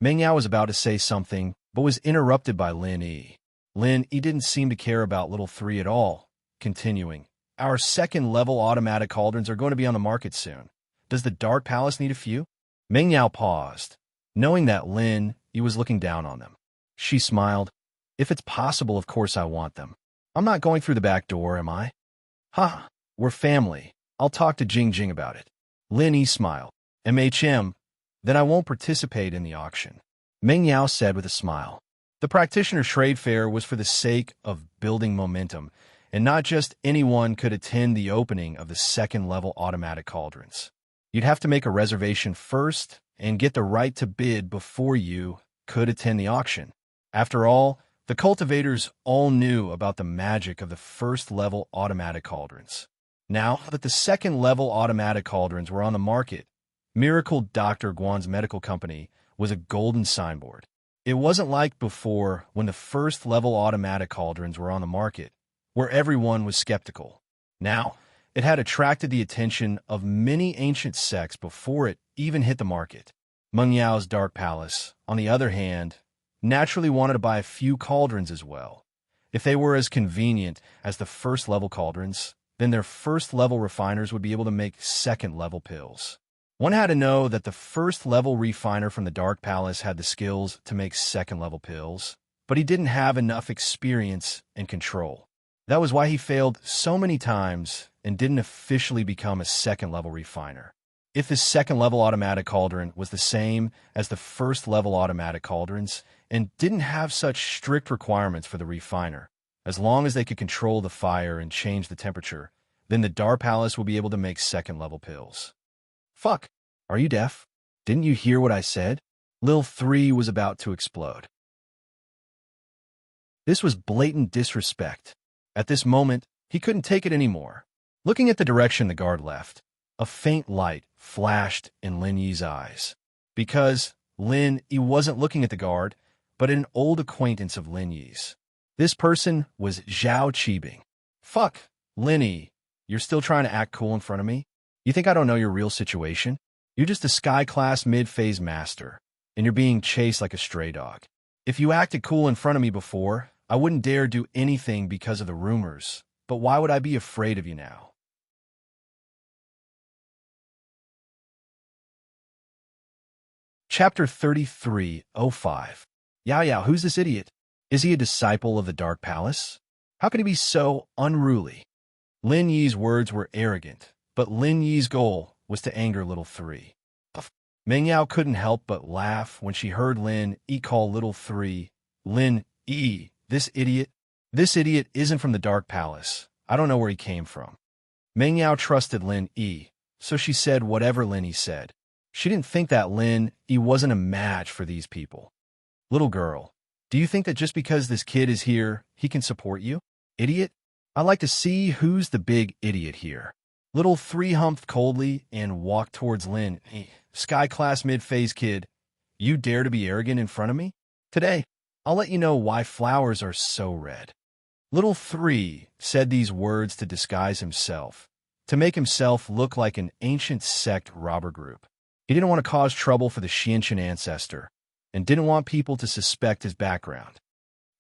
Ming Yao was about to say something, but was interrupted by Lin Yi. Lin Yi didn't seem to care about Little 3 at all, continuing, "Our second-level automatic cauldrons are going to be on the market soon. Does the Dark Palace need a few?" Ming Yao paused, knowing that Lin Yi was looking down on them. She smiled. "If it's possible, of course I want them. I'm not going through the back door, am I?" "Ha, we're family. I'll talk to Jing Jing about it." Lin Yi smiled. "MHM, Then I won't participate in the auction, Meng Yao said with a smile. The practitioner trade fair was for the sake of building momentum, and not just anyone could attend the opening of the second-level automatic cauldrons. You'd have to make a reservation first and get the right to bid before you could attend the auction. After all, the cultivators all knew about the magic of the first-level automatic cauldrons. Now that the second-level automatic cauldrons were on the market, Miracle Dr. Guan's medical company was a golden signboard. It wasn't like before when the first-level automatic cauldrons were on the market, where everyone was skeptical. Now, it had attracted the attention of many ancient sects before it even hit the market. Meng Yao's Dark Palace, on the other hand, naturally wanted to buy a few cauldrons as well. If they were as convenient as the first-level cauldrons, then their first-level refiners would be able to make second-level pills. One had to know that the first-level refiner from the Dark Palace had the skills to make second-level pills, but he didn't have enough experience and control. That was why he failed so many times and didn't officially become a second-level refiner. If the second-level automatic cauldron was the same as the first-level automatic cauldrons and didn't have such strict requirements for the refiner, as long as they could control the fire and change the temperature, then the Dark Palace would be able to make second-level pills. Fuck, are you deaf? Didn't you hear what I said? Lil 3 was about to explode. This was blatant disrespect. At this moment, he couldn't take it anymore. Looking at the direction the guard left, a faint light flashed in Lin Yi's eyes. Because Lin Yi wasn't looking at the guard, but an old acquaintance of Lin Yi's. This person was Zhao Qibing. Fuck, Lin Yi, you're still trying to act cool in front of me? You think I don't know your real situation? You're just a sky-class mid-phase master, and you're being chased like a stray dog. If you acted cool in front of me before, I wouldn't dare do anything because of the rumors, but why would I be afraid of you now? Chapter 33:05. Yao, who's this idiot? Is he a disciple of the Dark Palace? How can he be so unruly? Lin Yi's words were arrogant, but Lin Yi's goal was to anger Little 3. Meng Yao couldn't help but laugh when she heard Lin Yi call Little 3, Lin Yi, this idiot. This idiot isn't from the Dark Palace. I don't know where he came from. Meng Yao trusted Lin Yi, so she said whatever Lin Yi said. She didn't think that Lin Yi wasn't a match for these people. Little girl, do you think that just because this kid is here, he can support you? Idiot? I'd like to see who's the big idiot here. Little 3 humped coldly and walked towards Lin Yi. Sky-class mid-phase kid, you dare to be arrogant in front of me? Today, I'll let you know why flowers are so red. Little 3 said these words to disguise himself, to make himself look like an ancient sect robber group. He didn't want to cause trouble for the Xianqian ancestor, and didn't want people to suspect his background.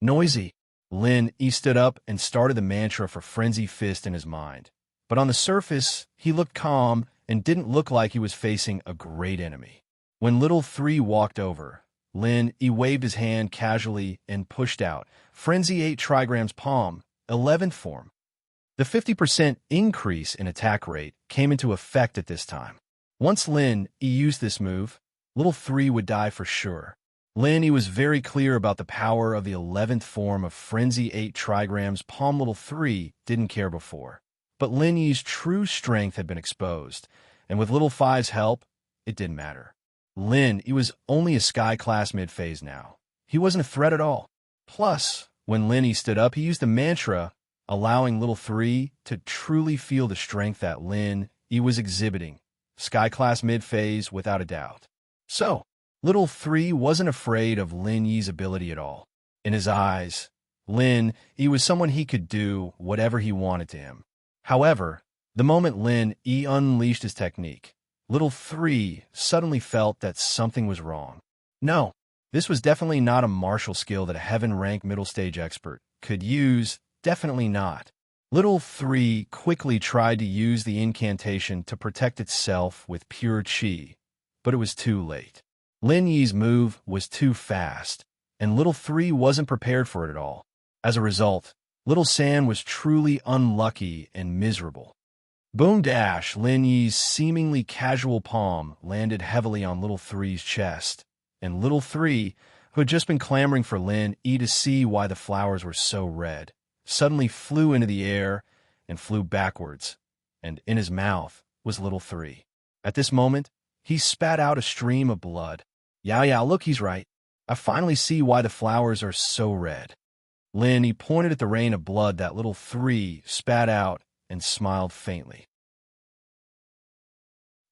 Noisy, Lin Yi stood up and started the mantra for Frenzy Fist in his mind. But on the surface, he looked calm and didn't look like he was facing a great enemy. When Little 3 walked over, Lin Yi waved his hand casually and pushed out Frenzy 8 trigrams palm, 11th form. The 50% increase in attack rate came into effect at this time. Once Lin Yi used this move, Little 3 would die for sure. Lin Yi was very clear about the power of the 11th form of Frenzy 8 trigrams palm. Little 3 didn't care before. But Lin Yi's true strength had been exposed, and with Little 5's help, it didn't matter. Lin Yi was only a sky-class mid-phase now. He wasn't a threat at all. Plus, when Lin Yi stood up, he used the mantra, allowing Little 3 to truly feel the strength that Lin Yi was exhibiting. Sky-class mid-phase without a doubt. So, Little 3 wasn't afraid of Lin Yi's ability at all. In his eyes, Lin Yi was someone he could do whatever he wanted to him. However, the moment Lin Yi unleashed his technique, Little 3 suddenly felt that something was wrong. No, this was definitely not a martial skill that a heaven-rank middle-stage expert could use, definitely not. Little 3 quickly tried to use the incantation to protect itself with pure chi, but it was too late. Lin Yi's move was too fast, and Little 3 wasn't prepared for it at all. As a result, Little San was truly unlucky and miserable. Boom dash, Lin Yi's seemingly casual palm landed heavily on Little Three's chest, and Little Three, who had just been clamoring for Lin Yi to see why the flowers were so red, suddenly flew into the air and flew backwards, and in his mouth was Little Three. At this moment, he spat out a stream of blood. "Yao Yao, look, he's right. I finally see why the flowers are so red." Lin Yi pointed at the rain of blood that Little Three spat out and smiled faintly.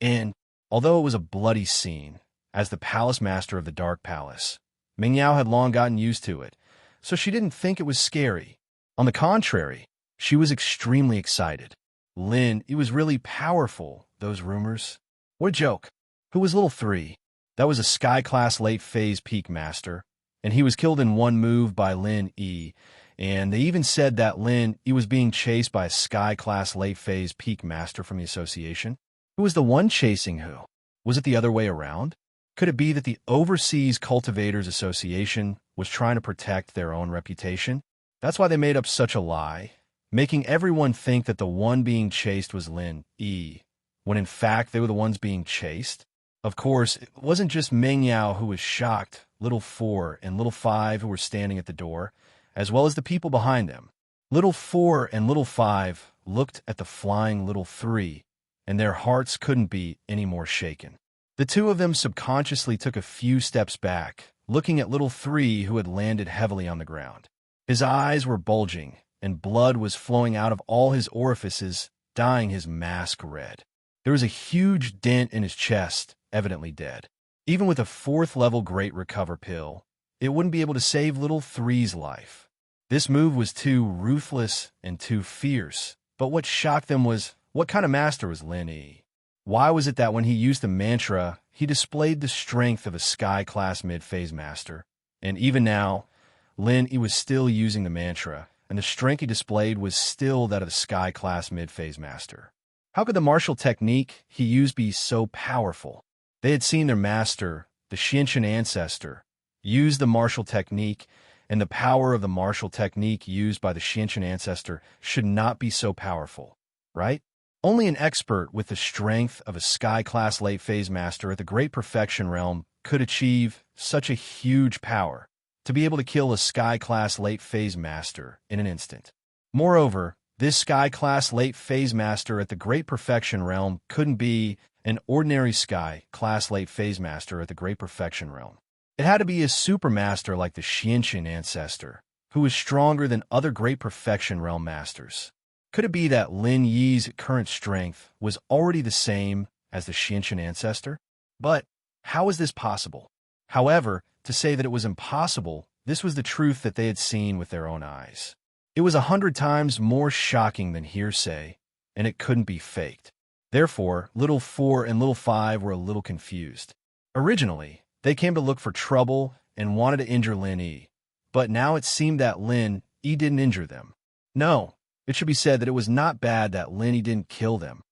And, although it was a bloody scene, as the palace master of the Dark Palace, Ming Yao had long gotten used to it, so she didn't think it was scary. On the contrary, she was extremely excited. Lin, it was really powerful, those rumors. What a joke. Who was Little Three? That was a Sky-class late-phase peak master, and he was killed in one move by Lin Yi, and they even said that Lin Yi was being chased by a Sky-class late-phase peak master from the association. Who was the one chasing who? Was it the other way around? Could it be that the Overseas Cultivators Association was trying to protect their own reputation? That's why they made up such a lie, making everyone think that the one being chased was Lin Yi, when in fact they were the ones being chased. Of course, it wasn't just Meng Yao who was shocked, Little Four and Little Five who were standing at the door, as well as the people behind them. Little Four and Little Five looked at the flying Little Three, and their hearts couldn't be any more shaken. The two of them subconsciously took a few steps back, looking at Little Three who had landed heavily on the ground. His eyes were bulging, and blood was flowing out of all his orifices, dyeing his mask red. There was a huge dent in his chest, evidently dead. Even with a 4th-level Great Recover pill, it wouldn't be able to save Little Three's life. This move was too ruthless and too fierce, but what shocked them was, what kind of master was Lin Yi? Why was it that when he used the mantra, he displayed the strength of a Sky-class mid-phase master? And even now, Lin Yi was still using the mantra, and the strength he displayed was still that of the Sky-class mid-phase master. How could the martial technique he used be so powerful? They had seen their master, the Xiantian ancestor, use the martial technique, and the power of the martial technique used by the Xiantian ancestor should not be so powerful, right? Only an expert with the strength of a Sky-class late-phase master at the Great Perfection Realm could achieve such a huge power to be able to kill a Sky-class late-phase master in an instant. Moreover, this Sky-class late-phase master at the Great Perfection Realm couldn't be an ordinary Sky-class late-phase master at the Great Perfection Realm. It had to be a supermaster like the Xiantian ancestor, who was stronger than other Great Perfection Realm masters. Could it be that Lin Yi's current strength was already the same as the Xiantian ancestor? But how is this possible? However, to say that it was impossible, this was the truth that they had seen with their own eyes. It was 100 times more shocking than hearsay, and it couldn't be faked. Therefore, Little Four and Little Five were a little confused. Originally, they came to look for trouble and wanted to injure Lin Yi, but now it seemed that Lin Yi didn't injure them. No. It should be said that it was not bad that Lin Yi didn't kill them.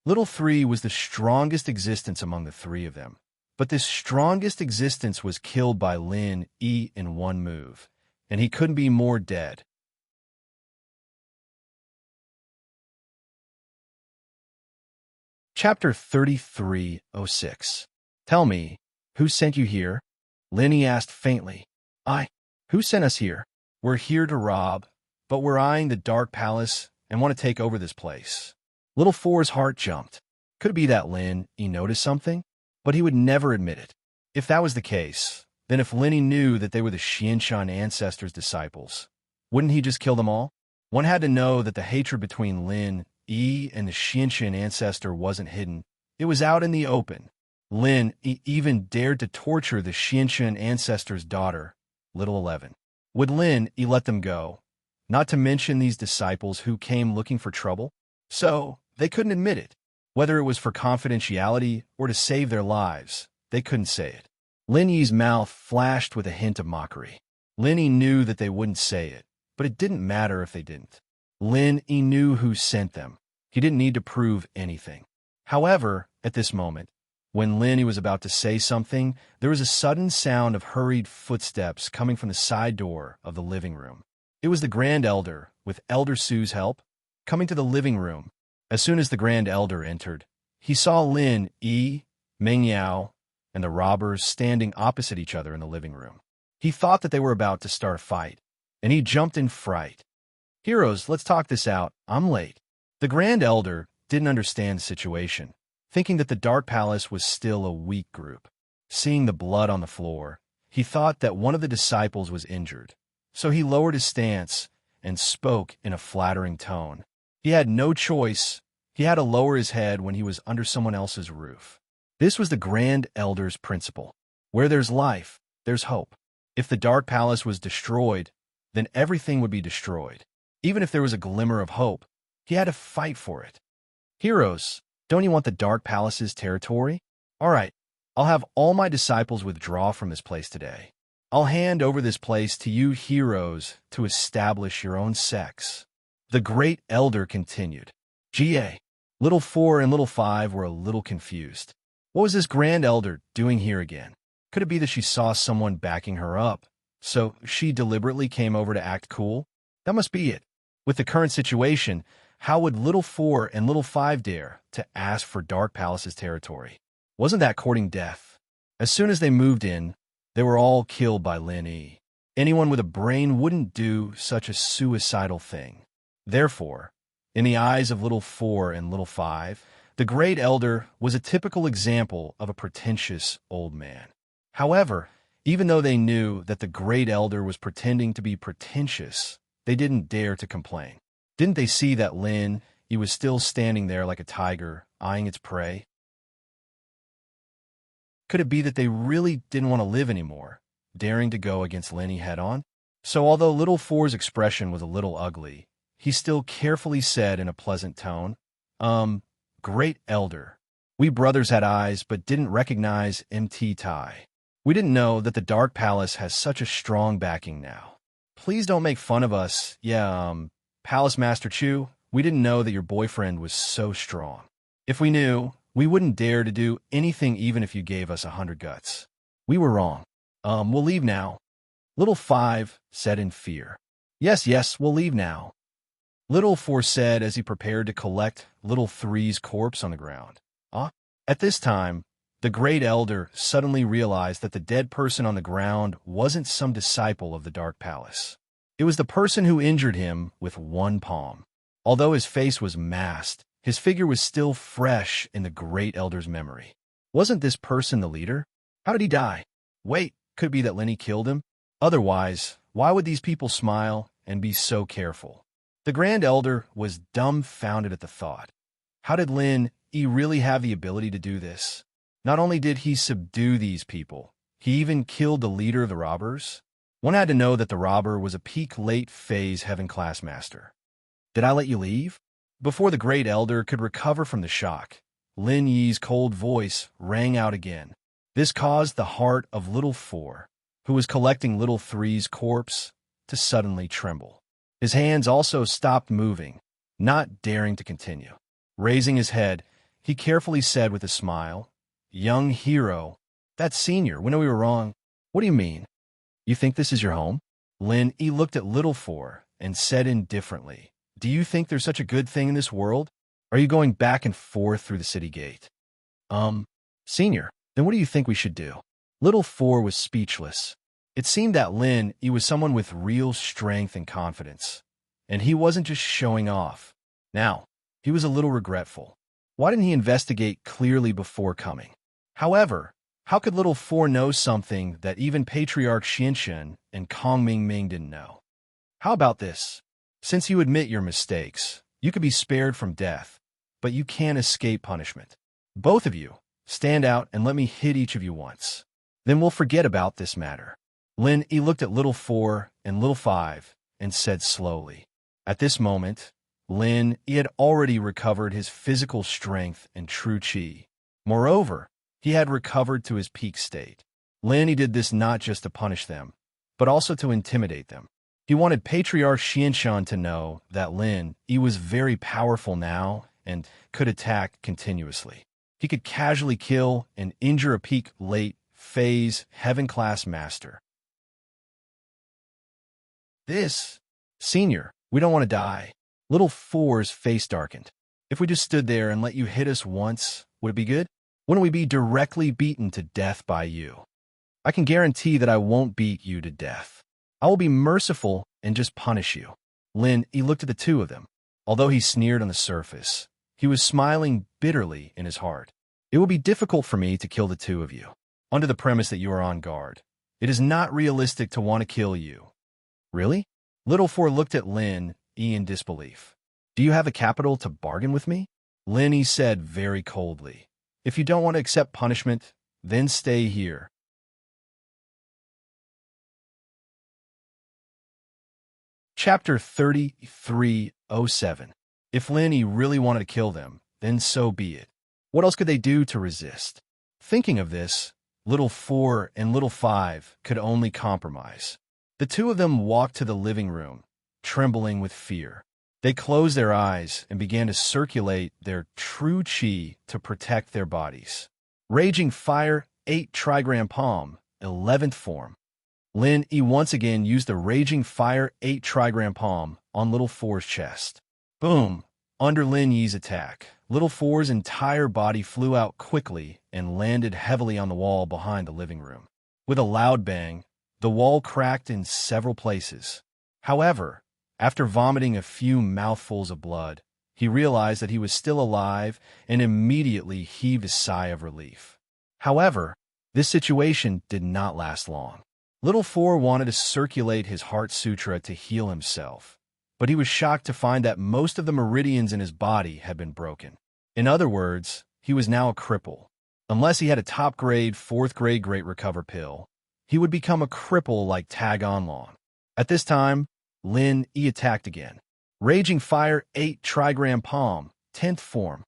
Little Three was the strongest existence among the three of them, but this strongest existence was killed by Lin Yi in one move, and he couldn't be more dead. Chapter 3306. Tell me, who sent you here? Lin Yi asked faintly. Who sent us here? We're here to rob, but we're eyeing the Dark Palace and want to take over this place. Little Four's heart jumped. Could it be that Lin Yi noticed something? But he would never admit it. If that was the case, then if Lin Yi knew that they were the Xiantian ancestors' disciples, wouldn't he just kill them all? One had to know that the hatred between Lin Yi and the Xiantian ancestor wasn't hidden. It was out in the open. Lin Yi even dared to torture the Xiantian ancestor's daughter, Little 11. Would Lin Yi let them go? Not to mention these disciples who came looking for trouble? So, they couldn't admit it. Whether it was for confidentiality or to save their lives, they couldn't say it. Lin Yi's mouth flashed with a hint of mockery. Lin Yi knew that they wouldn't say it, but it didn't matter if they didn't. Lin Yi knew who sent them. He didn't need to prove anything. However, at this moment, when Lin Yi was about to say something, there was a sudden sound of hurried footsteps coming from the side door of the living room. It was the Grand Elder, with Elder Sue's help. coming to the living room. As soon as the Grand Elder entered, he saw Lin, Yi, Meng Yao, and the robbers standing opposite each other in the living room. He thought that they were about to start a fight, and he jumped in fright. "Heroes, let's talk this out. I'm late." The Grand Elder didn't understand the situation, thinking that the Dark Palace was still a weak group. Seeing the blood on the floor, he thought that one of the disciples was injured, so he lowered his stance and spoke in a flattering tone. He had no choice. He had to lower his head when he was under someone else's roof. This was the Grand Elder's principle. Where there's life, there's hope. If the Dark Palace was destroyed, then everything would be destroyed. Even if there was a glimmer of hope, he had to fight for it. "Heroes, don't you want the Dark Palace's territory? All right, I'll have all my disciples withdraw from this place today. I'll hand over this place to you heroes to establish your own sects." The Great Elder continued. Ga. Little 4 and Little 5 were a little confused. What was this Grand Elder doing here again? Could it be that she saw someone backing her up, so she deliberately came over to act cool? That must be it. With the current situation, how would Little 4 and Little 5 dare to ask for Dark Palace's territory? Wasn't that courting death? As soon as they moved in, they were all killed by Lin Yi. Anyone with a brain wouldn't do such a suicidal thing. Therefore, in the eyes of Little 4 and Little 5, the Great Elder was a typical example of a pretentious old man. However, even though they knew that the Great Elder was pretending to be pretentious, they didn't dare to complain. Didn't they see that Lin Yi was still standing there like a tiger, eyeing its prey? Could it be that they really didn't want to live anymore, daring to go against Lin Yi head-on? So although Little 4's expression was a little ugly, he still carefully said in a pleasant tone, Great Elder, we brothers had eyes but didn't recognize MT Tai. We didn't know that the Dark Palace has such a strong backing now. Please don't make fun of us. Palace Master Chu, we didn't know that your boyfriend was so strong. If we knew, we wouldn't dare to do anything even if you gave us 100 guts. We were wrong. We'll leave now. Little 5 said in fear. Yes, we'll leave now. Little 4 said as he prepared to collect Little 3's corpse on the ground. At this time, the Great Elder suddenly realized that the dead person on the ground wasn't some disciple of the Dark Palace. It was the person who injured him with one palm. Although his face was masked, his figure was still fresh in the Great Elder's memory. Wasn't this person the leader? How did he die? Wait, could it be that Lin Yi killed him? Otherwise, why would these people smile and be so careful? The Grand Elder was dumbfounded at the thought. How did Lin Yi really have the ability to do this? Not only did he subdue these people, he even killed the leader of the robbers. One had to know that the robber was a peak late phase heaven class master. Did I let you leave? Before the Great Elder could recover from the shock, Lin Yi's cold voice rang out again. This caused the heart of Little 4, who was collecting Little 3's corpse, to suddenly tremble. His hands also stopped moving, not daring to continue. Raising his head, he carefully said with a smile, Young hero, that's Senior, we know we were wrong. What do you mean? You think this is your home? Lin Yi looked at Little 4 and said indifferently, Do you think there's such a good thing in this world? Are you going back and forth through the city gate? Senior, then what do you think we should do? Little 4 was speechless. It seemed that Lin Yi was someone with real strength and confidence, and he wasn't just showing off. Now, he was a little regretful. Why didn't he investigate clearly before coming? However, how could Little 4 know something that even Patriarch Xianxian and Kong Mingming didn't know? How about this? Since you admit your mistakes, you could be spared from death, but you can't escape punishment. Both of you, stand out and let me hit each of you once. Then we'll forget about this matter. Lin Yi looked at Little 4 and Little 5 and said slowly. At this moment, Lin Yi had already recovered his physical strength and true qi. Moreover, he had recovered to his peak state. Lin Yi did this not just to punish them, but also to intimidate them. He wanted Patriarch Xianxian to know that Lin Yi was very powerful now and could attack continuously. He could casually kill and injure a peak late phase heaven-class master. Senior, we don't want to die. Little Four's face darkened. If we just stood there and let you hit us once, would it be good? Wouldn't we be directly beaten to death by you? I can guarantee that I won't beat you to death. I will be merciful and just punish you. He looked at the two of them. Although he sneered on the surface, he was smiling bitterly in his heart. It will be difficult for me to kill the two of you, under the premise that you are on guard. It is not realistic to want to kill you. Really? Little Four looked at in disbelief. Do you have a capital to bargain with me? He said very coldly. If you don't want to accept punishment, then stay here. Chapter 3307. If He really wanted to kill them, then so be it. What else could they do to resist? Thinking of this, Little Four and Little Five could only compromise. The two of them walked to the living room, trembling with fear. They closed their eyes and began to circulate their true chi to protect their bodies. Raging Fire 8 Trigram Palm, 11th form. He once again used the Raging Fire 8 Trigram Palm on Little Four's chest. Boom! Under Lin Yi's attack, Little Four's entire body flew out quickly and landed heavily on the wall behind the living room. With a loud bang, the wall cracked in several places. However, after vomiting a few mouthfuls of blood, he realized that he was still alive and immediately heaved a sigh of relief. However, this situation did not last long. Little Four wanted to circulate his heart sutra to heal himself, but he was shocked to find that most of the meridians in his body had been broken. In other words, he was now a cripple. Unless he had a top-grade, 4th-grade Great Recover pill, he would become a cripple like Tag Onlong. At this time, He attacked again. Raging Fire 8 Trigram Palm, 10th form.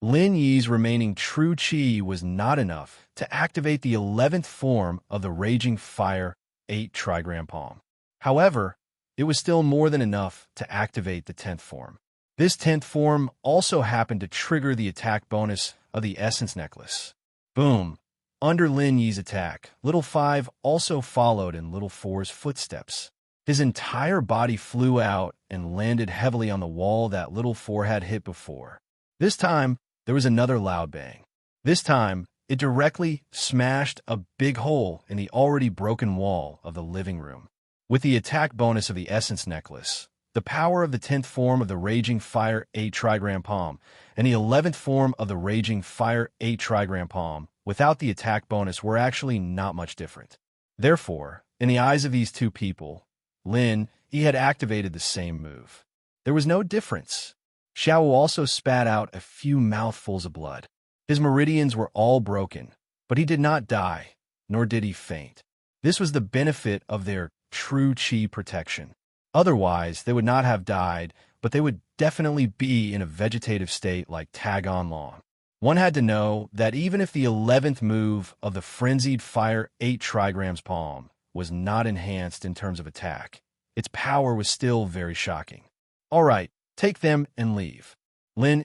Lin Yi's remaining true chi was not enough to activate the 11th form of the Raging Fire 8 Trigram Palm. However, it was still more than enough to activate the 10th form. This 10th form also happened to trigger the attack bonus of the Essence Necklace. Boom! Under Lin Yi's attack, Little Five also followed in Little Four's footsteps. His entire body flew out and landed heavily on the wall that Little Four had hit before. This time, there was another loud bang. This time, it directly smashed a big hole in the already broken wall of the living room. With the attack bonus of the Essence Necklace, the power of the 10th form of the Raging Fire 8 Trigram Palm, and the 11th form of the Raging Fire 8 Trigram Palm, without the attack bonus, were actually not much different. Therefore, in the eyes of these two people, he had activated the same move. There was no difference. Xiao also spat out a few mouthfuls of blood. His meridians were all broken, but he did not die, nor did he faint. This was the benefit of their true chi protection. Otherwise, they would not have died, but they would definitely be in a vegetative state like Tag Onlong. One had to know that even if the 11th move of the Frenzied Fire 8 Trigrams Palm was not enhanced in terms of attack, its power was still very shocking. All right, take them and leave.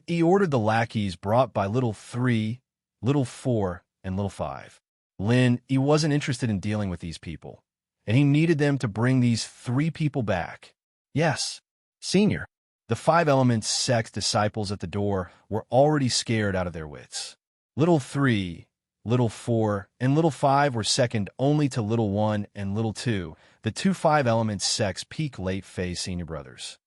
He ordered the lackeys brought by Little 3, Little 4, and Little 5. He wasn't interested in dealing with these people, and he needed them to bring these 3 people back. Yes, Senior. The 5 Elements sect disciples at the door were already scared out of their wits. Little 3, Little 4, and Little 5 were second only to Little 1 and Little 2, the 2 5 Elements sect's peak late-phase senior brothers.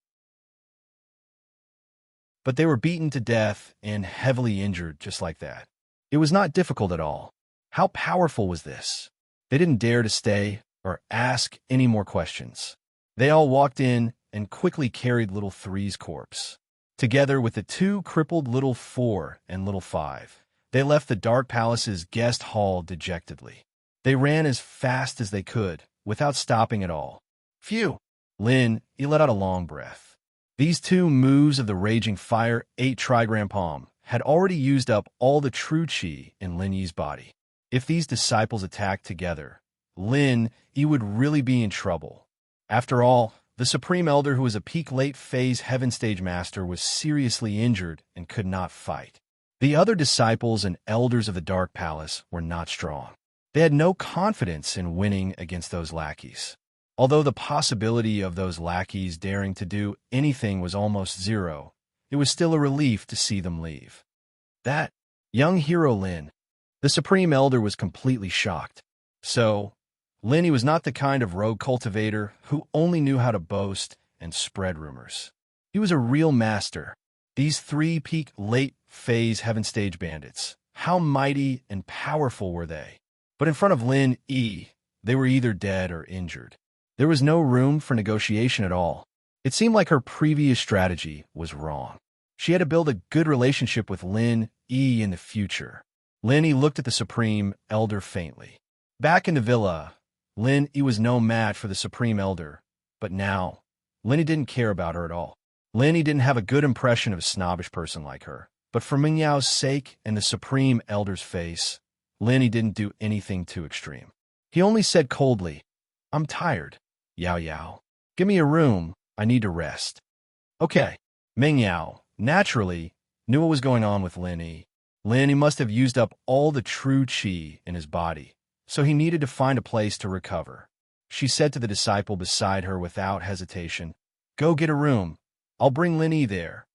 But they were beaten to death and heavily injured just like that. It was not difficult at all. How powerful was this? They didn't dare to stay or ask any more questions. They all walked in and quickly carried Little 3's corpse. Together with the 2 crippled Little 4 and Little 5, they left the Dark Palace's guest hall dejectedly. They ran as fast as they could, without stopping at all. Phew! He let out a long breath. These 2 moves of the Raging Fire 8 Trigram Palm had already used up all the true chi in Lin Yi's body. If these disciples attacked together, he would really be in trouble. After all, the Supreme Elder, who was a peak late-phase Heaven Stage Master, was seriously injured and could not fight. The other disciples and elders of the Dark Palace were not strong. They had no confidence in winning against those lackeys. Although the possibility of those lackeys daring to do anything was almost zero, it was still a relief to see them leave. That young hero Lin, the Supreme Elder, was completely shocked. So, Lin, he was not the kind of rogue cultivator who only knew how to boast and spread rumors. He was a real master. These three-peak late-phase Heaven Stage bandits, how mighty and powerful were they? But in front of Lin E, they were either dead or injured. There was no room for negotiation at all. It seemed like her previous strategy was wrong. She had to build a good relationship with Lin E in the future. Lin E looked at the Supreme Elder faintly. Back in the villa, Lin E was no match for the Supreme Elder, but now, Lin E didn't care about her at all. Lin E didn't have a good impression of a snobbish person like her, but for Ming Yao's sake and the Supreme Elder's face, Lin E didn't do anything too extreme. He only said coldly, "I'm tired, Yao Yao. Give me a room, I need to rest." Okay. Ming Yao, naturally, knew what was going on with Lin E. Lin E must have used up all the true qi in his body, so he needed to find a place to recover. She said to the disciple beside her without hesitation, "Go get a room. I'll bring Lin E there."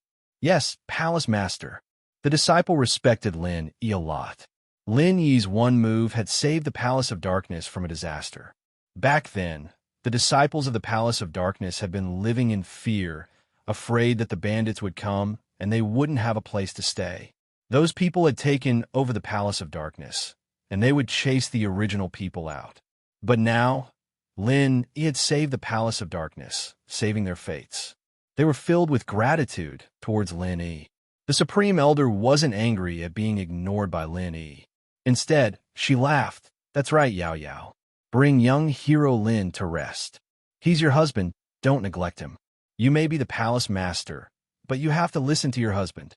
"Yes, Palace Master." The disciple respected Lin E a lot. Lin Yi's one move had saved the Palace of Darkness from a disaster. Back then, the disciples of the Palace of Darkness had been living in fear, afraid that the bandits would come and they wouldn't have a place to stay. Those people had taken over the Palace of Darkness, and they would chase the original people out. But now, Lin E had saved the Palace of Darkness, saving their fates. They were filled with gratitude towards Lin E. The Supreme Elder wasn't angry at being ignored by Lin E. Instead, she laughed. "That's right, Yao Yao. Bring young hero Lin to rest. He's your husband, don't neglect him. You may be the palace master, but you have to listen to your husband."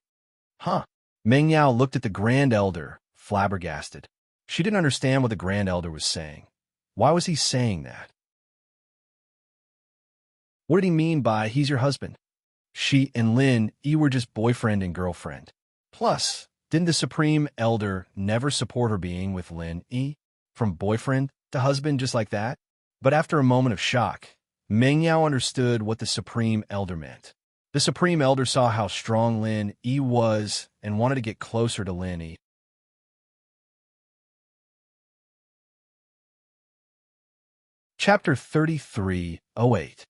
Huh? Meng Yao looked at the Grand Elder, flabbergasted. She didn't understand what the Grand Elder was saying. Why was he saying that? What did he mean by "he's your husband"? She and Lin E were just boyfriend and girlfriend. Plus, didn't the Supreme Elder never support her being with Lin E? From boyfriend to husband just like that? But after a moment of shock, Meng Yao understood what the Supreme Elder meant. The Supreme Elder saw how strong Lin E was and wanted to get closer to Lin E. Chapter 33:08.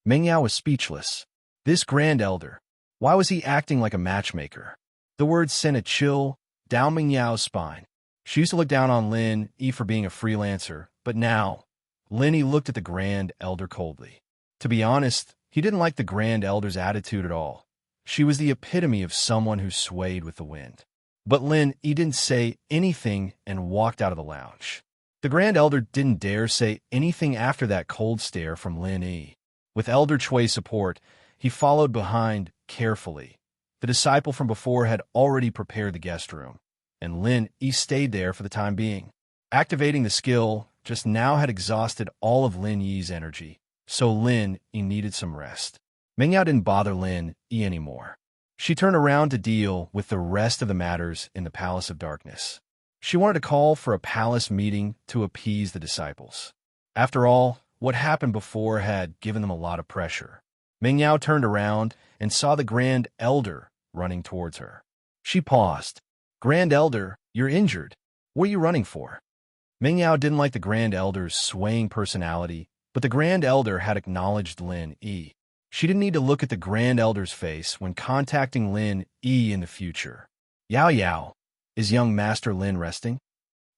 Meng Yao was speechless. This Grand Elder, why was he acting like a matchmaker? The words sent a chill down Meng Yao's spine. She used to look down on Lin E for being a freelancer, but now, Lin E looked at the Grand Elder coldly. To be honest, he didn't like the Grand Elder's attitude at all. She was the epitome of someone who swayed with the wind. But Lin E didn't say anything and walked out of the lounge. The Grand Elder didn't dare say anything after that cold stare from Lin E. With Elder Chui's support, he followed behind carefully. The disciple from before had already prepared the guest room, and Lin E stayed there for the time being. Activating the skill just now had exhausted all of Lin Yi's energy, so Lin E needed some rest. Meng Yao didn't bother Lin E anymore. She turned around to deal with the rest of the matters in the Palace of Darkness. She wanted to call for a palace meeting to appease the disciples. After all, what happened before had given them a lot of pressure. Meng Yao turned around and saw the Grand Elder running towards her. She paused. "Grand Elder, you're injured. What are you running for?" Meng Yao didn't like the Grand Elder's swaying personality, but the Grand Elder had acknowledged Lin E. She didn't need to look at the Grand Elder's face when contacting Lin E in the future. "Yao Yao, is young Master Lin resting?"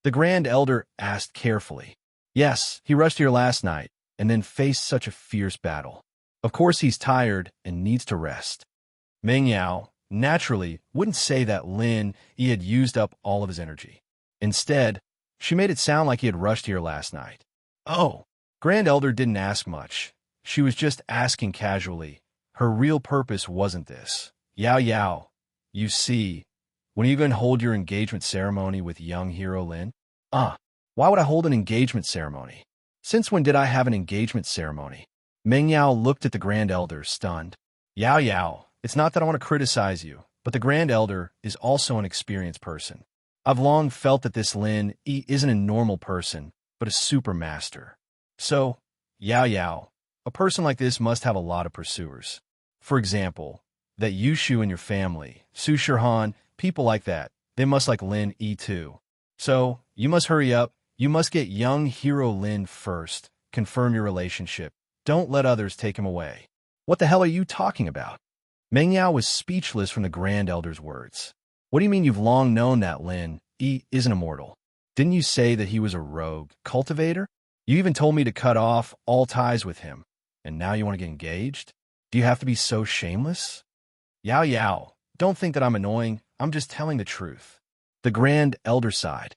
The Grand Elder asked carefully. "Yes, he rushed here last night, and then faced such a fierce battle. Of course he's tired and needs to rest." Meng Yao, naturally, wouldn't say that Lin E had used up all of his energy. Instead, she made it sound like he had rushed here last night. Oh, Grand Elder didn't ask much. She was just asking casually. Her real purpose wasn't this. "Yao Yao, you see, when are you going to hold your engagement ceremony with young hero Lin?" Why would I hold an engagement ceremony? Since when did I have an engagement ceremony? Meng Yao looked at the Grand Elder, stunned. "Yao Yao, it's not that I want to criticize you, but the Grand Elder is also an experienced person. I've long felt that this Lin E isn't a normal person, but a super master. So, Yao Yao, a person like this must have a lot of pursuers. For example, that Yushu in your family, Su Shirhan, people like that, they must like Lin Yi too. So, you must hurry up. You must get young hero Lin first. Confirm your relationship. Don't let others take him away. What the hell are you talking about? Meng Yao was speechless from the Grand Elder's words. What do you mean you've long known that Lin Yi isn't immortal? Didn't you say that he was a rogue cultivator? You even told me to cut off all ties with him. And now you want to get engaged? Do you have to be so shameless? Yao Yao, don't think that I'm annoying. I'm just telling the truth. The Grand Elder sighed.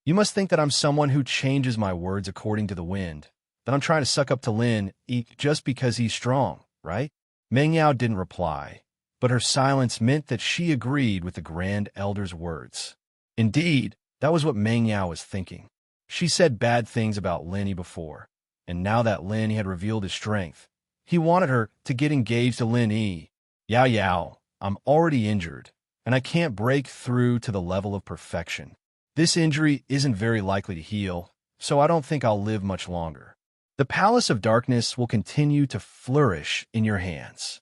You must think that I'm someone who changes my words according to the wind, that I'm trying to suck up to Lin Yi just because he's strong, right? Meng Yao didn't reply, but her silence meant that she agreed with the Grand Elder's words. Indeed, that was what Meng Yao was thinking. She said bad things about Lin Yi before, and now that Lin Yi had revealed his strength, he wanted her to get engaged to Lin Yi. Yao Yao, I'm already injured, and I can't break through to the level of perfection. This injury isn't very likely to heal, so I don't think I'll live much longer. The Palace of Darkness will continue to flourish in your hands.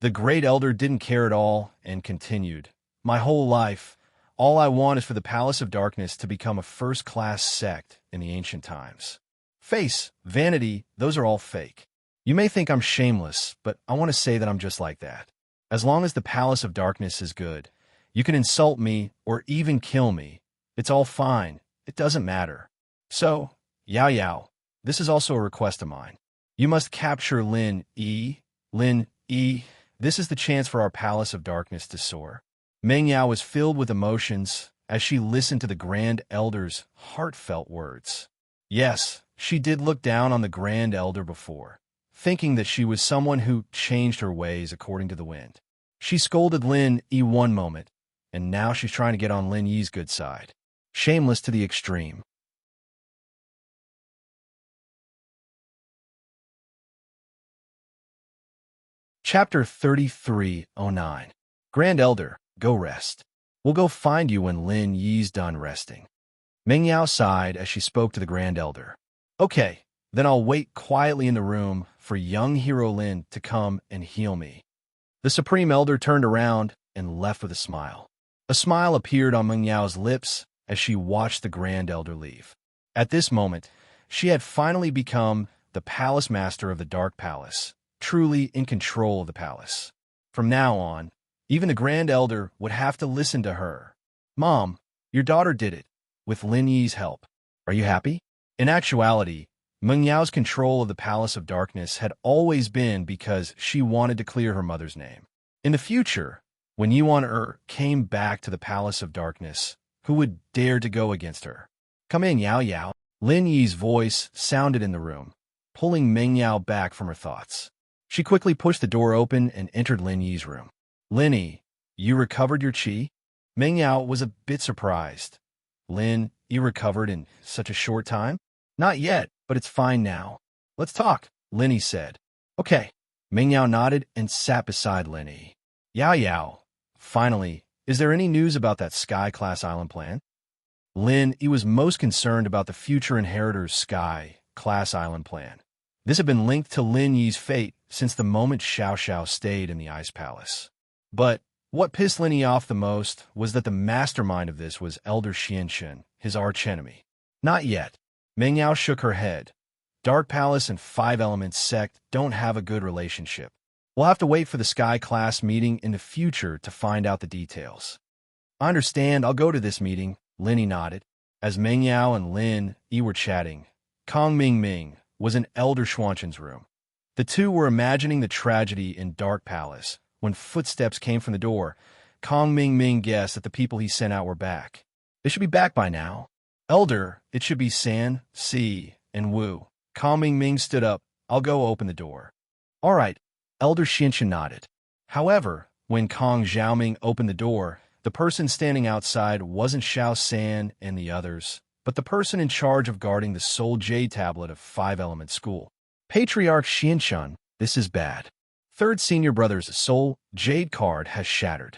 The Great Elder didn't care at all and continued, My whole life, all I want is for the Palace of Darkness to become a first-class sect in the ancient times. Face, vanity, those are all fake. You may think I'm shameless, but I want to say that I'm just like that. As long as the Palace of Darkness is good, you can insult me or even kill me. It's all fine. It doesn't matter. So, Yao Yao, this is also a request of mine. You must capture Lin Yi. Lin Yi, this is the chance for our Palace of Darkness to soar. Meng Yao was filled with emotions as she listened to the Grand Elder's heartfelt words. Yes, she did look down on the Grand Elder before, thinking that she was someone who changed her ways according to the wind. She scolded Lin Yi one moment, and now she's trying to get on Lin Yi's good side. Shameless to the extreme. Chapter 3309. Grand Elder, go rest. We'll go find you when Lin Yi's done resting. Meng Yao sighed as she spoke to the Grand Elder. Okay, then I'll wait quietly in the room for young hero Lin to come and heal me. The Supreme Elder turned around and left with a smile. A smile appeared on Meng Yao's lips as she watched the Grand Elder leave. At this moment, she had finally become the Palace Master of the Dark Palace, truly in control of the palace. From now on, even the Grand Elder would have to listen to her. Mom, your daughter did it, with Lin Yi's help. Are you happy? In actuality, Meng Yao's control of the Palace of Darkness had always been because she wanted to clear her mother's name. In the future, when Yuan came back to the Palace of Darkness, who would dare to go against her? Come in, Yao Yao. Lin Yi's voice sounded in the room, pulling Meng Yao back from her thoughts. She quickly pushed the door open and entered Lin Yi's room. Lin Yi, you recovered your qi? Meng Yao was a bit surprised. Lin, you recovered in such a short time? Not yet, but it's fine now. Let's talk, Lin Yi said. Okay. Meng Yao nodded and sat beside Lin Yi. Yao Yao, finally, is there any news about that Sky-class island plan? Lin Yi was most concerned about the future inheritor's Sky-class island plan. This had been linked to Lin Yi's fate since the moment Xiao Xiao stayed in the Ice Palace. But what pissed Lin Yi off the most was that the mastermind of this was Elder Xianxun, his archenemy. Not yet. Meng Yao shook her head. Dark Palace and Five Elements sect don't have a good relationship. We'll have to wait for the Sky-class meeting in the future to find out the details. I understand, I'll go to this meeting, Lin Yi nodded. As Meng Yao and Lin Yi were chatting, Kong Ming was in Elder Xuanchun's room. The two were imagining the tragedy in Dark Palace. When footsteps came from the door, Kong Ming guessed that the people he sent out were back. They should be back by now. Elder, it should be San, Si, and Wu. Kong Ming stood up. I'll go open the door. All right. Elder Xianxun nodded. However, when Kong Xiaoming opened the door, the person standing outside wasn't Xiao San and the others, but the person in charge of guarding the Soul Jade Tablet of Five Element School. Patriarch Xianxun, this is bad. Third senior brother's Soul Jade card has shattered.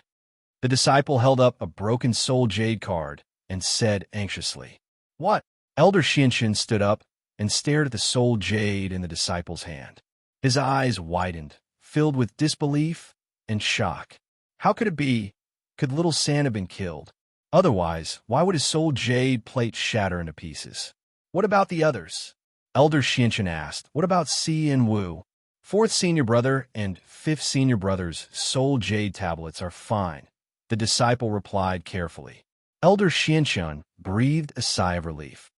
The disciple held up a broken Soul Jade card and said anxiously, What? Elder Xianxun stood up. and stared at the soul jade in the disciple's hand. His eyes widened, filled with disbelief and shock. How could it be? Could little San have been killed? Otherwise, why would his soul jade plate shatter into pieces? What about the others? Elder Xianchen asked. What about Si and Wu? Fourth senior brother and fifth senior brother's soul jade tablets are fine, the disciple replied carefully. Elder Xianchen breathed a sigh of relief.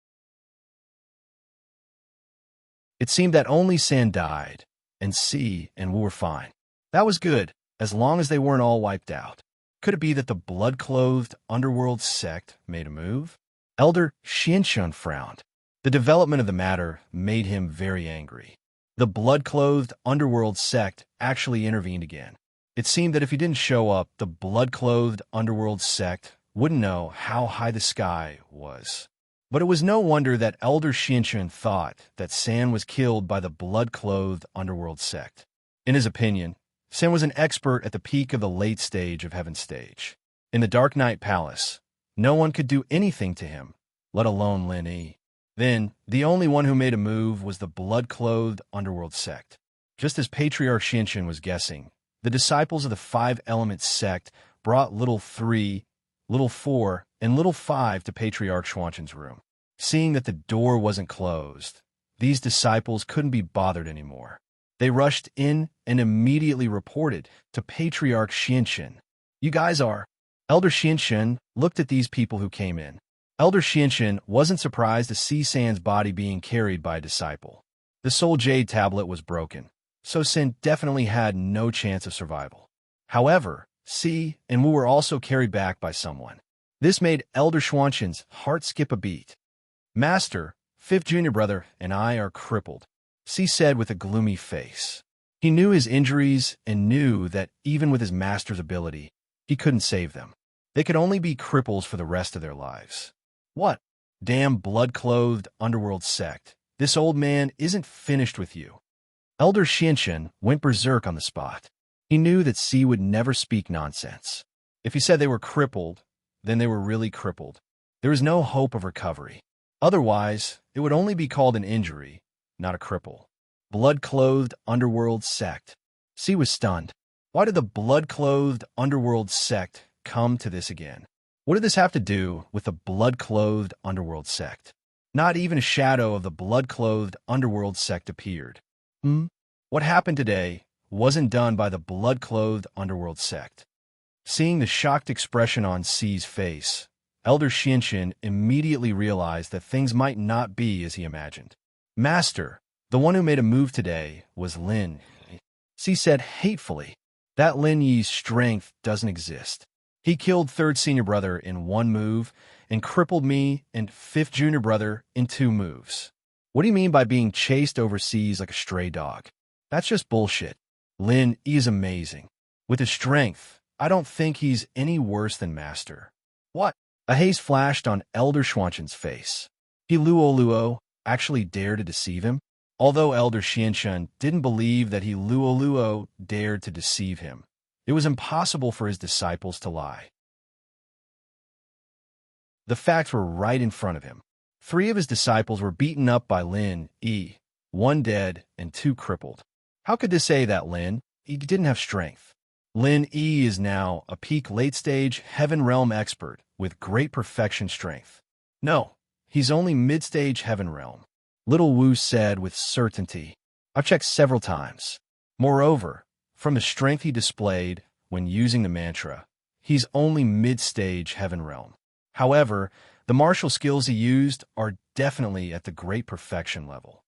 It seemed that only San died, and Si and Wu were fine. That was good, as long as they weren't all wiped out. Could it be that the blood-clothed underworld sect made a move? Elder Xianchen frowned. The development of the matter made him very angry. The blood-clothed underworld sect actually intervened again. It seemed that if he didn't show up, the blood-clothed underworld sect wouldn't know how high the sky was. But it was no wonder that Elder Xianchen thought that San was killed by the blood-clothed underworld sect. In his opinion, San was an expert at the peak of the late stage of Heaven's stage. In the Dark Knight Palace, no one could do anything to him, let alone Lin Yi. Then, the only one who made a move was the blood-clothed underworld sect. Just as Patriarch Xianchen was guessing, the disciples of the Five-Element sect brought Little 3, Little 4, and Little 5 to Patriarch Xianchen's room. Seeing that the door wasn't closed, these disciples couldn't be bothered anymore. They rushed in and immediately reported to Patriarch Xianchen. You guys are... Elder Xianchen looked at these people who came in. Elder Xianchen wasn't surprised to see San's body being carried by a disciple. The soul jade tablet was broken, so San definitely had no chance of survival. However, Si and Wu were also carried back by someone. This made Elder Xianchen's heart skip a beat. Master, fifth junior brother, and I are crippled, Si said with a gloomy face. He knew his injuries and knew that even with his master's ability, he couldn't save them. They could only be cripples for the rest of their lives. What? Damn blood-clothed underworld sect. This old man isn't finished with you. Elder Xianchen went berserk on the spot. He knew that Si would never speak nonsense. If he said they were crippled, then they were really crippled. There was no hope of recovery. Otherwise, it would only be called an injury, not a cripple. Blood-clothed underworld sect. Si was stunned. Why did the blood-clothed underworld sect come to this again? What did this have to do with the blood-clothed underworld sect? Not even a shadow of the blood-clothed underworld sect appeared. What happened today wasn't done by the blood-clothed underworld sect. Seeing the shocked expression on Si's face, Elder Xianchen immediately realized that things might not be as he imagined. Master, the one who made a move today was Lin. Si said hatefully. That Lin Yi's strength doesn't exist. He killed third senior brother in one move and crippled me and fifth junior brother in 2 moves. What do you mean by being chased overseas like a stray dog? That's just bullshit. Lin Yi is amazing. With his strength, I don't think he's any worse than Master. What? A haze flashed on Elder Xianchen's face. He Luo actually dared to deceive him? Although Elder Xianchen didn't believe that he Luo dared to deceive him, it was impossible for his disciples to lie. The facts were right in front of him. 3 of his disciples were beaten up by Lin Yi, 1 dead and 2 crippled. How could this say that Lin Yi didn't have strength? Lin Yi is now a peak late-stage Heaven Realm expert with great perfection strength. No, he's only mid-stage Heaven Realm. Little Wu said with certainty. I've checked several times. Moreover, from the strength he displayed when using the mantra, he's only mid-stage Heaven Realm. However, the martial skills he used are definitely at the great perfection level.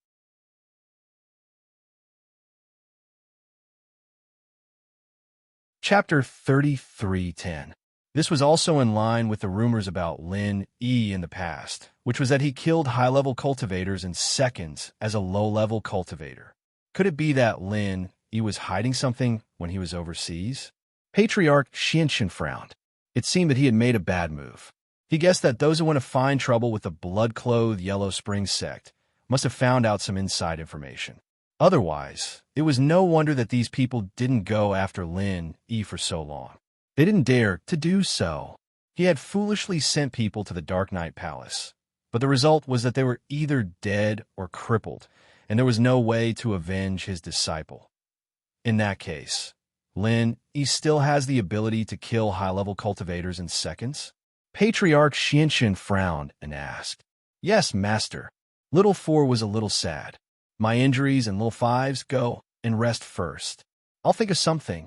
Chapter 33:10. This was also in line with the rumors about Lin Yi in the past, which was that he killed high-level cultivators in seconds as a low-level cultivator. Could it be that Lin Yi was hiding something when he was overseas? Patriarch Xianchen frowned. It seemed that he had made a bad move. He guessed that those who want to find trouble with the blood-clothed Yellow Spring sect must have found out some inside information. Otherwise, it was no wonder that these people didn't go after Lin Yi for so long. They didn't dare to do so. He had foolishly sent people to the Dark Knight Palace, but the result was that they were either dead or crippled, and there was no way to avenge his disciple. In that case, Lin Yi still has the ability to kill high-level cultivators in seconds? Patriarch Xianxun frowned and asked. Yes, master. Little 4 was a little sad. My injuries and little 5's go and rest first. I'll think of something.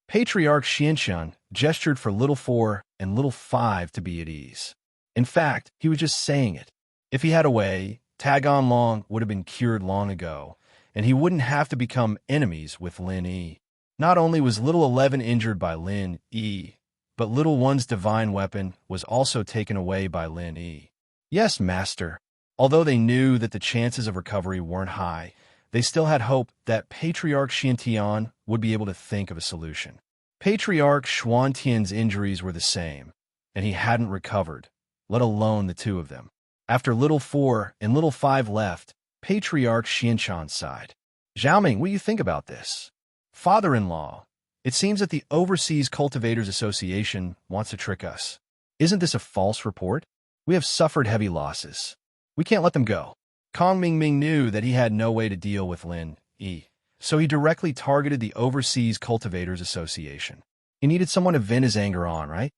Patriarch Xianxun gestured for little 4 and little 5 to be at ease. In fact, he was just saying it. If he had a way, Tagon Long would have been cured long ago, and he wouldn't have to become enemies with Lin Yi. Not only was little 11 injured by Lin Yi, but little 1's divine weapon was also taken away by Lin Yi. Yes, master. Although they knew that the chances of recovery weren't high, they still had hope that Patriarch Xiantian would be able to think of a solution. Patriarch Xuantian's injuries were the same, and he hadn't recovered, let alone the two of them. After little 4 and little 5 left, Patriarch Xianxan sighed. Xiaoming, what do you think about this? Father-in-law, it seems that the Overseas Cultivators Association wants to trick us. Isn't this a false report? We have suffered heavy losses. We can't let them go. Kong Mingming knew that he had no way to deal with Lin Yi, so he directly targeted the Overseas Cultivators Association. He needed someone to vent his anger on, right?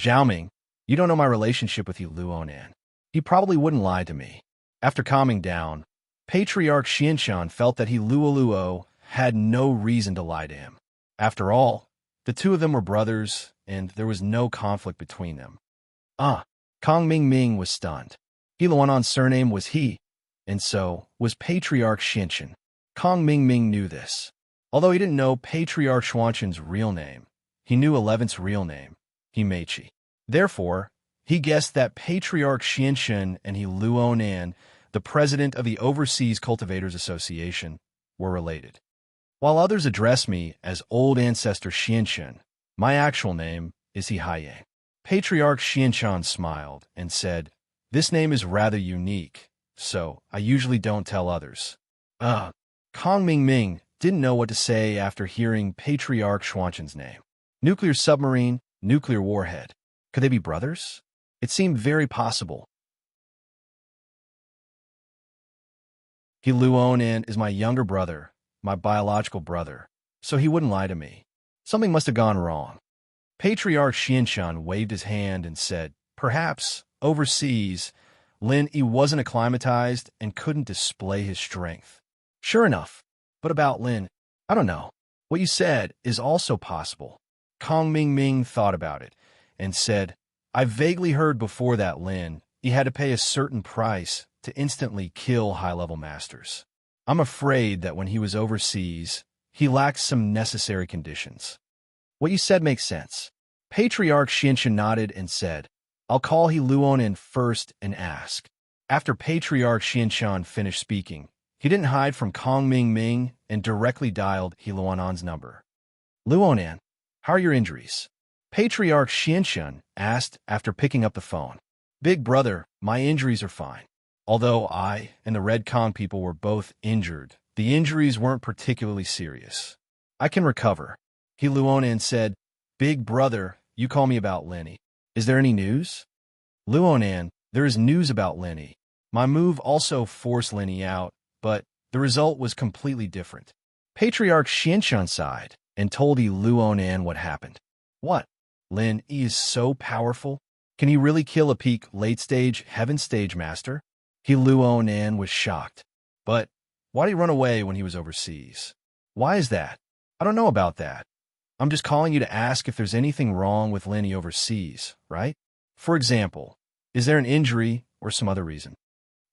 Xiaoming, you don't know my relationship with Luonan. He probably wouldn't lie to me. After calming down, Patriarch Xianxan felt that Luo had no reason to lie to him. After all, the two of them were brothers, and there was no conflict between them. Kong Mingming was stunned. Luoan's surname was He, and so was Patriarch Xianxan. Kong Mingming knew this. Although he didn't know Patriarch Xuanxan's real name, he knew 11's real name, Meiqi. Therefore, he guessed that Patriarch Xianxan and Luonan, the president of the Overseas Cultivators Association, were related. While others address me as Old Ancestor Xianxan, my actual name is Haiyang. Patriarch Xianxan smiled and said, This name is rather unique, so I usually don't tell others. Kong Mingming didn't know what to say after hearing Patriarch Xuanxan's name. Nuclear submarine, nuclear warhead. Could they be brothers? It seemed very possible. Luonan is my younger brother, my biological brother, so he wouldn't lie to me. Something must have gone wrong. Patriarch Xianxan waved his hand and said, Perhaps, overseas, Lin Yi wasn't acclimatized and couldn't display his strength. Sure enough. But about Lin, I don't know. What you said is also possible. Kong Mingming thought about it and said, I vaguely heard before that Lin Yi had to pay a certain price to instantly kill high-level masters. I'm afraid that when he was overseas, he lacked some necessary conditions. What you said makes sense. Patriarch Xianxan nodded and said, I'll call Luonan first and ask. After Patriarch Xianxan finished speaking, he didn't hide from Kong Mingming and directly dialed Luoan's number. Luonan, how are your injuries? Patriarch Xianxan asked after picking up the phone. Big brother, my injuries are fine. Although I and the Red Kong people were both injured, the injuries weren't particularly serious. I can recover. Luonan said, Big brother, you call me about Lin Yi. Is there any news? Luonan, there is news about Lin Yi. My move also forced Lin Yi out, but the result was completely different. Patriarch Xianxan sighed and told Luonan what happened. What? Lin Yi is so powerful? Can he really kill a peak late-stage, heaven-stage master? Luonan was shocked. But why did he run away when he was overseas? Why is that? I don't know about that. I'm just calling you to ask if there's anything wrong with Lin Yi overseas, right? For example, is there an injury or some other reason?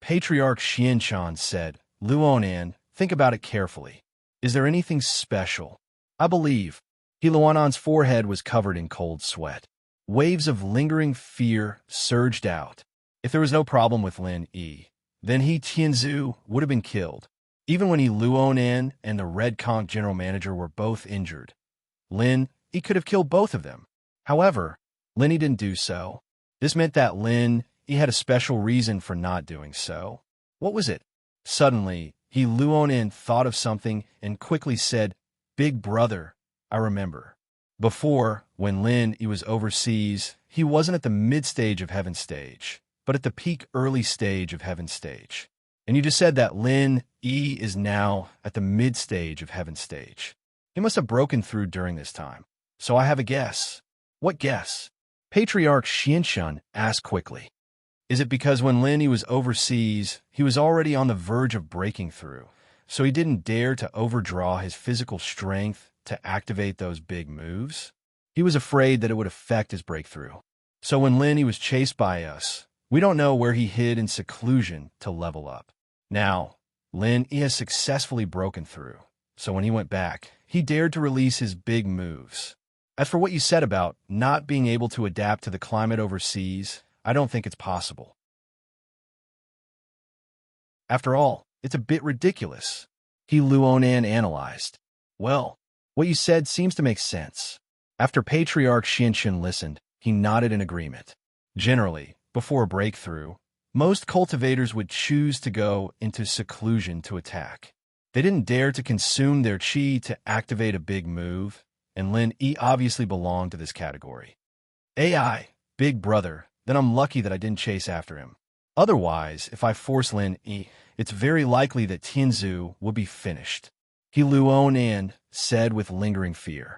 Patriarch Xianxan said, Luonan, think about it carefully. Is there anything special? I believe. Luoan's forehead was covered in cold sweat. Waves of lingering fear surged out. If there was no problem with Lin Yi, then Tianzu would have been killed. Even when Luonan and the Red Conch general manager were both injured, Lin Yi could have killed both of them. However, Lin Yi didn't do so. This meant that Lin Yi had a special reason for not doing so. What was it? Suddenly, Luonan thought of something and quickly said, Big brother, I remember. Before, when Lin Yi was overseas, he wasn't at the mid-stage of Heaven Stage, but at the peak early stage of Heaven stage. And you just said that Lin Yi is now at the mid stage of Heaven stage. He must have broken through during this time. So I have a guess. What guess? Patriarch Xianshun asked quickly. Is it because when Lin Yi was overseas, he was already on the verge of breaking through, so he didn't dare to overdraw his physical strength to activate those big moves? He was afraid that it would affect his breakthrough. So when Lin Yi was chased by us, we don't know where he hid in seclusion to level up. Now, Lin Yi has successfully broken through, so when he went back, he dared to release his big moves. As for what you said about not being able to adapt to the climate overseas, I don't think it's possible. After all, it's a bit ridiculous. He Luonan analyzed. Well, what you said seems to make sense. After Patriarch Xianshun listened, he nodded in agreement. Generally, before a breakthrough, most cultivators would choose to go into seclusion to attack. They didn't dare to consume their chi to activate a big move, and Lin Yi obviously belonged to this category. AI, big brother, then I'm lucky that I didn't chase after him. Otherwise, if I force Lin Yi, it's very likely that Tianzu will be finished. He Luonan said with lingering fear.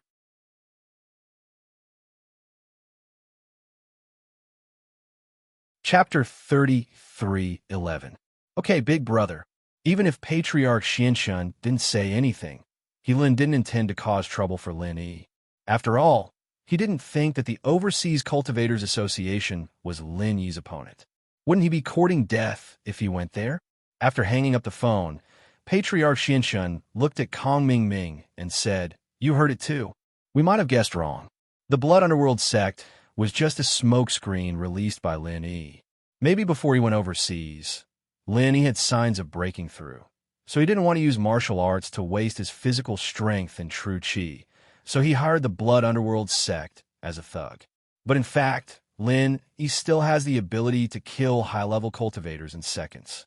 Chapter 33:11. Okay, big brother. Even if Patriarch Xianshun didn't say anything, Lin didn't intend to cause trouble for Lin Yi. After all, he didn't think that the Overseas Cultivators Association was Lin Yi's opponent. Wouldn't he be courting death if he went there? After hanging up the phone, Patriarch Xianshun looked at Kong Ming and said, "You heard it too. We might have guessed wrong. The Blood Underworld sect was just a smokescreen released by Lin Yi. Maybe before he went overseas, Lin Yi had signs of breaking through. So he didn't want to use martial arts to waste his physical strength and true chi, so he hired the Blood Underworld sect as a thug. But in fact, Lin Yi still has the ability to kill high-level cultivators in seconds."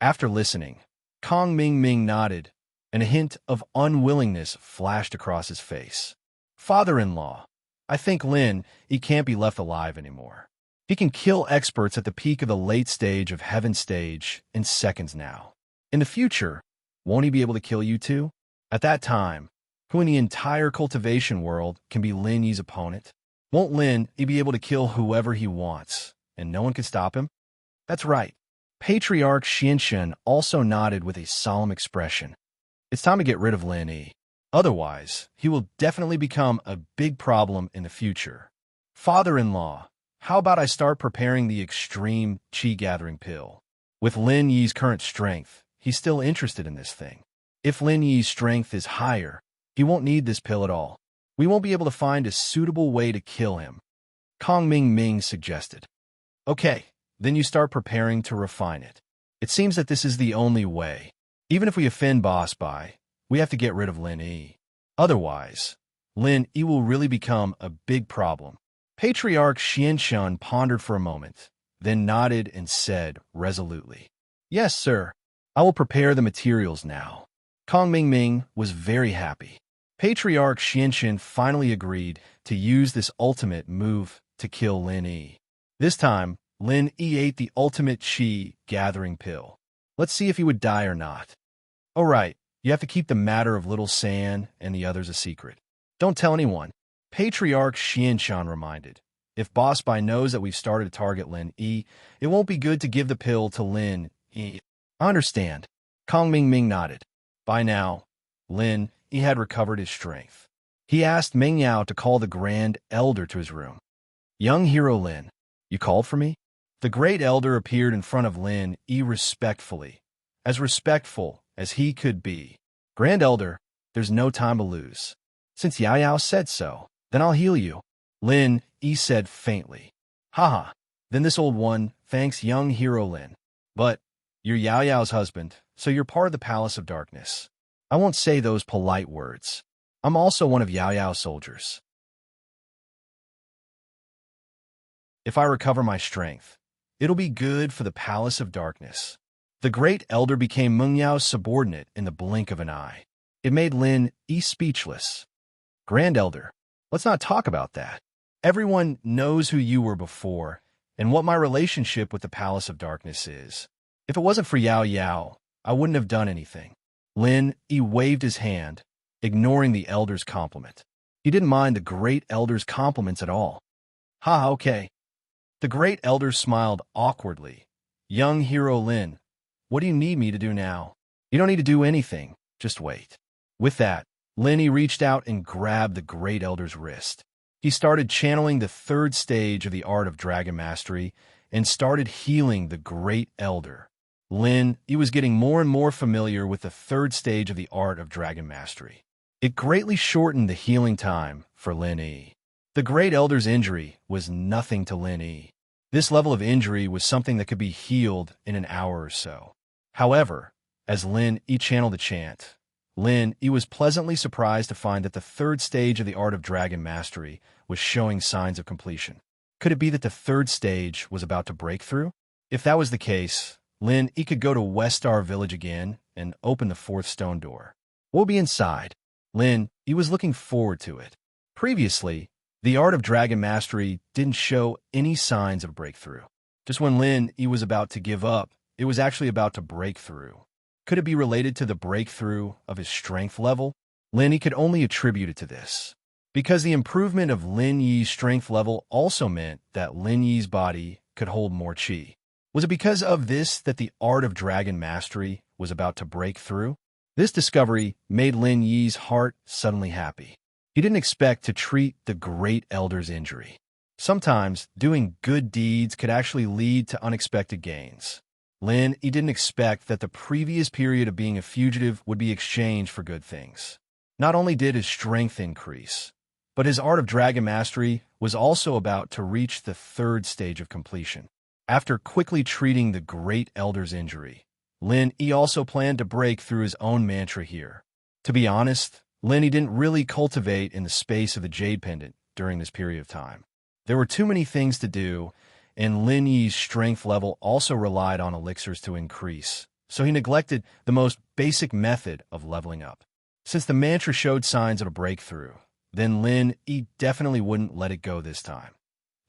After listening, Kong Ming nodded, and a hint of unwillingness flashed across his face. "Father-in-law, I think Lin Yi can't be left alive anymore. He can kill experts at the peak of the late stage of Heaven stage in seconds now. In the future, won't he be able to kill you too? At that time, who in the entire cultivation world can be Lin Yi's opponent? Won't Lin Yi be able to kill whoever he wants, and no one can stop him?" "That's right." Patriarch Xianshun also nodded with a solemn expression. "It's time to get rid of Lin Yi. Otherwise, he will definitely become a big problem in the future. Father-in-law, how about I start preparing the extreme chi-gathering pill? With Lin Yi's current strength, he's still interested in this thing. If Lin Yi's strength is higher, he won't need this pill at all. We won't be able to find a suitable way to kill him," Kong Ming suggested. "Okay, then you start preparing to refine it. It seems that this is the only way. Even if we offend Boss Bai, we have to get rid of Lin Yi. Otherwise, Lin Yi will really become a big problem." Patriarch Xianshun pondered for a moment, then nodded and said resolutely, "Yes, sir. I will prepare the materials now." Kong Ming was very happy. Patriarch Xianshun finally agreed to use this ultimate move to kill Lin Yi. This time, Lin Yi ate the ultimate chi-gathering pill. Let's see if he would die or not. "Oh right, you have to keep the matter of Little San and the others a secret. Don't tell anyone," Patriarch Xianshun reminded. "If Boss Bai knows that we've started to target Lin Yi, it won't be good to give the pill to Lin Yi." "I understand." Kong Ming nodded. By now, Lin Yi had recovered his strength. He asked Meng Yao to call the Grand Elder to his room. "Young hero Lin, you called for me?" The Great Elder appeared in front of Lin Yi respectfully, as respectful as he could be. "Grand Elder, there's no time to lose. Since Yao Yao said so, then I'll heal you," Lin Yi said faintly. "Haha, then this old one thanks young hero Lin. But you're Yao Yao's husband, so you're part of the Palace of Darkness. I won't say those polite words. I'm also one of Yao Yao's soldiers. If I recover my strength, it'll be good for the Palace of Darkness." The Great Elder became Meng Yao's subordinate in the blink of an eye. It made Lin Yi speechless. "Grand Elder, let's not talk about that. Everyone knows who you were before, and what my relationship with the Palace of Darkness is. If it wasn't for Yao Yao, I wouldn't have done anything. Lin Yi waved his hand, ignoring the elder's compliment. He didn't mind the great elder's compliments at all. Ha, okay. The great elder smiled awkwardly. Young hero Lin, what do you need me to do now? You don't need to do anything, just wait. With that, Lin Yi reached out and grabbed the great elder's wrist. He started channeling the third stage of the art of dragon mastery and started healing the great elder. Lin Yi was getting more and more familiar with the third stage of the art of dragon mastery. It greatly shortened the healing time for Lin Yi. The great elder's injury was nothing to Lin Yi. This level of injury was something that could be healed in an hour or so. However, as Lin Yi channeled the chant, Lin Yi was pleasantly surprised to find that the third stage of the art of dragon mastery was showing signs of completion. Could it be that the third stage was about to break through? If that was the case, Lin Yi could go to Westar Village again and open the fourth stone door. What will be inside? Lin Yi was looking forward to it. Previously, the art of dragon mastery didn't show any signs of breakthrough. Just when Lin Yi was about to give up, it was actually about to break through. Could it be related to the breakthrough of his strength level? Lin Yi could only attribute it to this, because the improvement of Lin Yi's strength level also meant that Lin Yi's body could hold more qi. Was it because of this that the art of dragon mastery was about to break through? This discovery made Lin Yi's heart suddenly happy. He didn't expect to treat the great elder's injury. Sometimes, doing good deeds could actually lead to unexpected gains. Lin Yi didn't expect that the previous period of being a fugitive would be exchanged for good things. Not only did his strength increase, but his art of dragon mastery was also about to reach the third stage of completion. After quickly treating the great elder's injury, Lin Yi also planned to break through his own mantra here. To be honest, Lin Yi didn't really cultivate in the space of the Jade Pendant during this period of time. There were too many things to do, and Lin Yi's strength level also relied on elixirs to increase, so he neglected the most basic method of leveling up. Since the mantra showed signs of a breakthrough, then Lin Yi definitely wouldn't let it go this time.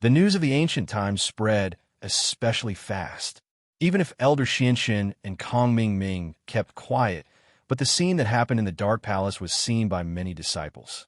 The news of the ancient times spread especially fast. Even if Elder Xianxin and Kong Mingming kept quiet, but the scene that happened in the Dark Palace was seen by many disciples.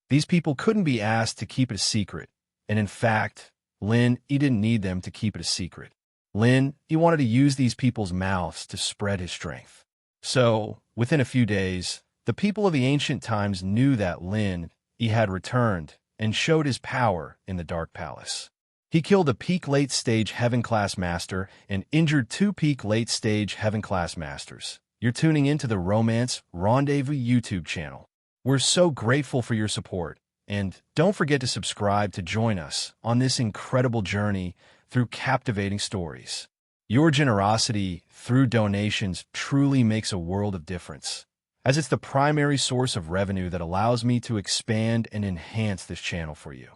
These people couldn't be asked to keep it a secret, and in fact, Lin Yi didn't need them to keep it a secret. Lin Yi wanted to use these people's mouths to spread his strength. So, within a few days, the people of the ancient times knew that Lin Yi had returned and showed his power in the Dark Palace. He killed a peak late-stage Heaven-class master and injured 2 peak late-stage Heaven-class masters. You're tuning into the Romance Rendezvous YouTube channel. We're so grateful for your support, and don't forget to subscribe to join us on this incredible journey through captivating stories. Your generosity through donations truly makes a world of difference, as it's the primary source of revenue that allows me to expand and enhance this channel for you.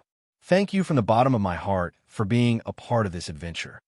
Thank you from the bottom of my heart for being a part of this adventure.